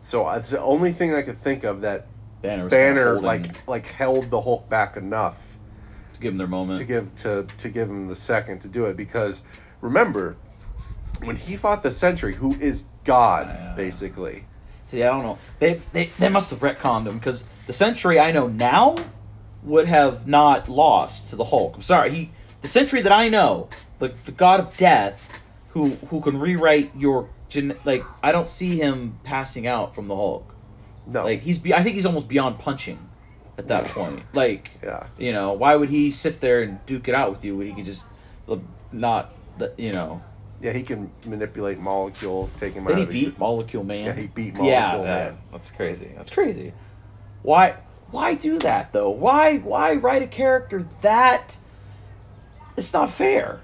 So it's the only thing I could think of that Banner like held the Hulk back enough to give him their moment, to give him the second to do it. Because remember, when he fought the Sentry, who is God basically. Yeah, I don't know. They must have retconned him because the Sentry I know now would have not lost to the Hulk. I'm sorry, the Sentry that I know, the God of Death, who can rewrite your I don't see him passing out from the Hulk. No, like I think he's almost beyond punching at that point. Like, yeah, why would he sit there and duke it out with you when he can just not, Yeah, he can manipulate molecules, take him out. Did he beat Molecule Man? Yeah, he beat Molecule Man. That's crazy. That's crazy. Why do that though? Why write a character that? It's not fair.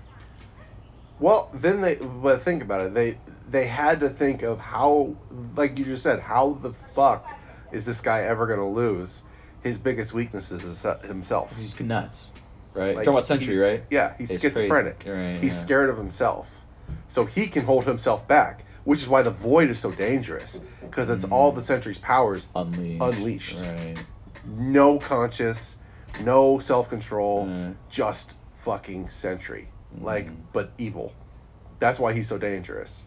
Well, but think about it. They had to think of how, like you just said, how the fuck is this guy ever going to lose? His biggest weakness is himself. He's nuts, right? Like, talking about Sentry, right? Yeah, he's schizophrenic. Right, he's scared of himself. So he can hold himself back, which is why the Void is so dangerous, because it's all the Sentry's powers unleashed. Right. No conscious, no self-control, just fucking Sentry. But evil. That's why he's so dangerous.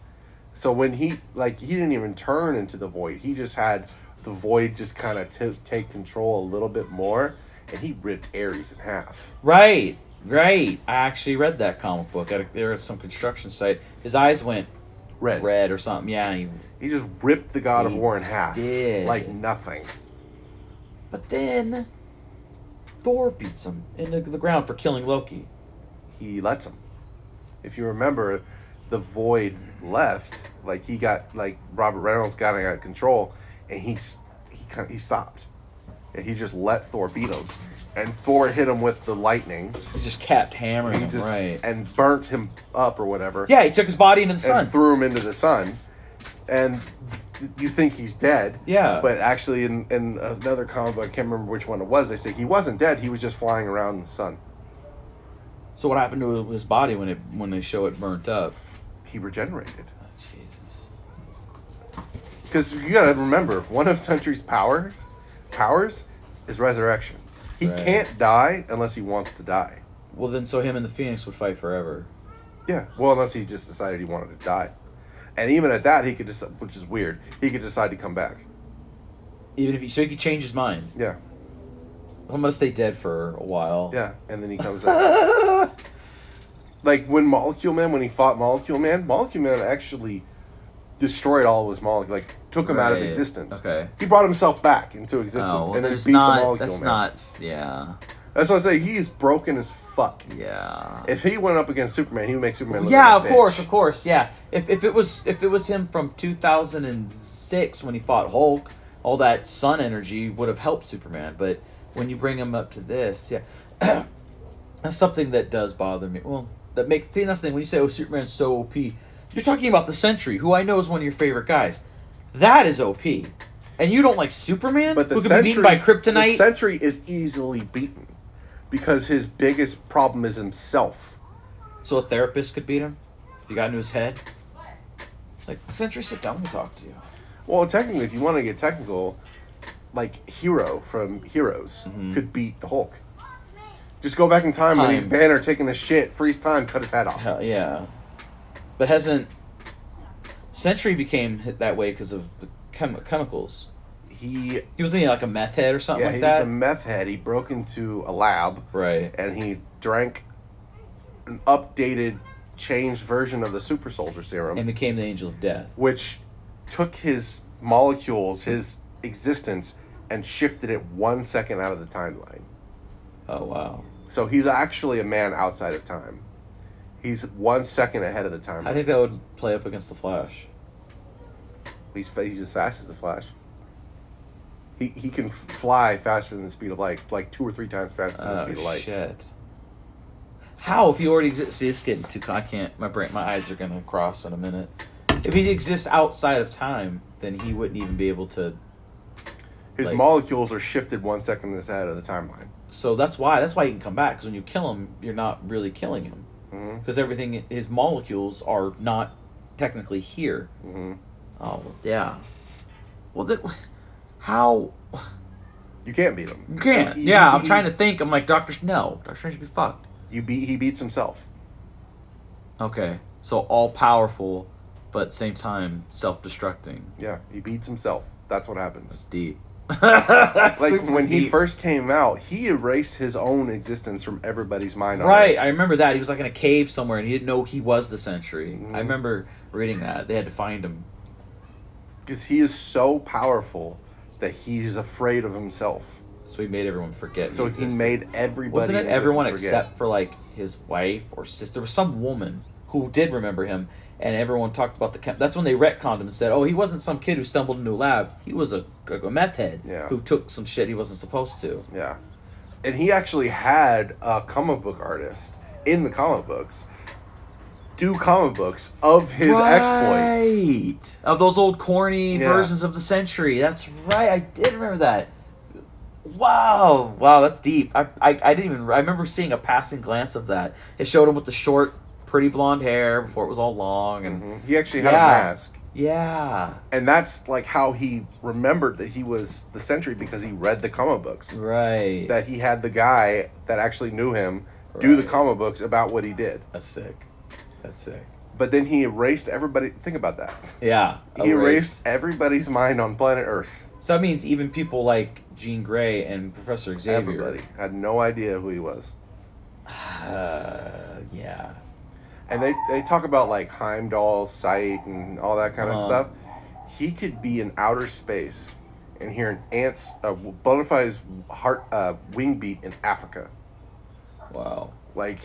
So when he didn't even turn into the Void. He just had the Void just kind of take control a little bit more, and he ripped Ares in half. Right. I actually read that comic book. There was some construction site. His eyes went red or something. Yeah, he just ripped the God of War in half. Did. Like nothing. But then Thor beats him into the ground for killing Loki. He lets him. If you remember, the Void left. He got Robert Reynolds got out of control, and he stopped. And he just let Thor beat him. and Thor hit him with the lightning. He just kept hammering He him, just right? and burnt him up or whatever. Yeah, he took his body into the sun. And threw him into the sun. And you think he's dead. Yeah. But actually, in another comic book, I can't remember which one it was, they say he wasn't dead. He was just flying around in the sun. So what happened to his body when they show it burnt up? He regenerated. Oh, Jesus. Because you gotta remember, one of Sentry's powers is resurrection. He Right. can't die unless he wants to die. Well, then, so him and the Phoenix would fight forever. Yeah. Well, unless he just decided he wanted to die. And even at that, he could decide, which is weird, he could decide to come back. Even if he could change his mind. Yeah. I'm gonna stay dead for a while. Yeah. And then he comes back. Like when when he fought Molecule Man actually destroyed all of his molecules, like took him out of Right. existence. Okay. He brought himself back into existence Oh, well, and then there's beat not. the Molecule That's Man. not. Yeah. That's what I say. He's broken as fuck. Yeah. If he went up against Superman, he would make Superman look Yeah, like a bitch. of course, yeah. If it was him from 2006 when he fought Hulk, all that sun energy would have helped Superman. But when you bring him up to this, yeah, that's something that does bother me. Well, that's the thing. When you say, "Oh, Superman's so OP," you're talking about the Sentry, who I know is one of your favorite guys. That is OP, and you don't like Superman, But the who could be beaten by kryptonite. The Sentry is easily beaten because his biggest problem is himself. So a therapist could beat him if you got into his head. Like, Sentry, sit down and talk to you. Well, technically, if you want to get technical, like Hero from Heroes could beat the Hulk. Just go back in time when he's Banner taking a shit, freeze time, cut his head off. Hell, yeah. But hasn't... Sentry became that way because of the chemicals. He was in like a meth head or something like that? Yeah, he's a meth head. He broke into a lab. Right. And he drank an updated, changed version of the Super Soldier Serum. And became the Angel of Death. Which took his molecules, his existence, and shifted it 1 second out of the timeline. Oh, wow. So he's actually a man outside of time. He's 1 second ahead of the timeline. I think that would play up against the Flash. He's as fast as the Flash. He can fly faster than the speed of light, like 2 or 3 times faster than the speed of light. Shit. How, if he already exists? See, it's getting too... I can't... My eyes are going to cross in a minute. If he exists outside of time, then he wouldn't even be able to... His molecules are shifted 1 second ahead of the timeline. So that's why he can come back. Because when you kill him, you're not really killing him. Because everything... His molecules are not technically here. Oh, well, yeah. Well, then... How? You can't beat him. You can't. I'm trying to think. I'm like, Doctor Strange would be fucked. He beats himself. Okay. So all powerful, but same time self-destructing. Yeah, he beats himself. That's what happens. That's deep. Like when he first came out, he erased his own existence from everybody's mind. Right, I remember that. He was like in a cave somewhere and he didn't know he was the Sentry. I remember reading that. They had to find him. Because he is so powerful that he's afraid of himself. So he made everyone forget. So he made everybody. Wasn't it everyone except for like his wife or sister? There was some woman who did remember him, and everyone talked about that's when they retconned him and said, "Oh, he wasn't some kid who stumbled into a lab. He was a meth head who took some shit he wasn't supposed to." Yeah, and he actually had a comic book artist in the comic books do comic books of his exploits. Of those old corny versions of the Sentry. That's right. I did remember that. Wow, that's deep. I didn't even... I remember seeing a passing glance of that. It showed him with the short, pretty blonde hair before it was all long. And he actually had a mask. Yeah. And that's like how he remembered that he was the Sentry, because he read the comic books. Right. That he had the guy that actually knew him do the comic books about what he did. That's sick. But then he erased everybody. Think about that. Yeah. He erased everybody's mind on planet Earth. So that means even people like Jean Grey and Professor Xavier. Everybody had no idea who he was. Yeah. And they talk about like Heimdall's sight and all that kind of stuff. He could be in outer space and hear an ant's butterfly's heart wing beat in Africa. Wow. Like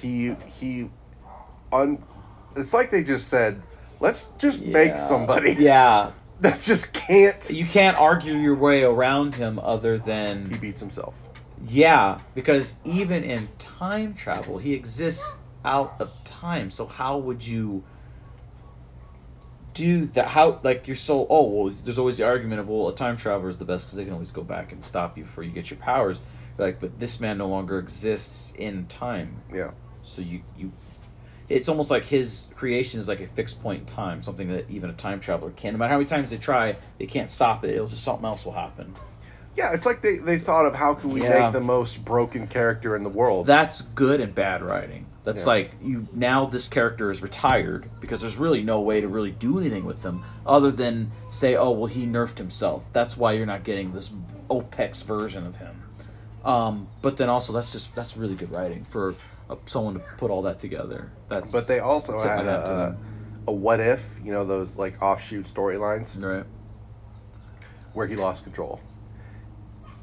it's like they just said, let's just make somebody. Yeah. That just can't. You can't argue your way around him other than... He beats himself. Yeah, because even in time travel, he exists out of time. So how would you do that? How, like, you're so, oh, well, there's always the argument of, well, a time traveler is the best because they can always go back and stop you before you get your powers. Like, but this man no longer exists in time. Yeah. So you it's almost like his creation is like a fixed point in time, something that even a time traveler can't. No matter how many times they try, they can't stop it. It'll just, something else will happen. Yeah, it's like they thought of how can we make the most broken character in the world. That's good and bad writing. That's like, now this character is retired because there's really no way to really do anything with them other than say, oh, well, he nerfed himself. That's why you're not getting this OPEX version of him. But then also that's really good writing for someone to put all that together. But they also had a what if, those like offshoot storylines, right, where he lost control.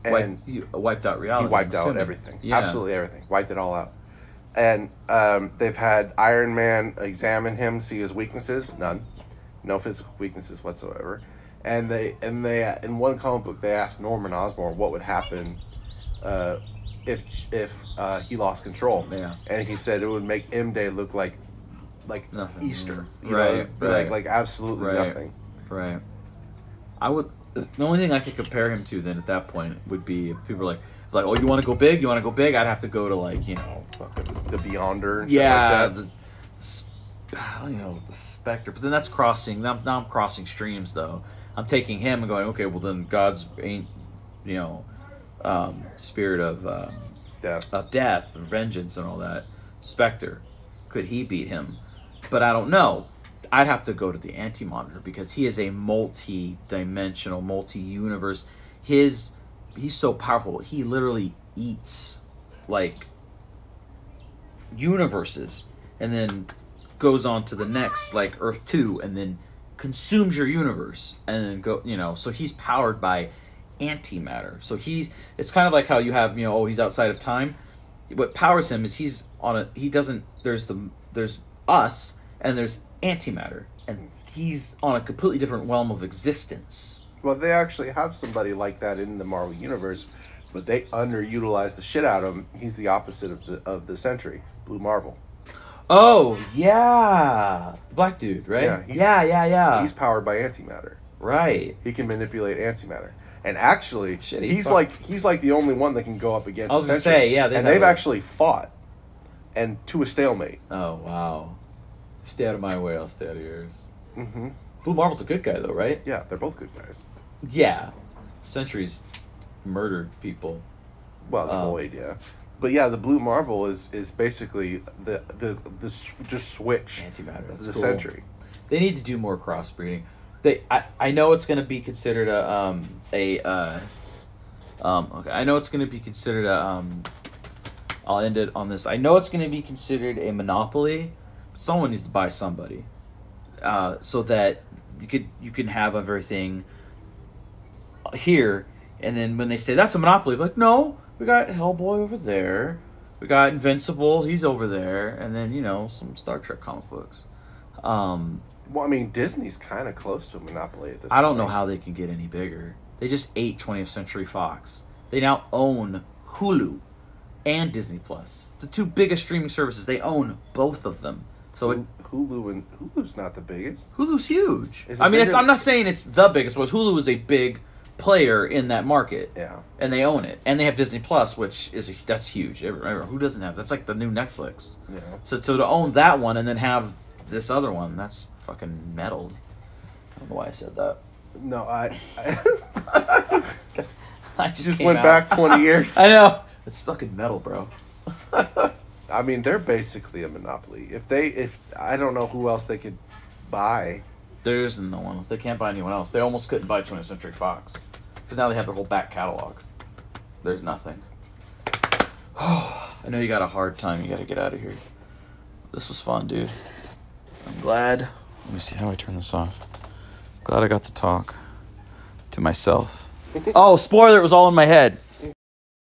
And he wiped out reality. He wiped out everything. Yeah. Absolutely everything. Wiped it all out. And they've had Iron Man examine him, see his weaknesses. None. No physical weaknesses whatsoever. And they in one comic book they asked Norman Osborn what would happen if he lost control. Yeah. And he said it would make M-Day look like nothing. Easter. Right. Like absolutely nothing. Right. The only thing I could compare him to then at that point would be if people are like, oh, you want to go big? You want to go big? I'd have to go to fucking the Beyonder. And stuff like that. The Spectre. But then that's crossing. Now I'm crossing streams though. I'm taking him and going, okay, well then God's ain't, spirit of death and vengeance and all that. Spectre, could he beat him? But I don't know. I'd have to go to the Anti-Monitor because he is a multi-dimensional, multi-universe. He's so powerful. He literally eats like universes and then goes on to the next, like Earth 2, and then consumes your universe and then so he's powered by antimatter. So it's kind of like how you have, he's outside of time. What powers him is there's us and there's antimatter, and he's on a completely different realm of existence. Well, they actually have somebody like that in the Marvel Universe, but they underutilize the shit out of him. He's the opposite of the Sentry, Blue Marvel. Oh, yeah. The black dude, right? Yeah. He's powered by antimatter. Right. He can manipulate antimatter. And actually, he's like the only one that can go up against the Sentry. I was going to say, yeah. They've actually fought and to a stalemate. Oh, wow. Stay out of my way, I'll stay out of yours. Mm-hmm. Blue Marvel's a good guy, though, right? Yeah, they're both good guys. Yeah. Sentry's murdered people. Well, the whole idea. But yeah, the Blue Marvel is basically the just switch antimatter. That's the cool. Sentry. They need to do more crossbreeding. I know it's going to be considered okay. I know it's going to be considered I'll end it on this. I know it's going to be considered a monopoly. Someone needs to buy somebody, so that you can have everything here, and then when they say that's a monopoly, like, no, we got Hellboy over there, we got Invincible, he's over there, and then some Star Trek comic books. Well, I mean, Disney's kind of close to a monopoly at this point. I don't know how they can get any bigger. They just ate 20th Century Fox. They now own Hulu and Disney Plus, the two biggest streaming services. They own both of them. So Hulu's not the biggest. Hulu's huge. I'm not saying it's the biggest, but Hulu is a big player in that market. Yeah. And they own it. And they have Disney Plus, which that's huge. Who doesn't have? That's like the new Netflix. Yeah. So to own that one and then have this other one, that's fucking meddled. I don't know why I said that. No, I just went back 20 years. I know. It's fucking metal, bro. I mean, they're basically a monopoly. If I don't know who else they could buy. There's no one else. They can't buy anyone else. They almost couldn't buy 20th Century Fox because now they have their whole back catalog. There's nothing. I know you got a hard time. You got to get out of here. This was fun, dude. I'm glad. Let me see how I turn this off. Glad I got to talk to myself. Oh, spoiler! It was all in my head.